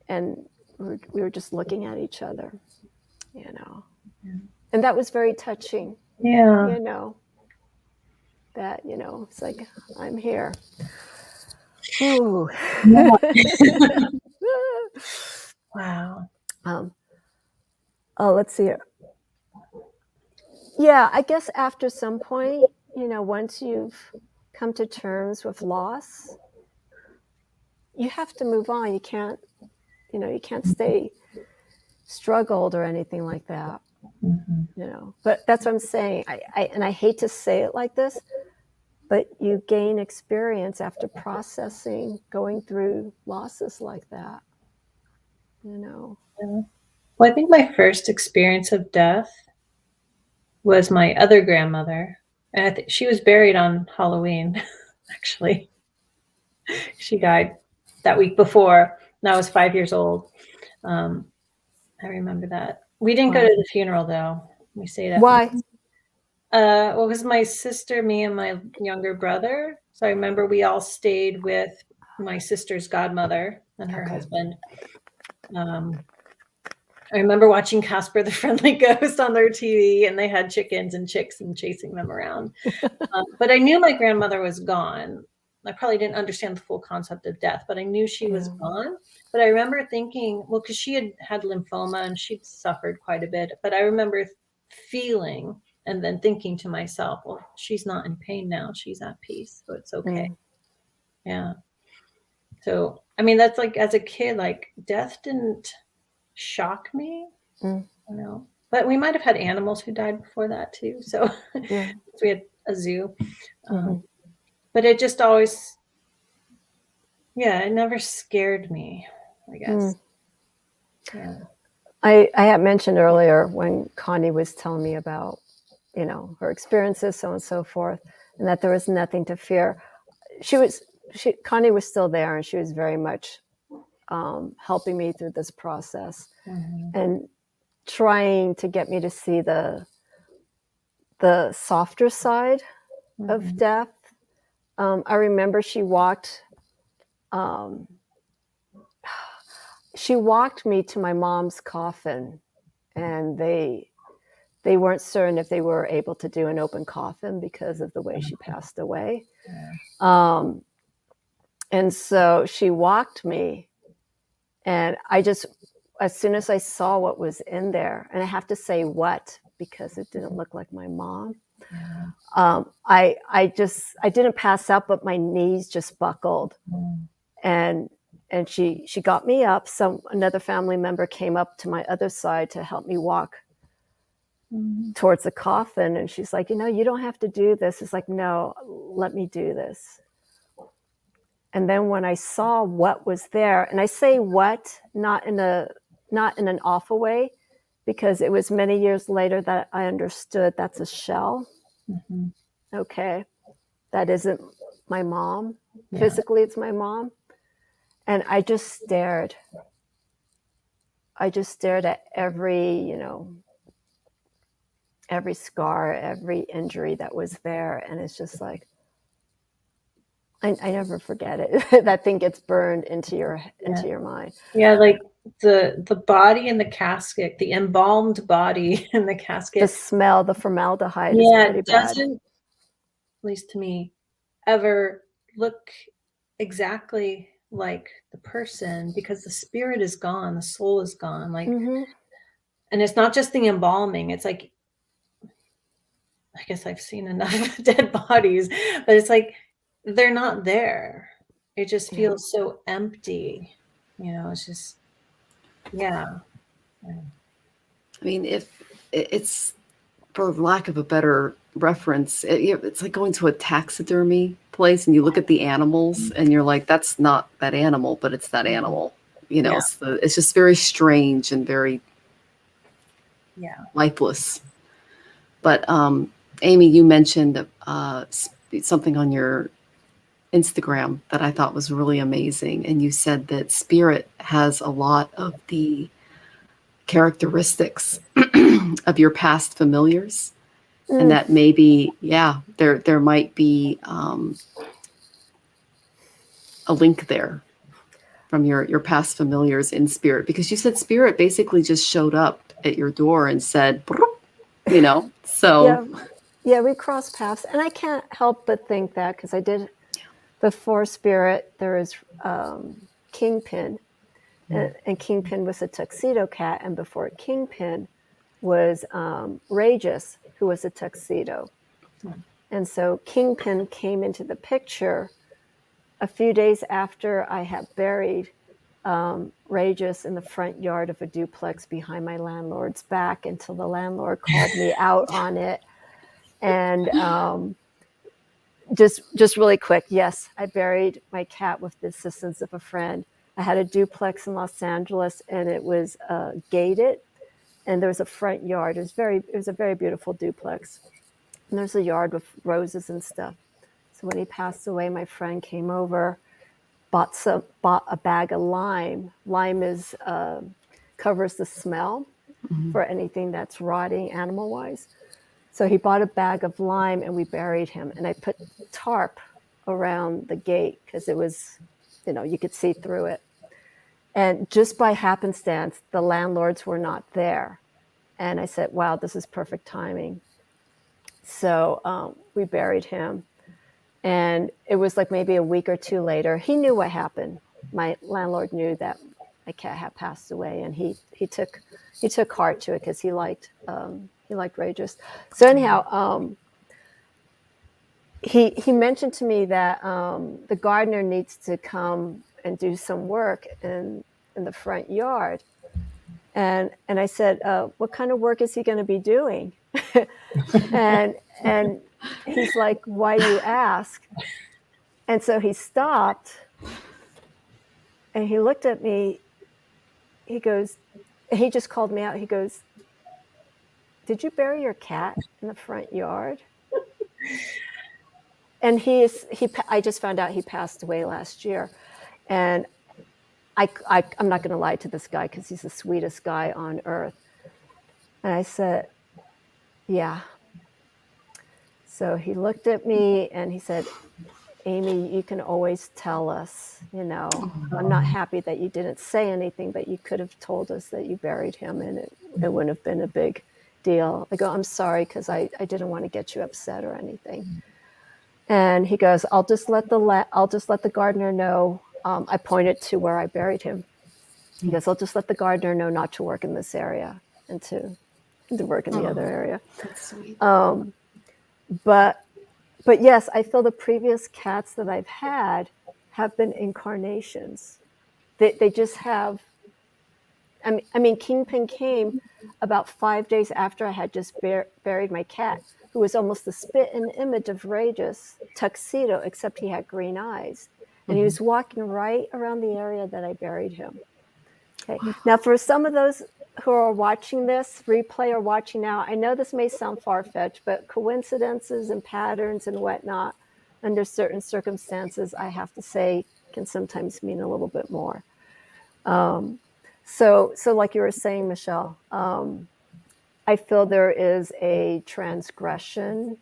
And we were just looking at each other, And that was very touching. Yeah. That, it's like, I'm here. Ooh. Wow. Let's see here. Yeah, I guess after some point, once you've come to terms with loss, you have to move on. You can't stay struggled or anything like that. But that's what I'm saying. I hate to say it like this, but you gain experience after processing, going through losses like that. Well, I think my first experience of death was my other grandmother. And I think she was buried on Halloween, actually. She died that week before, and I was 5 years old. I remember that. We didn't go to the funeral, though. We stayed at Why? Well, it was my sister, me, and my younger brother. So I remember we all stayed with my sister's godmother and her husband. I remember watching Casper the Friendly Ghost on their TV, and they had chickens and chicks and chasing them around. But I knew my grandmother was gone. I probably didn't understand the full concept of death, but I knew she was gone. But I remember thinking, well, because she had lymphoma and she'd suffered quite a bit. But I remember feeling and then thinking to myself, well, she's not in pain now. She's at peace. So it's okay. Yeah. So, I mean, that's like, as a kid, like, death didn't shock me. But we might have had animals who died before that too. So we had a zoo. But it just always, it never scared me, I guess. Yeah. I had mentioned earlier when Connie was telling me about, her experiences, so on and so forth, and that there was nothing to fear. Connie was still there, and she was very much helping me through this process and trying to get me to see the softer side of death. I remember she walked me to my mom's coffin, and they weren't certain if they were able to do an open coffin because of the way she passed away. And so she walked me, and as soon as I saw what was in there, and I have to say what, because it didn't look like my mom. I didn't pass out, but my knees just buckled. And she got me up. Another family member came up to my other side to help me walk towards the coffin. And she's like, you don't have to do this. It's like, no, let me do this. And then when I saw what was there, and I say what, not in an awful way, because it was many years later that I understood that's a shell. Okay. That isn't my mom. Physically, it's my mom. And I just stared. At every scar, every injury that was there. And it's just like, I never forget it. That thing gets burned into your mind. Yeah, like the body in the casket, the embalmed body in the casket. The smell, the formaldehyde is pretty bad. Doesn't, at least to me, ever look exactly like the person, because the spirit is gone, the soul is gone. Like, and it's not just the embalming. It's like, I guess I've seen enough dead bodies, but it's like, they're not there. It just feels so empty. It's just, I mean, if it's, for lack of a better reference, it's like going to a taxidermy place and you look at the animals and you're like, that's not that animal, but it's that animal. You know, it's just very strange and very lifeless. But Amy, you mentioned something on your Instagram that I thought was really amazing. And you said that spirit has a lot of the characteristics of your past familiars. And that maybe, there might be a link there from your past familiars in spirit, because you said spirit basically just showed up at your door and said, you know, so. Yeah, we crossed paths. And I can't help but think that, because I did, before spirit, there is Kingpin. And Kingpin was a tuxedo cat. And before Kingpin was Ragus, who was a tuxedo. And so Kingpin came into the picture a few days after I had buried Ragus in the front yard of a duplex behind my landlord's back, until the landlord called me out on it. And just really quick, yes, I buried my cat with the assistance of a friend. I had a duplex in Los Angeles, and it was gated, and there was a front yard. It was a very beautiful duplex, and there's a yard with roses and stuff. So when he passed away, my friend came over, bought a bag of lime. Lime covers the smell for anything that's rotting animal-wise. So he bought a bag of lime, and we buried him. And I put tarp around the gate because it was, you could see through it. And just by happenstance, the landlords were not there. And I said, wow, this is perfect timing. So we buried him. And it was like maybe a week or two later, he knew what happened. My landlord knew that my cat had passed away, and he took heart to it because he liked Ragus. So anyhow, he mentioned to me that the gardener needs to come and do some work in the front yard. And I said, what kind of work is he going to be doing? and he's like, why do you ask? And so he stopped and he looked at me. He just called me out. He goes, did you bury your cat in the front yard? And I just found out he passed away last year. And I'm not going to lie to this guy because he's the sweetest guy on earth. And I said, yeah. So he looked at me and he said, Amy, you can always tell us, I'm not happy that you didn't say anything, but you could have told us that you buried him, and it wouldn't have been a big deal. I go, I'm sorry, because I didn't want to get you upset or anything. And he goes, I'll just let the gardener know. I pointed to where I buried him. He goes, I'll just let the gardener know not to work in this area and to work in the other area. That's sweet. But yes, I feel the previous cats that I've had have been incarnations. They just have. I mean, Kingpin came about 5 days after I had just buried my cat, who was almost the spit and image of Ragus, tuxedo, except he had green eyes. And he was walking right around the area that I buried him. Okay. Now, for some of those who are watching this replay or watching now, I know this may sound far-fetched, but coincidences and patterns and whatnot, under certain circumstances, I have to say, can sometimes mean a little bit more. So like you were saying, Michelle, I feel there is a transmission,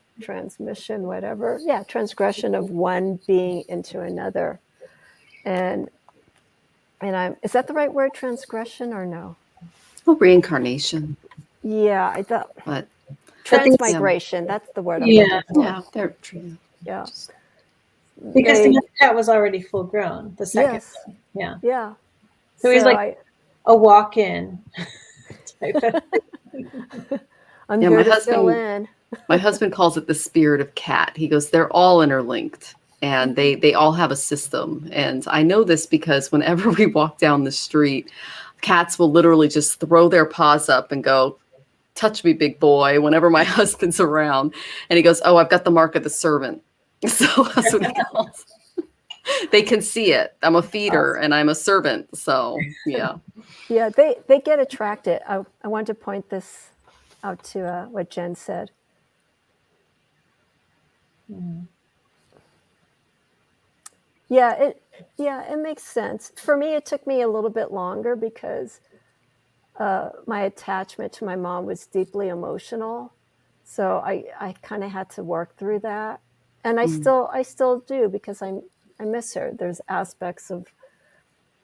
whatever. Yeah, transgression of one being into another. And is that the right word, transgression, or no? Well, reincarnation. Yeah, I thought. But transmigration, that's the word I'm looking for. Yeah, they're true. Yeah. Because the cat was already full grown, the second one. Yeah. Yeah. So he's like a walk-in type of I'm here to fill in. My husband calls it the spirit of cat. He goes, they're all interlinked and they all have a system. And I know this because whenever we walk down the street, cats will literally just throw their paws up and go, touch me, big boy, whenever my husband's around. And he goes, oh, I've got the mark of the servant. So that's what he calls. They can see it. I'm a feeder and I'm a servant. So yeah. Yeah, they get attracted. I want to point this out to what Jen said. Yeah, it makes sense. For me, it took me a little bit longer because my attachment to my mom was deeply emotional. So I kind of had to work through that. And I still do, because I miss her. There's aspects of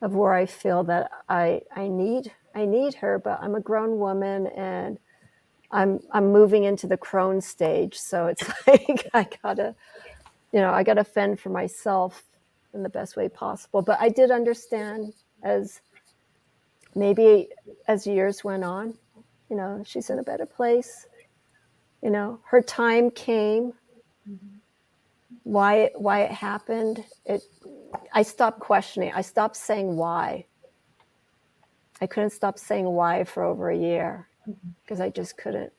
where I feel that I need her, but I'm a grown woman and I'm moving into the crone stage. So it's like I gotta fend for myself in the best way possible. But I did understand as years went on, she's in a better place. Her time came. Why it happened, I stopped questioning. I stopped saying why. I couldn't stop saying why for over a year because I just couldn't.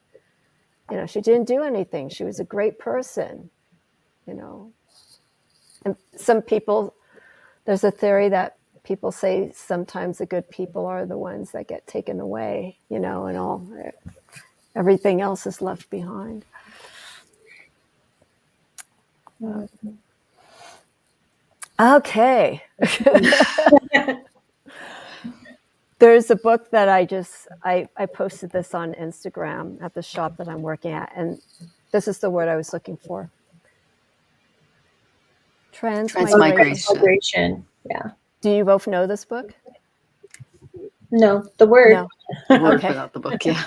She didn't do anything. She was a great person, And some people, there's a theory that people say sometimes the good people are the ones that get taken away, and everything else is left behind. Okay. There's a book that I posted this on Instagram at the shop that I'm working at, and this is the word I was looking for. Transmigration. Yeah. Do you both know this book? No, the word. No. The word Okay. without the book, yeah.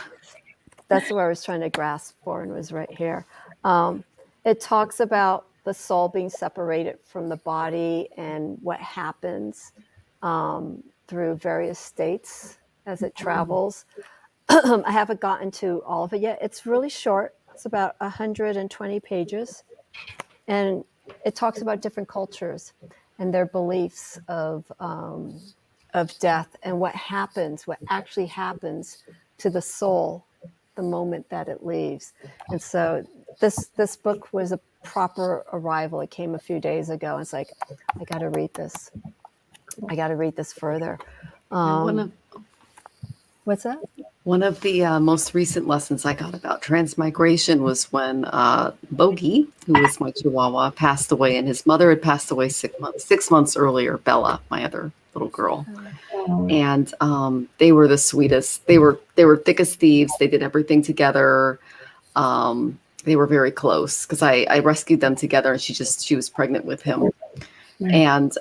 That's what I was trying to grasp for, and was right here. It talks about the soul being separated from the body and what happens through various states as it travels. I haven't gotten to all of it yet. It's really short. It's about 120 pages. And it talks about different cultures and their beliefs of death and what actually happens to the soul the moment that it leaves. And so this book was a proper arrival. It came a few days ago. It's like, I got to read this. I got to read this further. What's that? One of the most recent lessons I got about transmigration was when Bogey, who was my Chihuahua, passed away, and his mother had passed away 6 months earlier, Bella, my other little girl. And they were the sweetest. They were thick as thieves. They did everything together. They were very close because I rescued them together, and she was pregnant with him. And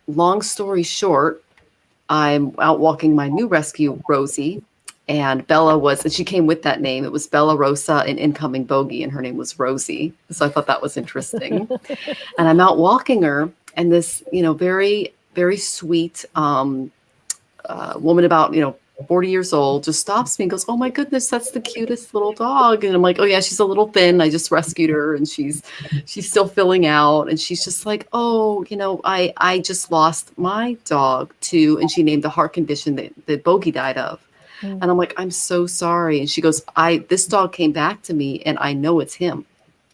long story short, I'm out walking my new rescue, Rosie, and and she came with that name. It was Bella Rosa, an incoming Bogey, and her name was Rosie. So I thought that was interesting. And I'm out walking her, and this, very, very sweet woman about, 40 years old just stops me and goes, "Oh my goodness, that's the cutest little dog." And I'm like, "Oh yeah, she's a little thin. I just rescued her and she's still filling out." And she's just like, "Oh, I just lost my dog too." And she named the heart condition that Bogey died of. And I'm like, "I'm so sorry." And she goes, "This dog came back to me and I know it's him.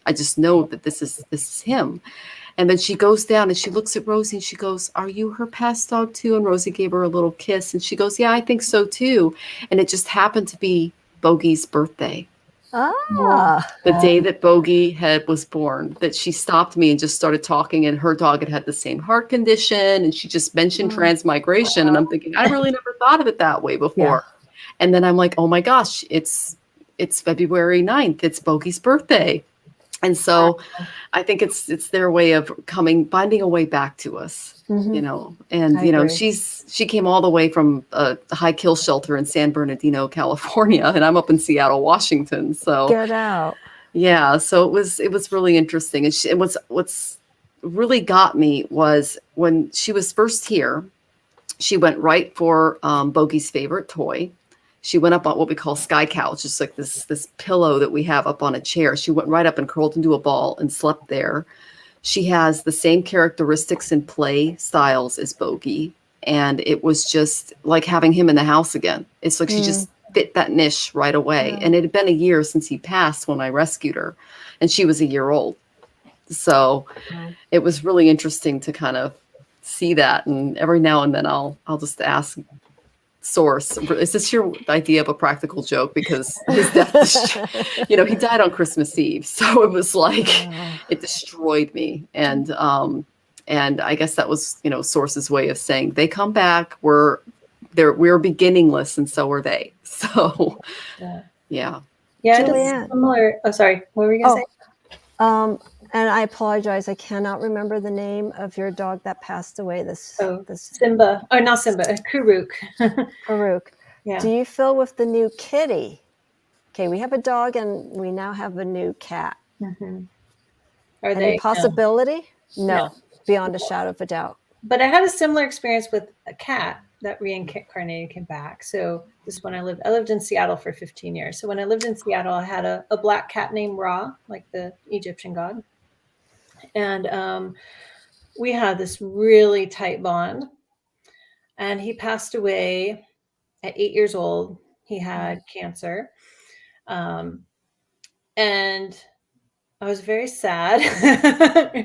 I just know that this is him." And then she goes down and she looks at Rosie and she goes, "Are you her past dog too?" And Rosie gave her a little kiss and she goes, "Yeah, I think so too." And it just happened to be Bogey's birthday. The day that Bogey was born, that she stopped me and just started talking, and her dog had the same heart condition, and she just mentioned transmigration. And I'm thinking, I really never thought of it that way before. Yeah. And then I'm like, oh my gosh, it's February 9th. It's Bogey's birthday. And so I think it's their way of finding a way back to us, and, she came all the way from a high kill shelter in San Bernardino, California, and I'm up in Seattle, Washington. So get out. Yeah. So it was really interesting. And what's really got me was when she was first here, she went right for Bogey's favorite toy. She went up on what we call sky couch, just like this pillow that we have up on a chair. She went right up and curled into a ball and slept there. She has the same characteristics and play styles as Bogey. And it was just like having him in the house again. It's like she just fit that niche right away. Yeah. And it had been a year since he passed when I rescued her, and she was a year old. So Wow. it was really interesting to kind of see that. And every now and then I'll just ask Source, is this your idea of a practical joke? Because his death, he died on Christmas Eve. So it was like, it destroyed me. And I guess that was, Source's way of saying they come back. We're beginningless, and so are they. So yeah. Yeah, it is Julianne. similar. Oh, sorry. What were you going to say? And I apologize. I cannot remember the name of your dog that passed away. This Simba. Oh, not Simba. Karuk. Farouk. Yeah. Do you feel with the new kitty? Okay, we have a dog and we now have a new cat. Mm-hmm. Any possibility? No, beyond a shadow of a doubt. But I had a similar experience with a cat that reincarnated, came back. So this is when I lived in Seattle for 15 years. So when I lived in Seattle, I had a black cat named Ra, like the Egyptian god. And we had this really tight bond. And he passed away at 8 years old. He had cancer. And I was very sad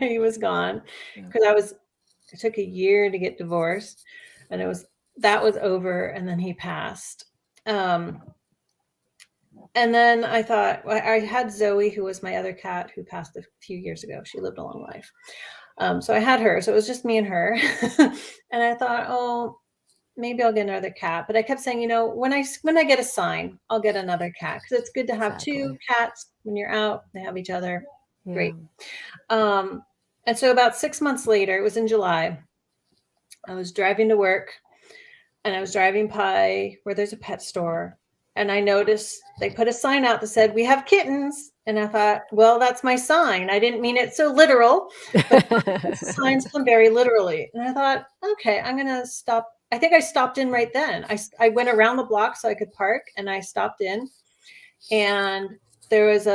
he was gone, because it took a year to get divorced, and that was over, and then he passed. And then I thought, I had Zoe, who was my other cat, who passed a few years ago. She lived a long life. So I had her. So it was just me and her. And I thought, oh, maybe I'll get another cat. But I kept saying, when I get a sign, I'll get another cat, because it's good to have two cats when you're out. They have each other. Yeah. Great. And so about 6 months later, it was in July, I was driving to work, and I was driving by where there's a pet store. And I noticed they put a sign out that said, "We have kittens." And I thought, well, that's my sign. I didn't mean it so literal, but signs come very literally. And I thought, okay, I'm going to stop. I think I stopped in right then. I went around the block so I could park, and I stopped in, and there was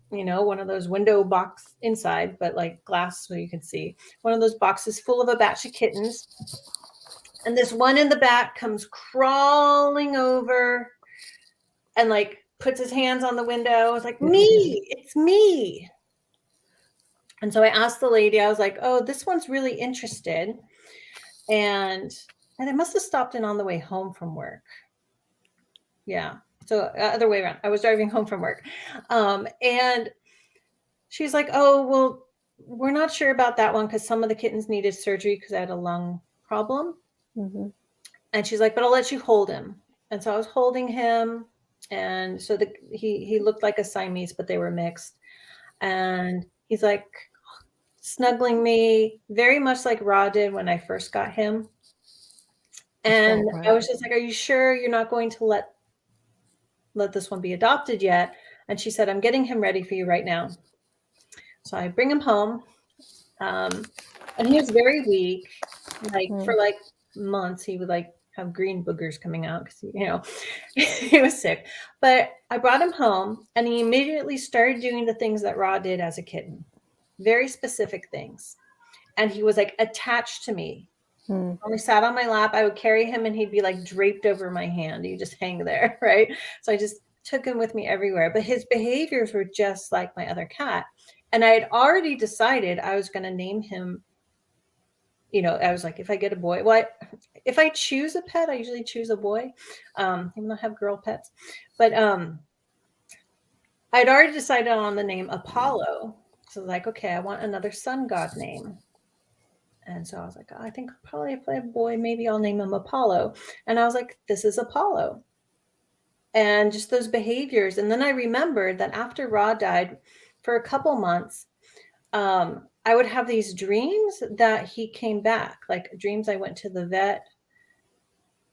one of those window box inside, but like glass so you could see, one of those boxes full of a batch of kittens. And this one in the back comes crawling over and like puts his hands on the window. It's like, it's me. And so I asked the lady, I was like, oh, this one's really interested. And I must have stopped in on the way home from work. Yeah. So other way around. I was driving home from work. And she's like, oh, well, we're not sure about that one, because some of the kittens needed surgery because I had a lung problem. Mm-hmm. And she's like, but I'll let you hold him. And so I was holding him. And so he looked like a Siamese, but they were mixed. And he's like snuggling me, very much like Ra did when I first got him. And I was just like, are you sure you're not going to let this one be adopted yet? And she said, I'm getting him ready for you right now. So I bring him home. And he was very weak. For months, he would have green boogers coming out because he was sick. But I brought him home, and he immediately started doing the things that Ra did as a kitten, very specific things. And he was attached to me. When we sat on my lap, I would carry him, and he'd be draped over my hand. He'd just hang there, right? So I just took him with me everywhere. But his behaviors were just like my other cat. And I had already decided I was going to name him. I was like, if I get a boy, if I choose a pet, I usually choose a boy, even though I have girl pets. But I'd already decided on the name Apollo. So I was like, okay, I want another sun god name. And so I was like, I think probably if I have a boy, maybe I'll name him Apollo. And I was like, this is Apollo. And just those behaviors. And then I remembered that after Ra died, for a couple months, I would have these dreams that he came back, like dreams I went to the vet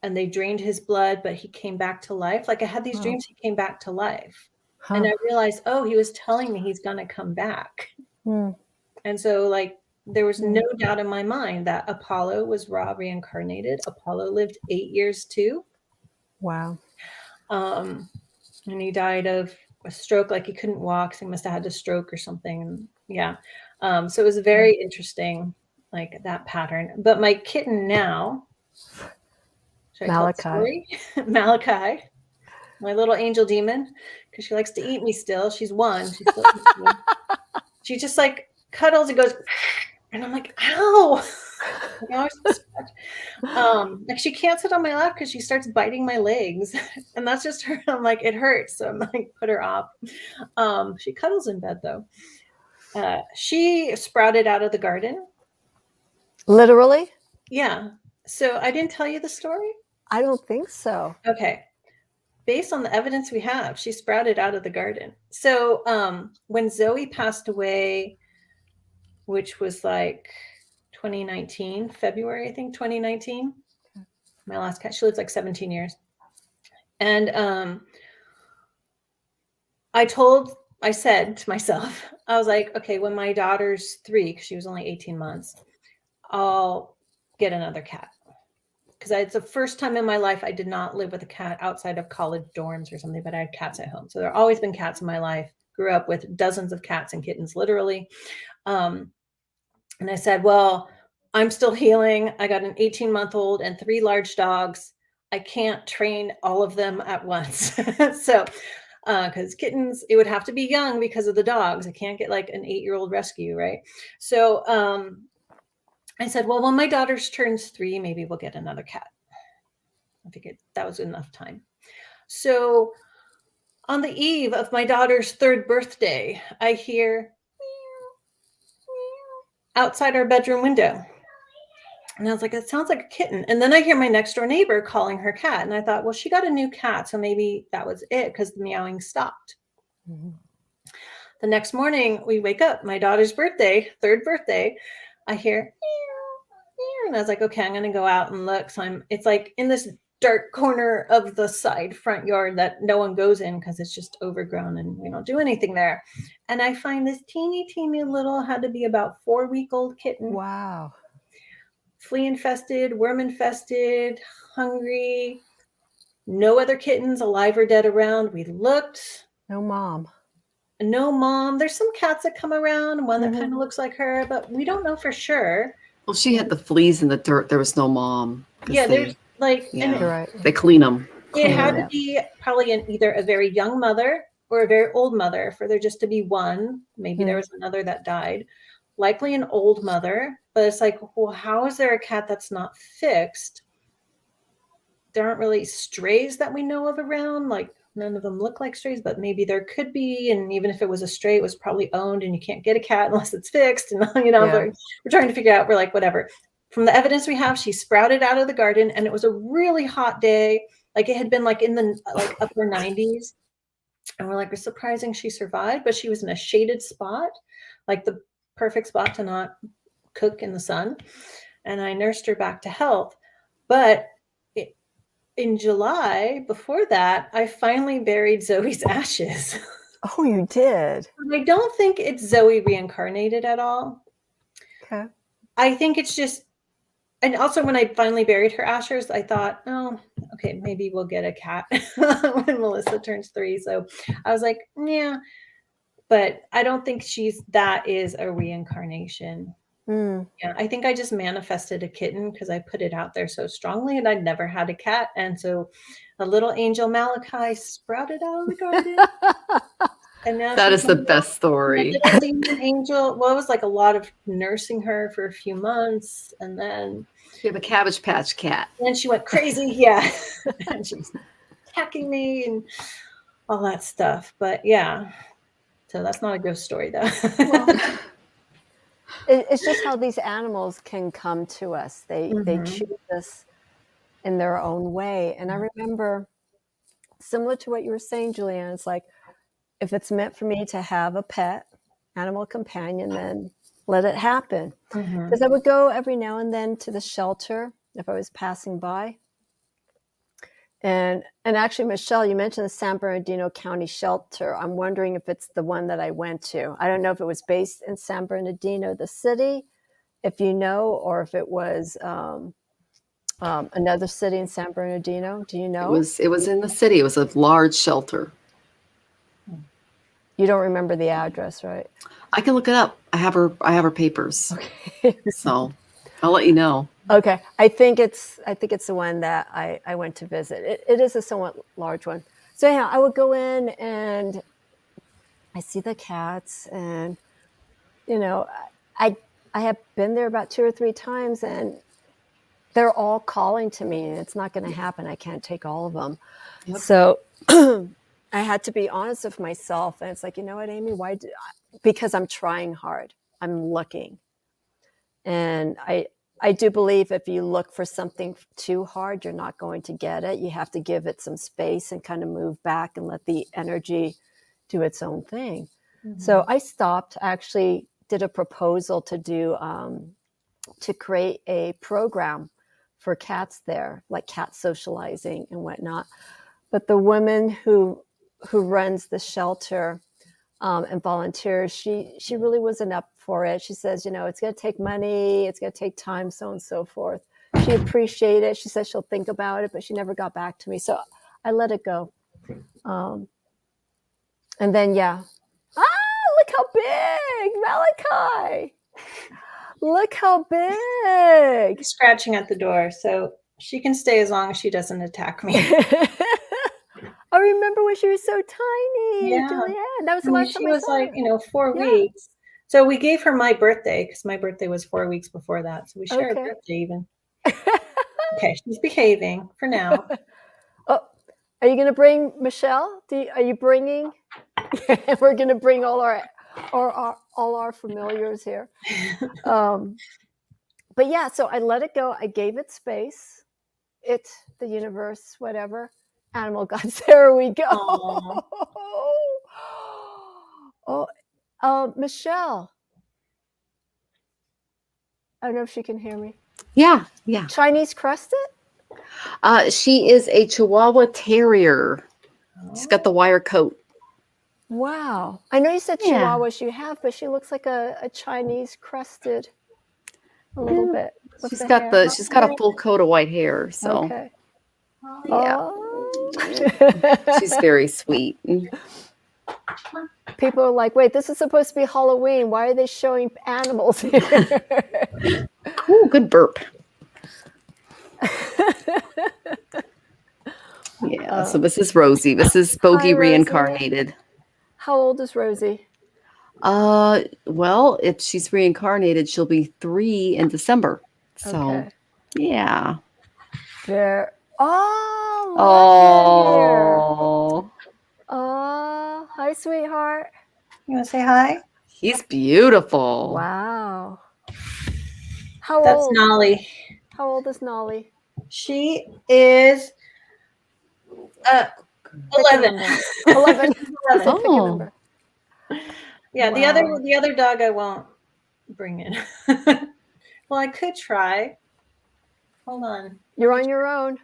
and they drained his blood, but he came back to life. I had these dreams, he came back to life. And I realized, he was telling me he's going to come back. And so there was no doubt in my mind that Apollo was Ra reincarnated. Apollo lived 8 years too. Wow. And he died of a stroke, he couldn't walk. So he must have had a stroke or something. Yeah. So it was very interesting, that pattern. But my kitten now, Malachi. Malachi. my little angel demon, because she likes to eat me still. She's one. She still eats me. She just like cuddles and goes, and I'm like, ow. Like she can't sit on my lap because she starts biting my legs, and that's just her. I'm like, it hurts, so I'm like, put her off. She cuddles in bed though. She sprouted out of the garden. Literally? Yeah. So I didn't tell you the story? I don't think so. Okay. Based on the evidence we have, she sprouted out of the garden. So when Zoe passed away, which was like 2019, February, I think 2019, my last cat, she lived like 17 years. And I said to myself, I was like, okay, when my daughter's 3, because she was only 18 months, I'll get another cat. Because it's the first time in my life I did not live with a cat outside of college dorms or something, but I had cats at home. So there have always been cats in my life. Grew up with dozens of cats and kittens, literally. And I said, well, I'm still healing. I got an 18-month-old and 3 large dogs. I can't train all of them at once. So, because kittens, it would have to be young because of the dogs. I can't get like an 8-year-old rescue, right? So, I said, well, when my daughter turns 3, maybe we'll get another cat. I figured that was enough time. So on the eve of my daughter's 3rd birthday, I hear meow, meow, outside our bedroom window. And I was like, it sounds like a kitten. And then I hear my next door neighbor calling her cat. And I thought, well, she got a new cat. So maybe that was it because the meowing stopped. Mm-hmm. The next morning we wake up, my daughter's birthday, 3rd birthday. I hear meow, and I was like, okay, I'm going to go out and look. So it's like in this dark corner of the side front yard that no one goes in because it's just overgrown and we don't do anything there. And I find this teeny little, had to be about 4-week-old kitten. Wow. Flea infested, worm infested, hungry, no other kittens alive or dead around. We looked. No mom. There's some cats that come around, one that kind of looks like her, but we don't know for sure. Well, she had the fleas in the dirt. There was no mom. Yeah, there's like, You're right. They clean them. It had to be probably either a very young mother or a very old mother for there just to be one. Maybe there was another that died. Likely an old mother, but it's like, well, how is there a cat that's not fixed? There aren't really strays that we know of around. Like none of them look like strays, but maybe there could be. And even if it was a stray, it was probably owned, and you can't get a cat unless it's fixed. And we're trying to figure out. We're like, whatever. From the evidence we have, she sprouted out of the garden, and it was a really hot day. Like it had been like in the upper 90s, and we're like, we're surprising she survived, but she was in a shaded spot, like the perfect spot to not cook in the sun. And I nursed her back to health. But in July, before that, I finally buried Zoe's ashes. Oh, you did? I don't think it's Zoe reincarnated at all. Okay. I think it's just, and also when I finally buried her ashes, I thought, oh, okay, maybe we'll get a cat when Melissa turns 3. So I was like, yeah, but I don't think that is a reincarnation. Yeah, I think I just manifested a kitten because I put it out there so strongly, and I'd never had a cat. And so a little angel Malachi sprouted out of the garden. And now that is the best story. Angel, well, it was like a lot of nursing her for a few months, and then you have a Cabbage Patch cat. And then she went crazy, yeah. And she was attacking me and all that stuff. But yeah, so that's not a ghost story, though. Well, it's just how these animals can come to us. They choose us in their own way. And I remember, similar to what you were saying, Julianne, it's like, if it's meant for me to have a pet animal companion, then let it happen. Because I would go every now and then to the shelter if I was passing by. And actually, Michelle, you mentioned the San Bernardino County shelter. I'm wondering if it's the one that I went to. I don't know if it was based in San Bernardino, the city, if you know, or if it was another city in San Bernardino. Do you know? It was in the city. It was a large shelter. You don't remember the address, right? I can look it up. I have her papers. Okay. So I'll let you know. Okay. I think it's the one that I went to visit. It is a somewhat large one. So yeah, I would go in and I see the cats, and you know, I I have been there about 2 or 3 times, and they're all calling to me, and it's not going to happen. I can't take all of them. Yep. So I had to be honest with myself, and it's like, you know what, Amy, because I'm trying hard. I'm looking. And I do believe if you look for something too hard, you're not going to get it. You have to give it some space and kind of move back and let the energy do its own thing. Mhm. So I stopped, actually did a proposal to do, to create a program for cats there, like cat socializing and whatnot. But the woman who runs the shelter and volunteers, she really wasn't up for it. She says, you know, it's going to take money, it's going to take time, so on and so forth. She appreciated it. She says she'll think about it, but she never got back to me. So I let it go. And then, yeah. Look how big, Malachi. Look how big. He's scratching at the door, so she can stay as long as she doesn't attack me. I remember when she was so tiny, Yeah. Julianne. That was the I mean, last time she I was saw like, her. 4 Yeah. weeks. So we gave her my birthday because my birthday was 4 weeks before that. So we share a Okay. birthday even. Okay, she's behaving for now. Oh, are you going to bring Michelle? Are you bringing? We're going to bring all our familiars here. But yeah, so I let it go. I gave it space. The universe, whatever. Animal gods. There we go. Michelle. I don't know if she can hear me. Yeah. Chinese crested? She is a Chihuahua Terrier. She's got the wire coat. Wow. I know you said Yeah. Chihuahuas you have, but she looks like a Chinese crested a little bit. with She's the got hair. she's got a full coat of white hair. So Okay. yeah, Oh. she's very sweet. People are like, wait, this is supposed to be Halloween. Why are they showing animals here? Ooh, good burp. Yeah, so this is Rosie. This is Bogey Hi, Rosie. reincarnated. How old is Rosie? Well, if she's reincarnated, she'll be 3 in December. So, Okay. yeah. There. Oh. Oh, Oh. Hi, sweetheart. You want to say hi? he's beautiful. Wow. How That's old? Nolly. How old is Nolly? She is 11. 11. Eleven. Pick a number. Yeah, Wow. the other dog I won't bring in. Well, I could try. Hold on. You're on your own.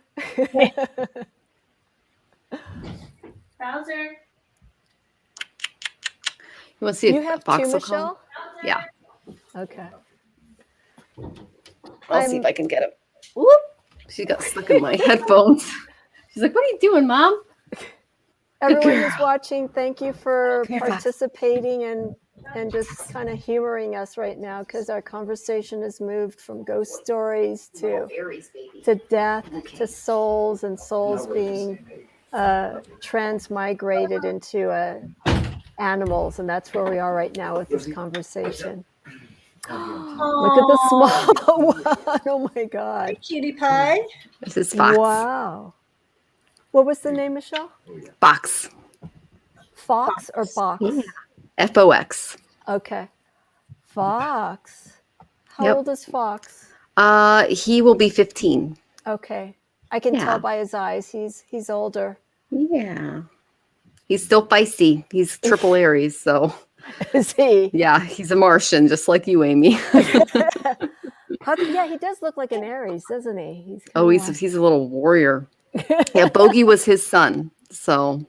Bowser. You want to see You if have Fox two, will come? Michelle? Yeah, Okay. I'll see if I can get him. Whoop! She got stuck in my headphones. She's like, "What are you doing, Mom?" Everyone girl. who's watching, thank you for Come here, Fox. participating and just kind of humoring us right now, because our conversation has moved from ghost stories to death to souls, and souls being transmigrated into animals, and that's where we are right now with this conversation. Look at the small one. Oh my God. Cutie pie. This is Fox. Wow. What was the name, Michelle? Fox. Fox or Box? Yeah. FOX. Okay. Fox. How Yep. old is Fox? He will be 15. Okay. I can Yeah. tell by his eyes. He's older. Yeah. He's still feisty. He's triple Aries, so Is he? yeah, he's a Martian, just like you, Amy. Yeah, he does look like an Aries, doesn't he? He's a little warrior. Yeah, Bogey was his son. So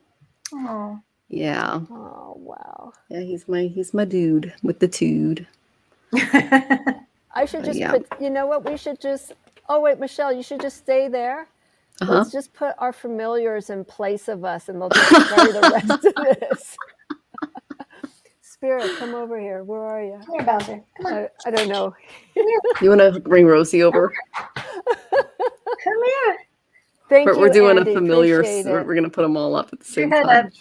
Oh. yeah. Oh, wow. Yeah, he's my dude with the tude. I should just Yeah. put, you know what? We should just, oh, wait, Michelle, you should just stay there. Uh-huh. Let's just put our familiars in place of us, and they'll just carry the rest of this. Spirit, come over here. Where are you? Come here, Bowser. Come on. I don't know. You want to bring Rosie over? Come here. Thank you, We're doing Andy. a familiar. Appreciate We're it. going to put them all up at the same Your head time. up.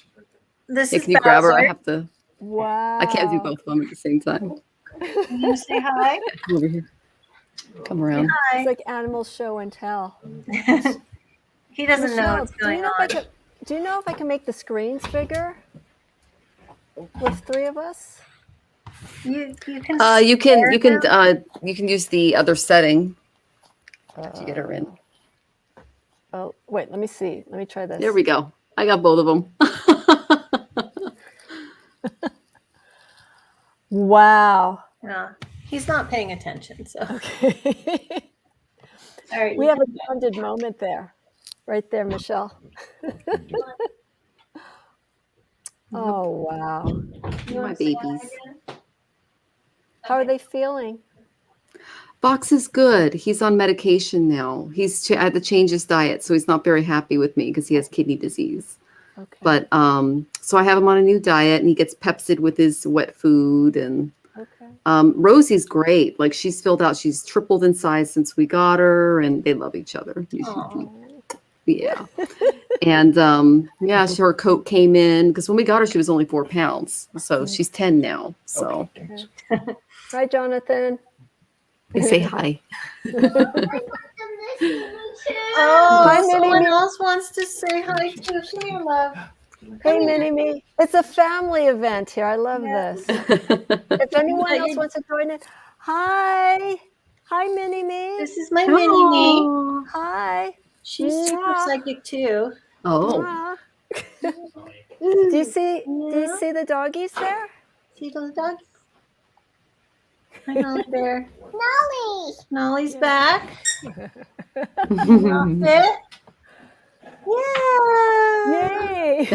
This Hey, is can you grab her? I Bowser. have to. Wow. I can't do both of them at the same time. You gonna say hi? Come over here. Come around. Hi. It's like animal show and tell. He doesn't know Michelle, what's going on. do you know if I can make the screens bigger with 3 of us? You can. You stare can them. you can use the other setting to get her in. Oh, wait, let me see. Let me try this. There we go. I got both of them. Wow. No, he's not paying attention. So Okay. all right. We have a bonded moment there. Right there, Michelle. Oh, wow. My babies. How are they feeling? Fox is good. He's on medication now. He's had to change his diet, so he's not very happy with me because he has kidney disease. Okay. But so I have him on a new diet, and he gets Pepsid with his wet food. And Okay. Rosie's great. Like, she's filled out. She's tripled in size since we got her, and they love each other. Yeah. And yeah, so her coat came in because when we got her, she was only 4 pounds. So she's 10 now. So Okay. Hi, Jonathan. they say hi. Oh, Hi, someone Minnie. else wants to say hi too. Come here, love. Hey, Mini-Me. It's a family event here. I love this. If anyone else wants to join it, hi. Hi, Mini-Me. This is my mini me. Hi. She's super psychic too. Oh, Mwah. Do you see the doggies there? See those dogs? Hi, Nolly Bear. Nolly. Nolly's back. Not fit. Yeah. Yay.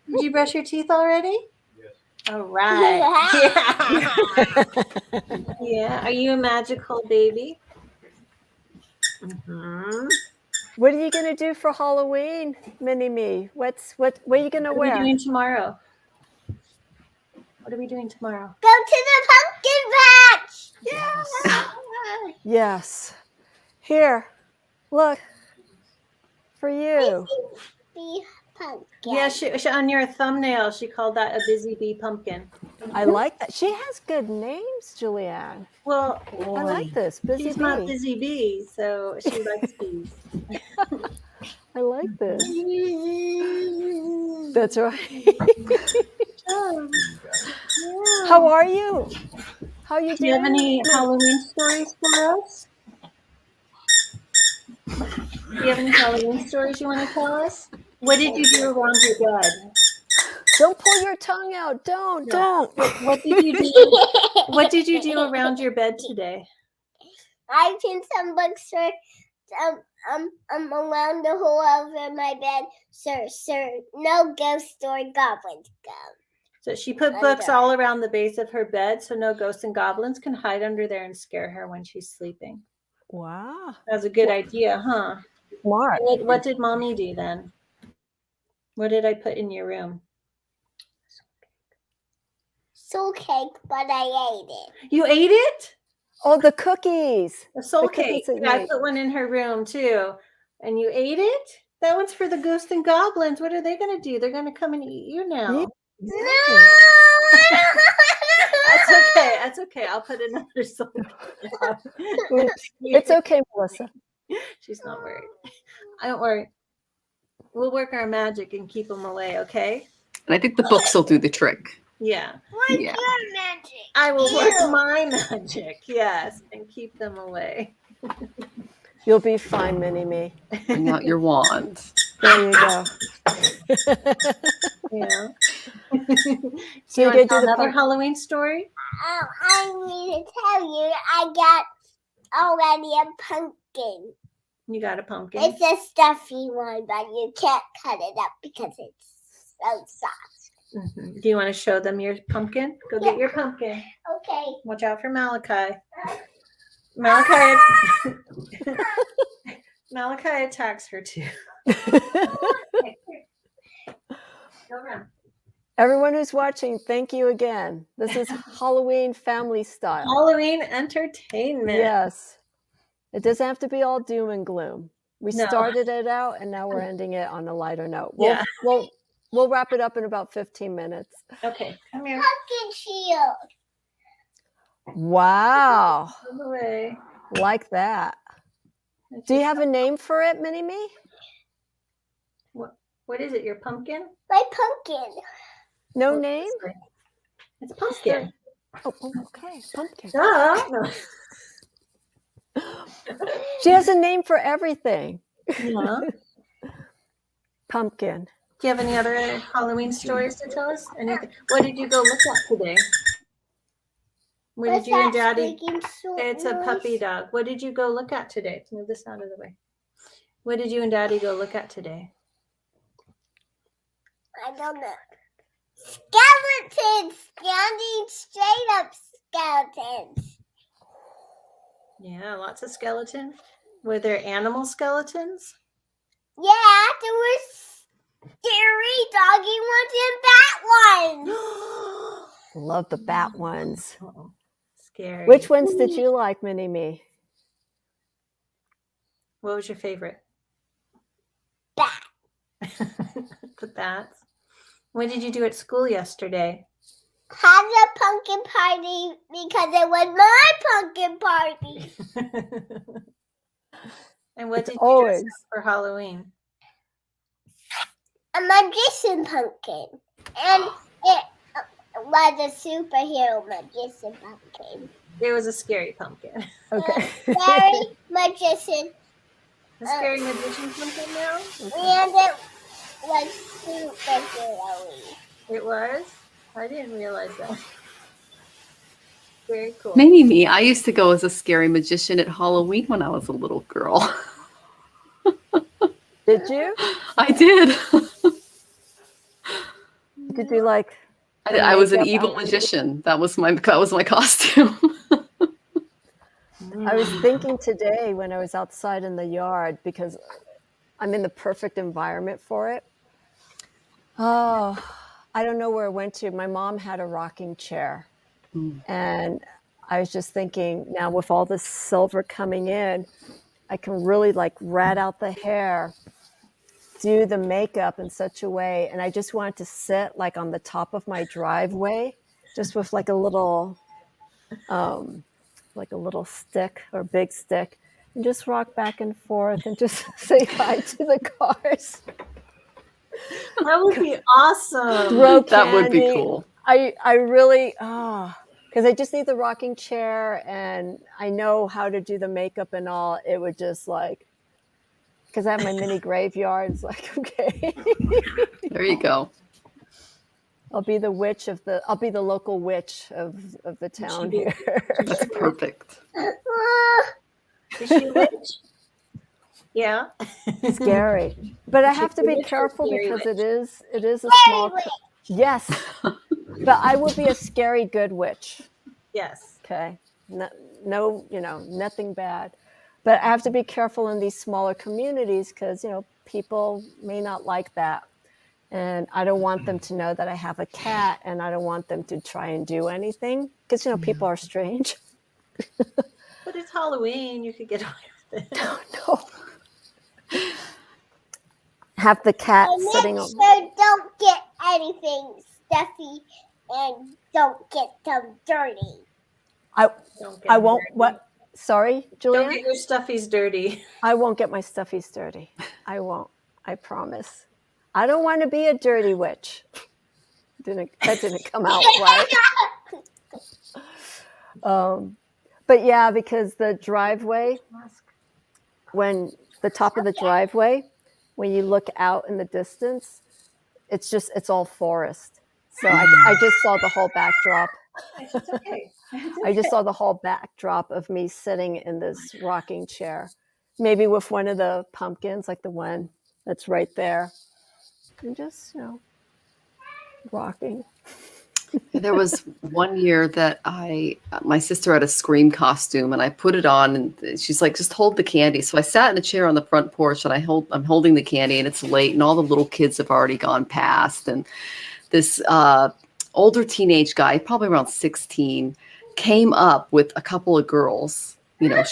Did you brush your teeth already? Yes. All right. Yeah. Yeah. Are you a magical baby? Mm-hmm. What are you going to do for Halloween, Mini-Me? What are you going to What are wear? we doing tomorrow? What are we doing tomorrow? Go to the pumpkin patch. Yes. Yes. Here, look. For you. Be pumpkin. Yeah, she on your thumbnail, she called that a busy bee pumpkin. I like that. She has good names, Julianne. Well, I like this. Busy she's Bee. not busy bee, so she likes bees. I like this. That's right. Oh, yeah. How are you? How you doing? Do you have any Halloween stories for us? Do you have any Halloween stories you want to tell us? What did you do around your bed? Don't pull your tongue out. Don't. What did you do? What did you do around your bed today? I pinned some books for around the hole over my bed. Sir, no ghost or goblins go. So she put books all around the base of her bed so no ghosts and goblins can hide under there and scare her when she's sleeping. Wow. That's a good idea, huh? Smart. What did mommy do then? What did I put in your room? Soul cake, but I ate it. You ate it? Oh, the cookies. A soul The cake. cookies that Yeah, I you put one in her room too. And you ate it? That one's for the ghosts and goblins. What are they going to do? They're going to come and eat you now. Yeah. No! That's okay. That's okay. I'll put another soul cake. It's okay, Melissa. She's not worried. Don't worry. We'll work our magic and keep them away, okay? and I think the books will do the trick. Yeah. What's Yeah. your magic? I will work my magic, yes, and keep them away. You'll be fine, Mini-Me. Bring out your wand. There you go. Yeah. So you want get to tell to the another Halloween story? I need to tell you, I got already a pumpkin. You got a pumpkin? It's a stuffy one, but you can't cut it up because it's so soft. Mhm. Do you want to show them your pumpkin? Go get your pumpkin. Okay. Watch out for Malachi. Malachi attacks her too. Go around. Everyone who's watching, thank you again. This is Halloween family style. Halloween entertainment. Yes. It doesn't have to be all doom and gloom. We No. started it out, and now we're ending it on a lighter note. Yeah. We'll wrap it up in about 15 minutes. Okay, come here. Pumpkin shield. Wow. Out of the way. Like that. Do you have a name for it, Mini-Me? What is it? Your pumpkin? My pumpkin. No Oh, name? It's pumpkin. Oh, okay. Pumpkin. Duh. She has a name for everything. Yeah. Pumpkin. Do you have any other Halloween stories to tell us? Anything? What did you go look at today? What did you and Daddy? It's a puppy dog. What did you go look at today? Let's move this out of the way. What did you and Daddy go look at today? I don't know. Skeletons! Standing straight up skeletons. Yeah, lots of skeletons. Were there animal skeletons? Yeah, there was scary doggy ones and bat ones. Love the bat ones. Uh-oh. Scary. Which ones did you like, Mini-Me? What was your favorite? Bat. The bats. What did you do at school yesterday? Had a pumpkin party because it was my pumpkin party. And what did you Always. dress up for Halloween? A magician pumpkin. And it was a superhero magician pumpkin. It was a scary pumpkin. Okay. Scary magician. A scary magician pumpkin now? And it was superhero-y. It was? I didn't realize that. Very cool. Mini-Me, I used to go as a scary magician at Halloween when I was a little girl. Did you? I did. Did you like? I was an makeup evil outfit? magician. That was my costume. I was thinking today when I was outside in the yard, because I'm in the perfect environment for it. Oh, I don't know where it went to. My mom had a rocking chair. And I was just thinking, now with all this silver coming in, I can really like rat out the hair, do the makeup in such a way. And I just wanted to sit like on the top of my driveway, just with like a little stick or big stick, and just rock back and forth and just say hi to the cars. That would be awesome. Throw That would be candy. cool. I really, because I just need the rocking chair and I know how to do the makeup and all. It would just like, because I have my mini graveyard. It's like, okay. There you go. I'll be the local witch of the town be- here. That's perfect. Is she a witch? Yeah. Scary. But I have to be witch or careful scary because witch? it is a small, yes. But I would be a scary good witch. Yes. Okay. No, nothing bad. But I have to be careful in these smaller communities because, people may not like that. And I don't want them to know that I have a cat, and I don't want them to try and do anything because, people are strange. But it's Halloween. You could get away with it. No. Have the cat And sitting make on. sure don't get anything stuffy and don't get them dirty. Don't get I them won't. dirty. What? Sorry, Julia? Don't get your stuffies dirty. I won't get my stuffies dirty. I won't. I promise. I don't want to be a dirty witch. That didn't come out right. But yeah, because the driveway, when the top of the driveway, when you look out in the distance, it's all forest. So I just saw the whole backdrop. It's okay. I just saw the whole backdrop of me sitting in this rocking chair, maybe with one of the pumpkins, like the one that's right there, and just, rocking. There was one year that my sister had a Scream costume, and I put it on, and she's like, just hold the candy. So I sat in a chair on the front porch, and I'm holding the candy, and it's late, and all the little kids have already gone past. And this older teenage guy, probably around 16, came up with a couple of girls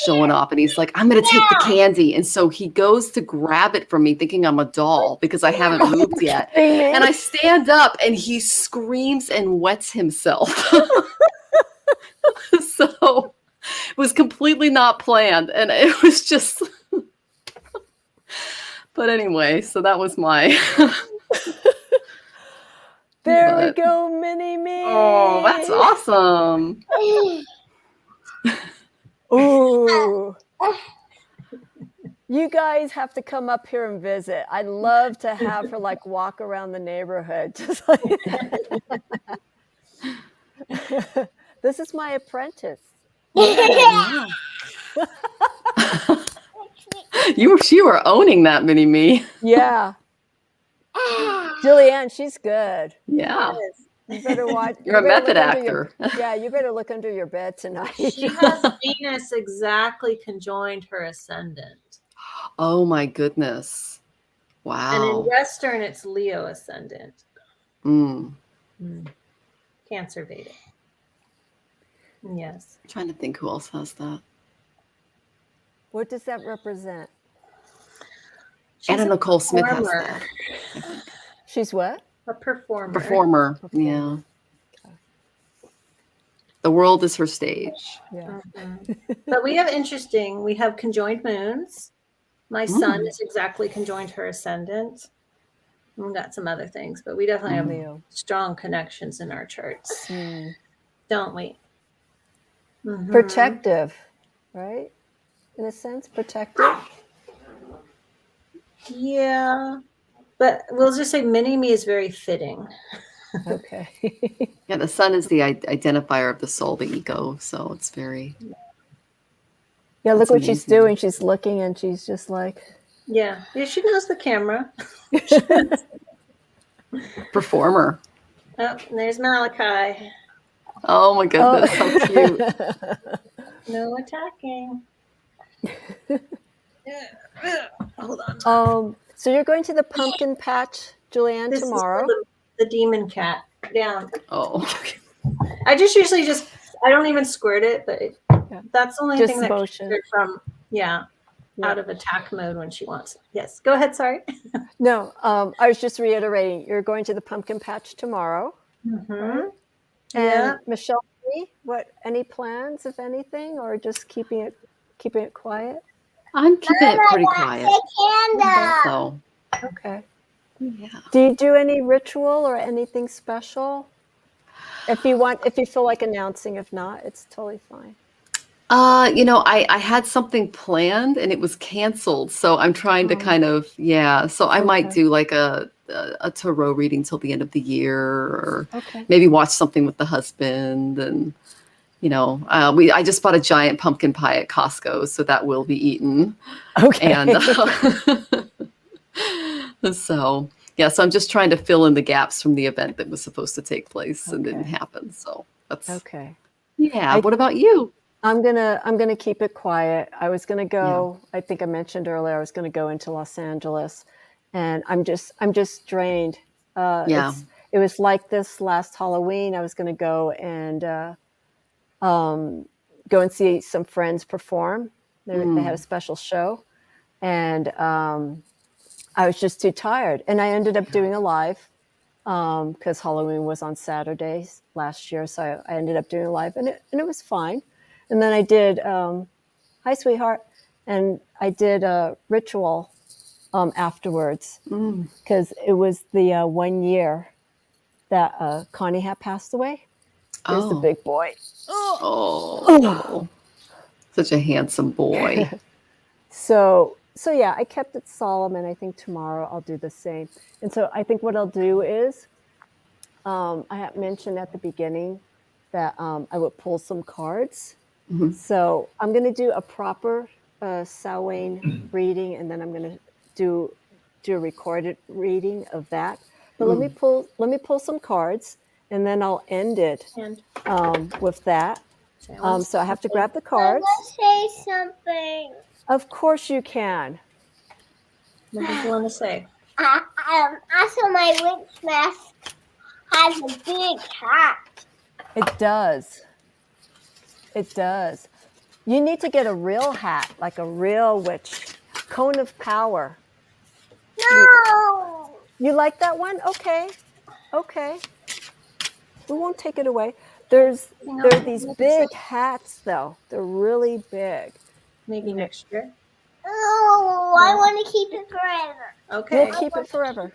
showing up, and he's like, I'm going to take the candy. And so he goes to grab it from me thinking I'm a doll because I haven't moved yet. And I stand up and he screams and wets himself. So it was completely not planned. And it was just, but anyway, so that was my. There we go, mini-me. Oh, that's awesome. Ooh. You guys have to come up here and visit. I'd love to have her like walk around the neighborhood. Just like this is my apprentice. Yeah. You were owning that, mini-me. Yeah. Julianne, she's good. Yeah. You better watch. You're a method actor. You better look under your bed tonight. She has Venus exactly conjoined her ascendant. Oh my goodness. Wow. And in Western, it's Leo ascendant. Cancer Vedic. Yes. I'm trying to think who else has that. What does that represent? Anna Nicole Smith has that. She's what? A performer. Performer. Yeah. The world is her stage. Yeah. But we have conjoined moons. My sun is exactly conjoined her ascendant. We've got some other things, but we definitely have strong connections in our charts. Don't we? Protective, right? In a sense, protective. Yeah. But we'll just say mini-me is very fitting. Okay. Yeah, the sun is the identifier of the soul, the ego. So it's very. Yeah, look what she's doing. She's looking and she's just like. Yeah, she knows the camera. Performer. Oh, there's Malachi. Oh my goodness, how cute. No attacking. Hold on. So you're going to the pumpkin patch, Julianne, tomorrow? Is the demon cat down. Oh. I just usually I don't even squirt it, but that's the only just thing that keeps her from, out of attack mode when she wants. Yes, go ahead, sorry. No, I was just reiterating, you're going to the pumpkin patch tomorrow. Right? And Michelle, any plans, if anything, or just keeping it quiet? I'm keeping it pretty quiet. So. Okay. Yeah. Do you do any ritual or anything special? If you feel like announcing, if not, it's totally fine. I had something planned and it was canceled. So I'm trying to kind of, so I might do like a tarot reading till the end of the year, or maybe watch something with the husband. And, I just bought a giant pumpkin pie at Costco, so that will be eaten. Okay. And so I'm just trying to fill in the gaps from the event that was supposed to take place and didn't happen. So that's okay. Yeah. What about you? I'm gonna keep it quiet. I was gonna go. I think I mentioned earlier I was gonna go into Los Angeles, and I'm just drained. It was like this last Halloween. I was gonna go and see some friends perform. They had a special show, and I was just too tired. And I ended up doing a live because Halloween was on Saturdays last year, so I ended up doing a live, and it was fine. And then I did, hi, sweetheart. And I did a ritual afterwards because it was the 1 year that Connie had passed away. Here's the big boy. Oh, such a handsome boy. So I kept it solemn, and I think tomorrow I'll do the same. And so I think what I'll do is, I had mentioned at the beginning that I would pull some cards. Mm-hmm. So I'm going to do a proper Samhain reading, and then I'm going to do a recorded reading of that. But let me pull some cards, and then I'll end it with that. So I have to grab the cards. I want to say something. Of course you can. What do you want to say? Also, my witch mask has a big hat. It does. It does. You need to get a real hat, like a real witch. Cone of power. No. You like that one? Okay. Okay. We won't take it away. There are these big hats, though. They're really big. Maybe next year. Oh, I want to keep it forever. Okay. We'll keep it forever.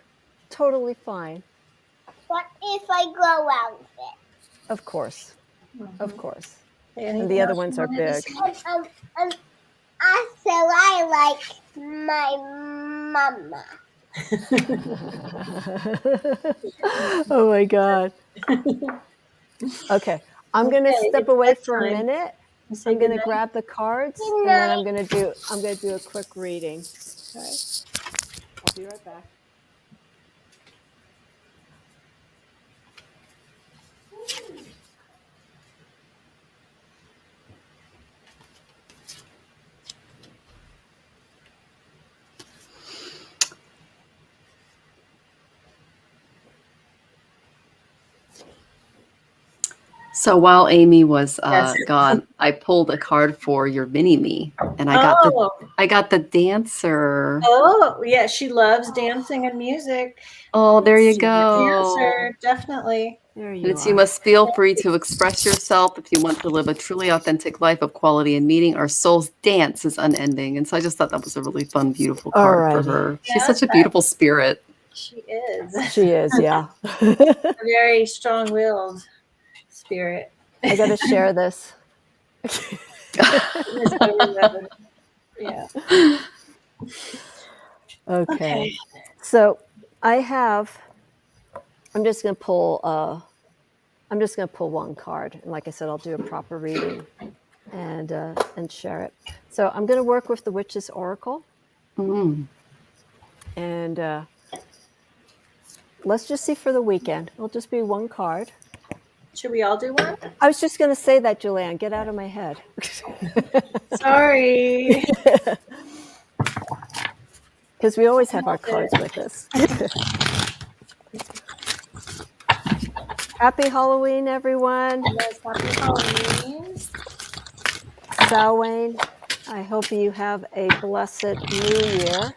Totally fine. What if I grow out of it? Of course. Of course. Anything And the other else ones you are wanted to big. say? Also, I like my mama. Oh my God. Okay. I'm going to Okay, step it's away for a bedtime. minute. You say I'm going to goodnight? grab the cards Good and then night. I'm going to do a quick reading. Okay. I'll be right back. So while Amy was Yes. gone, I pulled a card for your mini me, and I got the dancer. Oh, yeah, she loves dancing and music. Oh, there you She's a go. dancer, definitely. There And you it's you are. must feel free to express yourself if you want to live a truly authentic life of quality and meeting. Our soul's dance is unending. And so I just thought that was a really fun, beautiful card for Alrighty. her. She's Yeah, such a beautiful spirit. She is. She is, yeah. A very strong-willed spirit. I got to share this. Miss Overload. Yeah. Okay. So I'm just going to pull one card. And like I said, I'll do a proper reading and share it. So I'm going to work with the Witch's Oracle. Mm. And let's just see for the weekend. It'll just be one card. Should we all do one? I was just going to say that, Julianne. Get out of my head. Sorry. Because we always have our cards with us. Happy Halloween, everyone. Yes, happy Halloween. Samhain. I hope you have a blessed new year.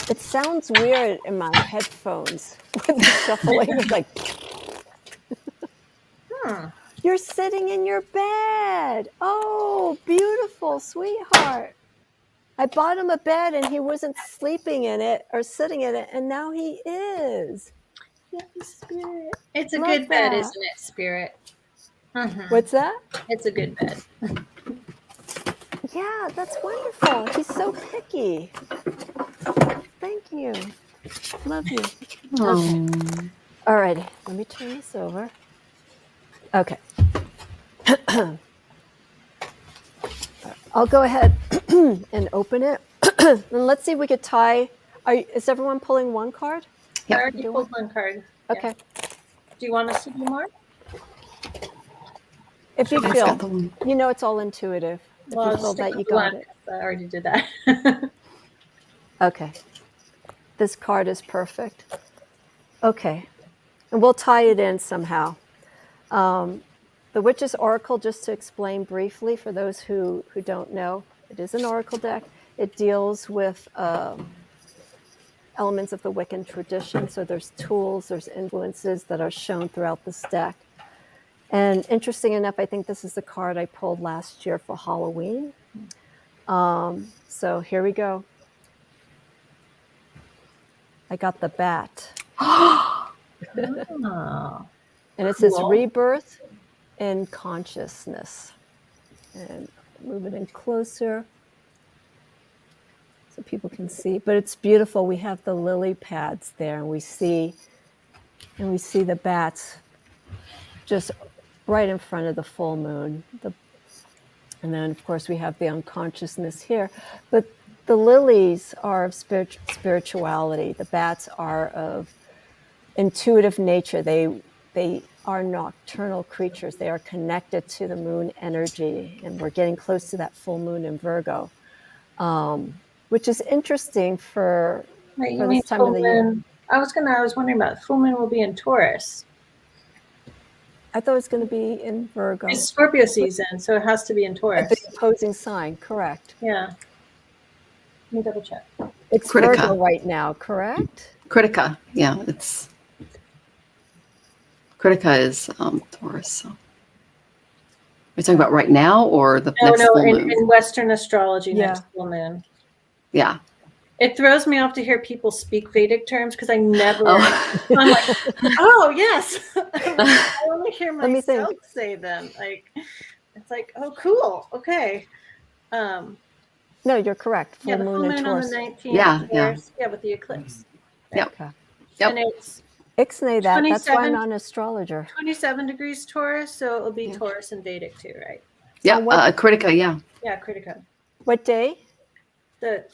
It sounds weird in my headphones with the shuffling. It's like, You're sitting in your bed. Oh, beautiful, sweetheart. I bought him a bed and he wasn't sleeping in it or sitting in it, and now he is. Yeah, Spirit. It's a Love good bed, that. isn't it, Spirit? What's that? It's a good bed. Yeah, that's wonderful. He's so picky. Thank you. Love you. Oh. All righty, let me turn this over. Okay. I'll go ahead and open it. And let's see if we could tie. Is everyone pulling one card? I already pulled one card. Yeah. Okay. Do you want us to do more? If you I feel, got the one. you know, it's all intuitive. If Well, you I'll feel stick that you with got one, it. 'cause I already did that. Okay. This card is perfect. Okay. And we'll tie it in somehow. The Witch's Oracle, just to explain briefly for those who don't know, it is an oracle deck. It deals with elements of the Wiccan tradition. So there's tools, there's influences that are shown throughout this deck. And interesting enough, I think this is the card I pulled last year for Halloween. So here we go. I got the bat. Oh. And it says Cool. rebirth in consciousness. And move it in closer so people can see. But it's beautiful. We have the lily pads there, and we see the bats just right in front of the full moon. And then, of course, we have the unconsciousness here. But the lilies are of spirituality. The bats are of intuitive nature. They are nocturnal creatures. They are connected to the moon energy, and we're getting close to that full moon in Virgo, which is interesting for Wait, you for mean this time full of the year. moon? I was wondering about full moon will be in Taurus. I thought it was going to be in Virgo. It's Scorpio season, so it has to be in At Taurus. the opposing sign, correct. Yeah. Let me double check. It's Critica. Virgo right now, correct? Critica. Yeah, it's Critica is Taurus. So. Are you talking about right now or the next full moon? In Western astrology, Yeah. next full moon. Yeah. It throws me off to hear people speak Vedic terms because I never. Oh. I'm like, oh yes. I only hear Let me think. myself say them. Like, it's like, oh, cool. Okay. No, you're correct. Full Yeah, the moon full in moon on the Taurus. 19th. Yeah, Taurus, yeah, with the eclipse. Yep. Okay. Yep. And it's Ixnay that. That's why I'm 27 not an astrologer. 27 degrees Taurus, so it'll be Yeah. Taurus and Vedic too, right? Yeah, what- Critica, yeah. Yeah, Critica. What day? The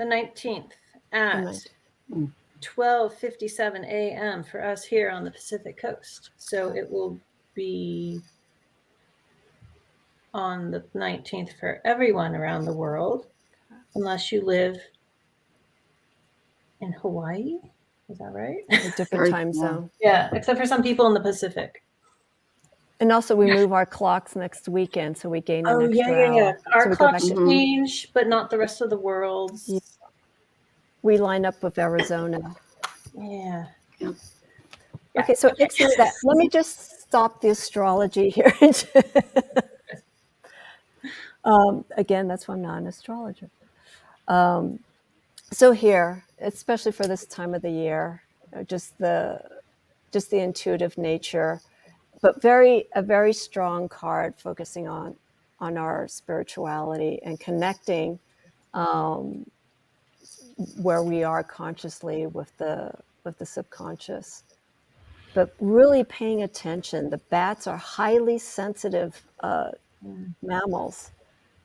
19th at 19th. 12:57 a.m. for us here on the Pacific Coast. So it will be on the 19th for everyone around the world, unless you live in Hawaii. Is that right? A different Very time cool. zone. Yeah, except for some people in the Pacific. And also, we move our clocks next weekend, so we gain an Oh, extra yeah. hour. So Our we go clocks back to- Mhm. change, but not the rest of the world's. Yeah. We line up with Arizona. Yeah. Okay, so Ixnay that. Let me just stop the astrology here. Again, that's why I'm not an astrologer. So here, especially for this time of the year, just the intuitive nature, but a very strong card focusing on our spirituality and connecting where we are consciously with the subconscious, but really paying attention. The bats are highly sensitive mammals.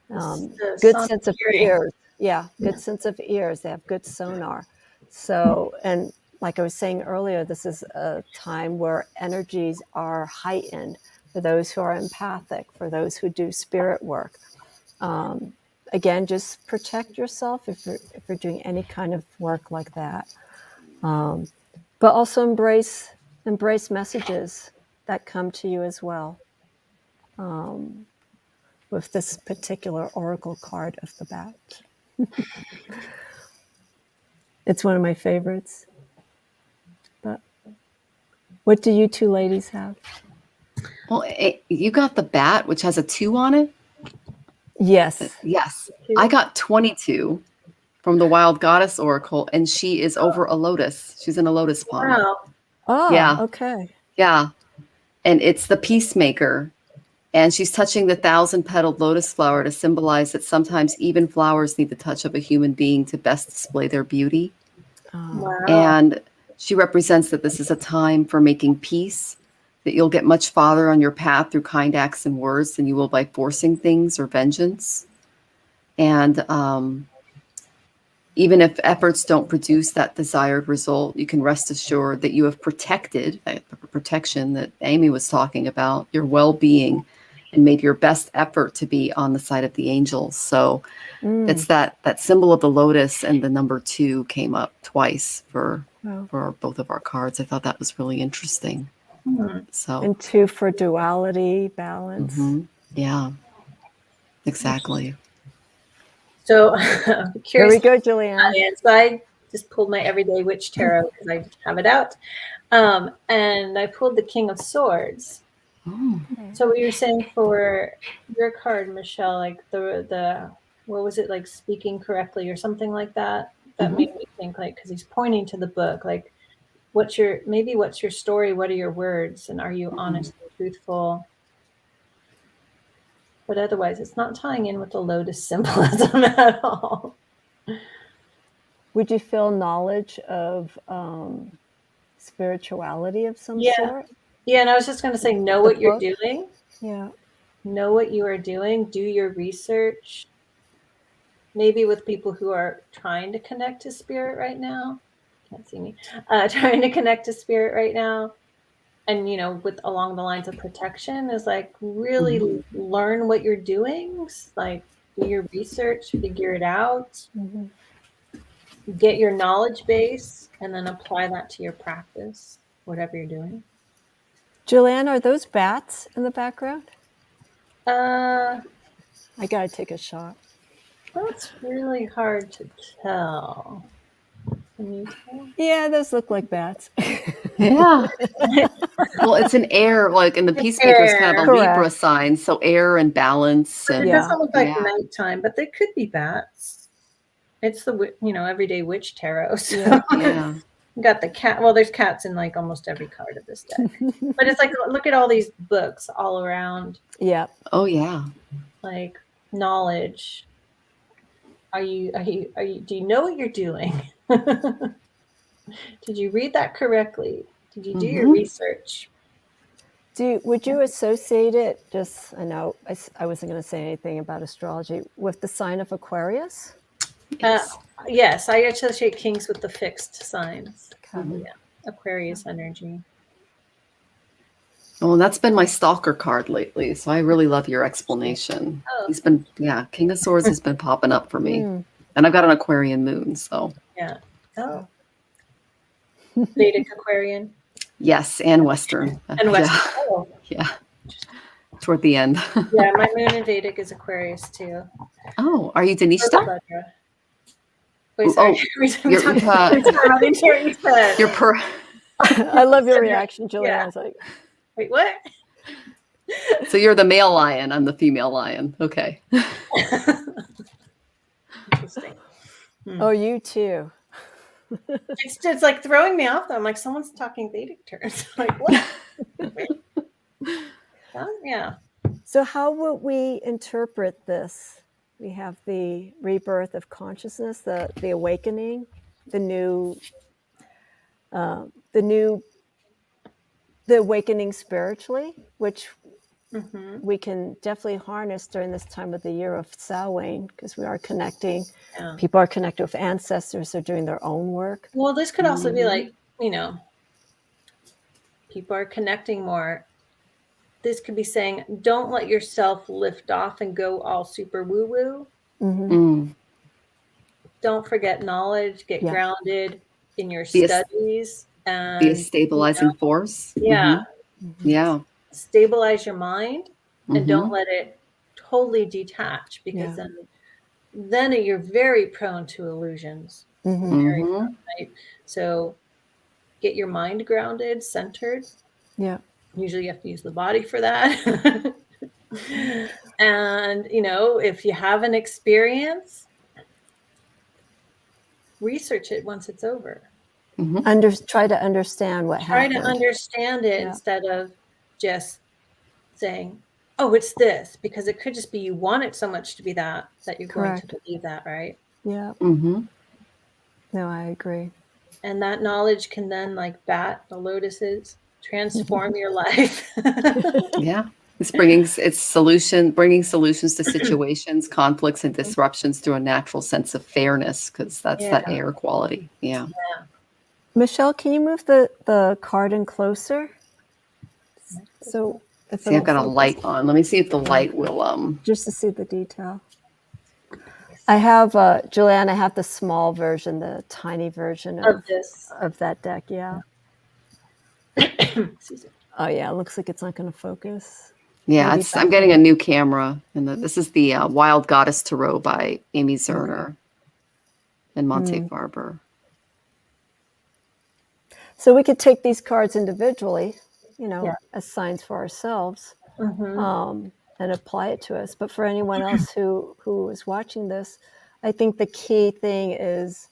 The Good sonic sense of hearing. ears. Yeah, good sense of ears. They have good sonar. So, and like I was saying earlier, this is a time where energies are heightened for those who are empathic, for those who do spirit work. Again, just protect yourself if you're doing any kind of work like that. But also embrace messages that come to you as well. With this particular oracle card of the bat. It's one of my favorites. But what do you two ladies have? Well, you got the bat, which has a 2 on it? Yes. Yes. I got 22 from the Wild Goddess Oracle, and she is over a lotus. She's in a lotus pond. Wow. Oh, Yeah. okay. Yeah. And it's the peacemaker. And she's touching the 1,000-petaled lotus flower to symbolize that sometimes even flowers need the touch of a human being to best display their beauty. Wow. And she represents that this is a time for making peace, that you'll get much farther on your path through kind acts and words than you will by forcing things or vengeance. And even if efforts don't produce that desired result, you can rest assured that you have protected, that protection that Amy was talking about, your well-being, and made your best effort to be on the side of the angels. So it's that symbol of the lotus, and the number 2 came up twice for both of our cards. I thought that was really interesting. So And 2 for duality, balance. yeah, exactly. So Here curious. we go, Julianne. So I just pulled my Everyday Witch Tarot because I have it out. And I pulled the King of Swords. Oh. So what you're saying for your card, Michelle, like the what was it, like speaking correctly or something like that? That made me think, like, because he's pointing to the book, like, what's your story? What are your words? And are you honest and truthful? But otherwise, it's not tying in with the lotus symbolism at all. Would you feel knowledge of spirituality of some Yeah. sort? Yeah, and I was just going to say, know The what you're book? doing. Yeah. Know what you are doing. Do your research. Maybe with people who are trying to connect to spirit right now. Can't see me. Trying to connect to spirit right now. And, you know, with along the lines of protection is like really learn what you're doing. Like do your research, figure it out. get your knowledge base and then apply that to your practice, whatever you're doing. Julianne, are those bats in the background? Uh, I gotta take a shot. that's really hard to tell. Can you tell? Yeah, those look like bats. Yeah. Well, it's an air, like, and the peacemaker is kind of a Air. Libra Correct. sign, so air and balance. It And Yeah. doesn't look like Yeah. nighttime, but they could be bats. It's the everyday witch tarot. So Yeah. yeah. you got the cat. Well, there's cats in like almost every card of this deck. But it's like, look at all these books all around, Yeah. Oh, yeah. like knowledge. Do you know what you're doing? Did you read that correctly? Did you do your research? Would you associate it, just, I know I wasn't going to say anything about astrology, with the sign of Aquarius? Yes. Yes, I associate kings with the fixed signs. Okay. Yeah, Aquarius energy. Well, that's been my stalker card lately, so I really love your explanation. Oh. He's been, King of Swords has been popping up for me. Mm. And I've got an Aquarian moon, so. Yeah. Oh. Vedic Aquarian. Yes, and Western. And West. Yeah. Oh, Yeah. Toward the end. yeah, my moon in Vedic is Aquarius too. Oh, are you Denishta? Wait, sorry. I didn't hear what you said. You're per. I love your reaction, Julianne. Yeah. I was like, Wait, what? So you're the male lion. I'm the female lion. Okay. Interesting. oh, you too. It's like throwing me off though. I'm like, someone's talking Vedic terms. Like, what? Yeah. So how would we interpret this? We have the rebirth of consciousness, the awakening, the awakening spiritually, which we can definitely harness during this time of the year of Samhain, because we are connecting. Yeah. People are connected with ancestors. They're doing their own work. Well, this could also be like, people are connecting more. This could be saying, don't let yourself lift off and go all super woo-woo. Mm. Don't forget knowledge. Get grounded in your Be a- studies. And, Be a stabilizing force. Yeah. Yeah. Stabilize your mind and don't let it totally detach, because then you're very prone to illusions. Very prone, right? So get your mind grounded, centered. Yeah. Usually you have to use the body for that. And, if you have an experience, research it once it's over. Try to understand what happened. Try to understand it instead of just saying, oh, it's this, because it could just be you want it so much to be that you're going to believe that, right? Yeah. No, I agree. And that knowledge can then, like bat the lotuses, transform your life. Yeah. It's bringing solutions to situations, conflicts, and disruptions through a natural sense of fairness, because that's that air quality. Yeah. Michelle, can you move the card in closer? So if See, I've got a light on. Let me see if the light will just to see the detail. I have Julianne, I have the small version, the tiny version of that deck. Yeah. Oh yeah, it looks like it's not going to focus. Yeah, I'm getting a new camera, and this is the Wild Goddess Tarot by Amy Zerner and Monte Barber. So we could take these cards individually, as signs for ourselves, and apply it to us. But for anyone else who is watching this, I think the key thing is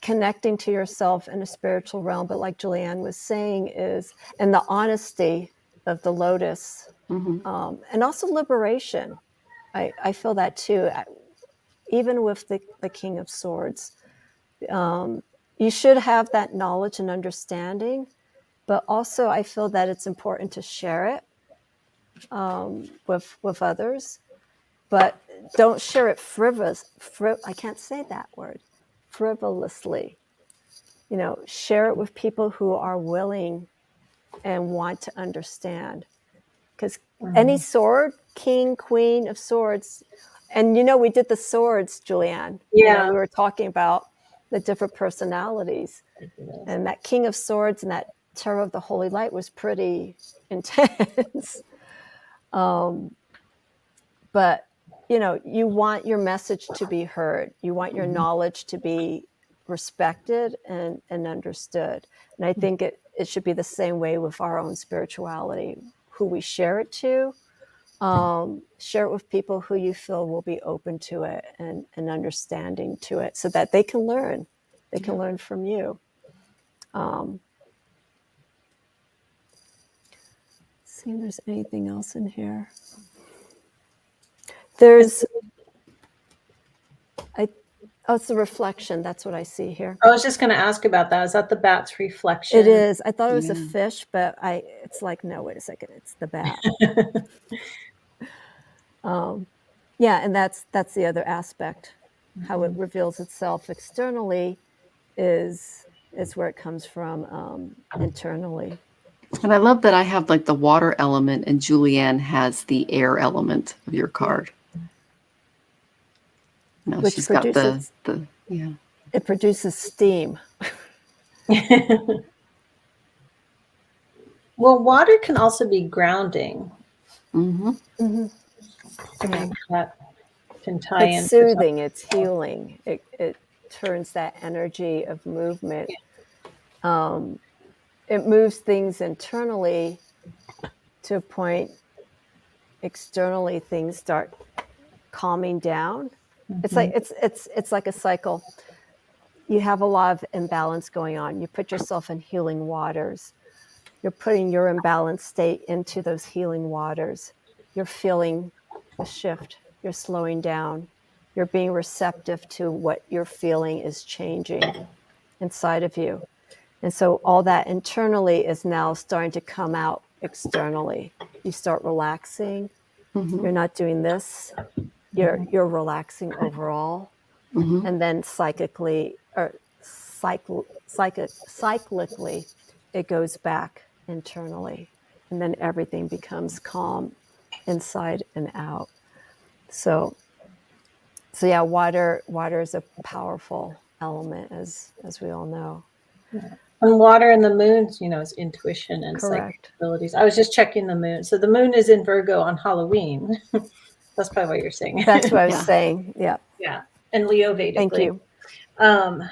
connecting to yourself in a spiritual realm. But like Julianne was saying, and the honesty of the lotus, and also liberation. I feel that too. Even with the King of Swords, you should have that knowledge and understanding, but also I feel that it's important to share it with others, but don't share it I can't say that word, frivolously. Share it with people who are willing and want to understand, because any sword, king, queen of swords, And we did the swords, Julianne. We Yeah. were talking about the different personalities, and that King of Swords and that Terror of the Holy Light was pretty intense. But you want your message to be heard. You want your knowledge to be respected and understood. And I think it should be the same way with our own spirituality. Who we share it to, share it with people who you feel will be open to it and understanding to it, so that they can learn. They can learn from you. See if there's anything else in here. There's, it's the reflection. That's what I see here. I was just going to ask about that. Is that the bat's reflection? It is. I thought it was a fish, but it's like, no, wait a second. It's the bat. Yeah, and that's the other aspect. How it reveals itself externally is where it comes from internally. And I love that I have like the water element and Julianne has the air element of your card. No, Which she's got produces, the yeah. It produces steam. Well, water can also be grounding. Mm-hmm. Mm-hmm. I think that can tie in. It's soothing. It's healing. It turns that energy of movement. It moves things internally to a point. Externally, things start calming down. It's like it's like a cycle. You have a lot of imbalance going on. You put yourself in healing waters. You're putting your imbalanced state into those healing waters. You're feeling a shift. You're slowing down. You're being receptive to what you're feeling is changing inside of you. And so all that internally is now starting to come out externally. You start relaxing. Mm-hmm. You're not doing this. You're relaxing overall. Mm-hmm. And then cyclically, it goes back internally. And then everything becomes calm inside and out. So yeah, water is a powerful element, as we all know. And water and the moon, is intuition and Correct. psychic abilities. I was just checking the moon. So the moon is in Virgo on Halloween. That's probably what you're saying. That's what I was saying. Yeah. Yeah. And Leo Vedically. Thank you. So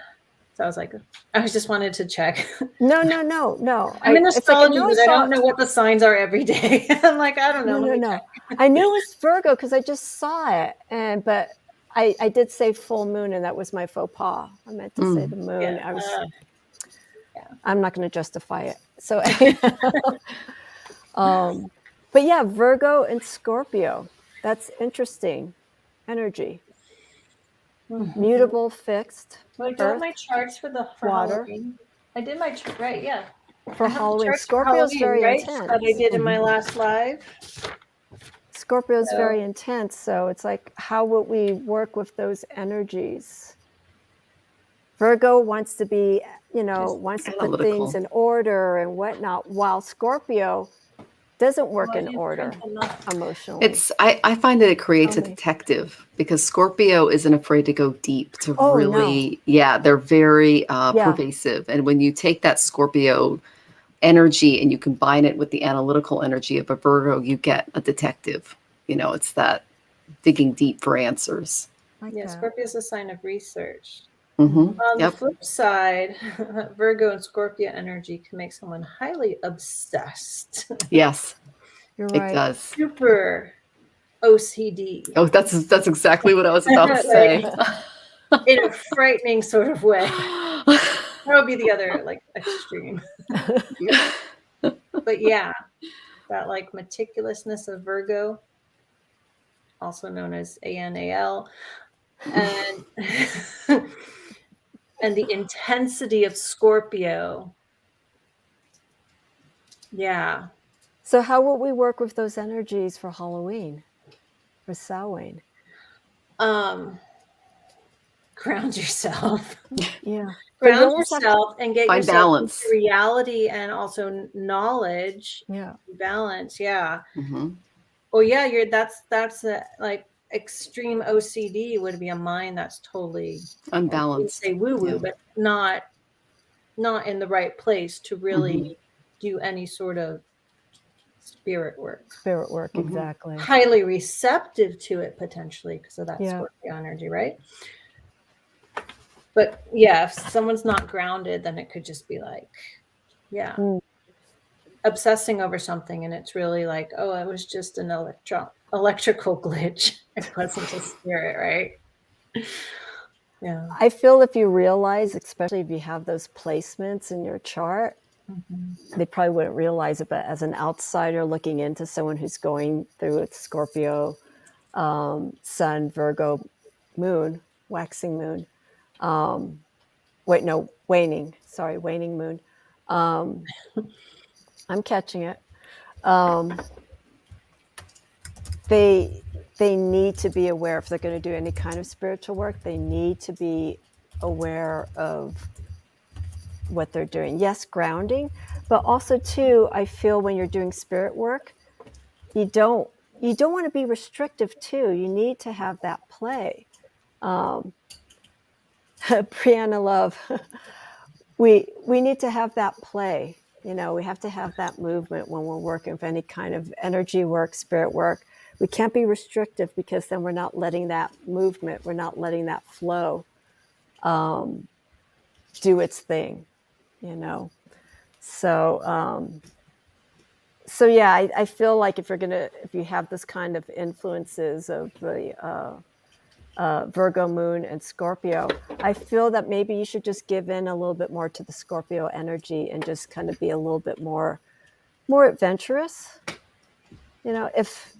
I was like, I just wanted to check. No. I'm an astrology, like, but I don't know what the signs are every day. I'm like, I don't know. No. I knew it was Virgo because I just saw it, but I did say full moon, and that was my faux pas. I meant to say the moon. Yeah. I'm not going to justify it. So, but yeah, Virgo and Scorpio. That's interesting energy. Mm-hmm. Mutable, fixed. Well, I did my charts for water. Halloween. I did my right, yeah. For Halloween, Scorpio is very intense. That I did in my last live. Scorpio is very intense, so it's like, how would we work with those energies? Virgo wants to be, wants to put things in order and whatnot, while Scorpio doesn't work in order emotionally. I find that it creates a detective, because Scorpio isn't afraid to go deep to really, they're very pervasive. And when you take that Scorpio energy and you combine it with the analytical energy of a Virgo, you get a detective. It's that digging deep for answers. Scorpio is a sign of research. Mm-hmm. On the flip side, Virgo and Scorpio energy can make someone highly obsessed. Yes, you're right. It does. Super OCD. Oh, that's exactly what I was about to say. In a frightening sort of way. That would be the other extreme. But yeah, that meticulousness of Virgo, also known as ANAL, and and the intensity of Scorpio. Yeah. So how will we work with those energies for Halloween, for Samhain? Ground yourself. Yeah. Ground yourself and get yourself balance. into reality and also knowledge. Yeah. Balance. Yeah. Mm-hmm. Well, yeah, that's extreme OCD would be a mind that's totally, I wouldn't Unbalanced. say woo-woo, Yeah. but not in the right place to really do any sort of spirit work. Spirit work, Mhm. exactly. Highly receptive to it potentially because of that Yeah. Scorpio energy, right? But yeah, if someone's not grounded, then it could just be like, yeah, Mm. obsessing over something, and it's really like, oh, it was just an electrical glitch. It wasn't a spirit, right? Yeah. I feel if you realize, especially if you have those placements in your chart, Mhm. they probably wouldn't realize it, but as an outsider looking into someone who's going through a Scorpio, Sun, Virgo, Moon, waxing Moon, waning Moon. I'm catching it. They need to be aware if they're going to do any kind of spiritual work. They need to be aware of what they're doing. Yes, grounding, but also too, I feel when you're doing spirit work, you don't want to be restrictive too. You need to have that play. Brianna Love, we need to have that play. You know, we have to have that movement when we're working with any kind of energy work, spirit work. We can't be restrictive because then we're not letting that movement, we're not letting that flow do its thing, you know. So yeah, I feel like if you have this kind of influences of the Virgo Moon and Scorpio, I feel that maybe you should just give in a little bit more to the Scorpio energy and just kind of be a little bit more adventurous. You know, if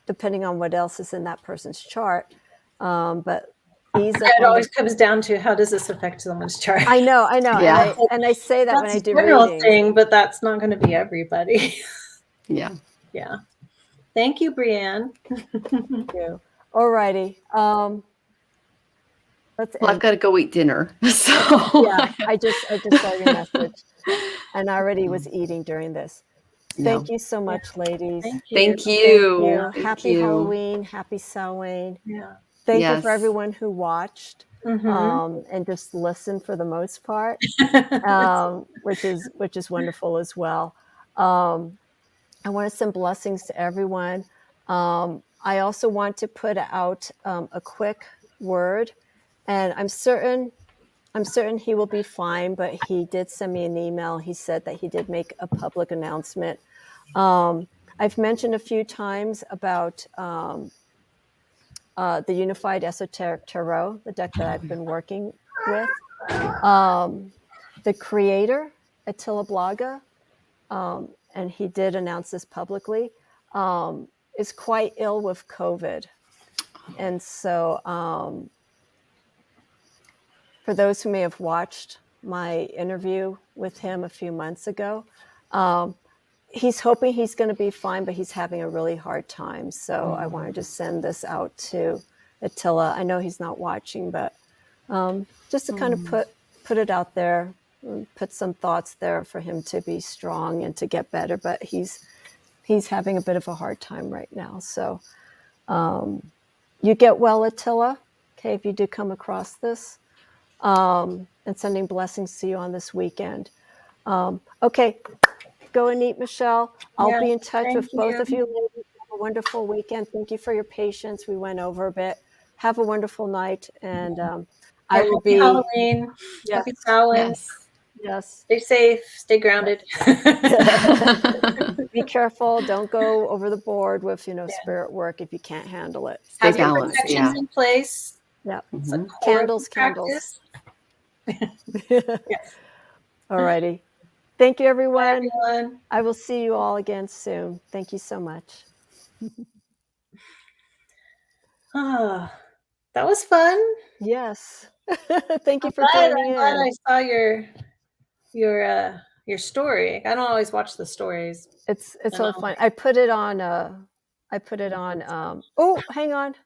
depending on what else is in that person's chart, but ease up. It always comes down to how does this affect someone's chart? I know, Yeah. and I say that when I do general readings. thing, but that's not going to be everybody. Yeah. Yeah. Thank you, Brianne. Thank you. All righty. Let's Well, I've end. got to go eat dinner. So Yeah, I just saw your message, and I already was eating during this. Thank you so much, ladies. Thank you. Thank you. You. Thank Happy you. Halloween. Happy Samhain. Yeah. Thank you Yes. for everyone who watched Mhm. and just listened for the most part, which is wonderful as well. I want to send blessings to everyone. I also want to put out a quick word, and I'm certain he will be fine, but he did send me an email. He said that he did make a public announcement. I've mentioned a few times about the Unified Esoteric Tarot, the deck that I've been working with. The creator, Attila Blaga, and he did announce this publicly, is quite ill with COVID. And so for those who may have watched my interview with him a few months ago, he's hoping he's going to be fine, but he's having a really hard time. So I wanted to send this out to Attila. I know he's not watching, but just to kind of put it out there, put some thoughts there for him to be strong and to get better. But he's having a bit of a hard time right now. So you get well, Attila, okay, if you do come across this. And sending blessings to you on this weekend. Okay, go and eat, Michelle. I'll be in touch with both of you ladies. Have a wonderful weekend. Thank you for your patience. We went over a bit. Have a wonderful night, and I will be. Happy Halloween. Yes, Happy Samhain. yes. Stay safe. Stay grounded. Be careful. Don't go over the board with spirit work if you can't handle it. Stay Have your balanced. protections Yeah. in place. Yeah. Mhm. Candles. Practice. Yes. All righty. Thank you, Bye, everyone. everyone. I will see you all again soon. Thank you so much. Ah, that was fun. Yes. Thank you for I'm joining glad in. I saw your story. I don't always watch the stories. It's so fun. I put it on oh, hang on.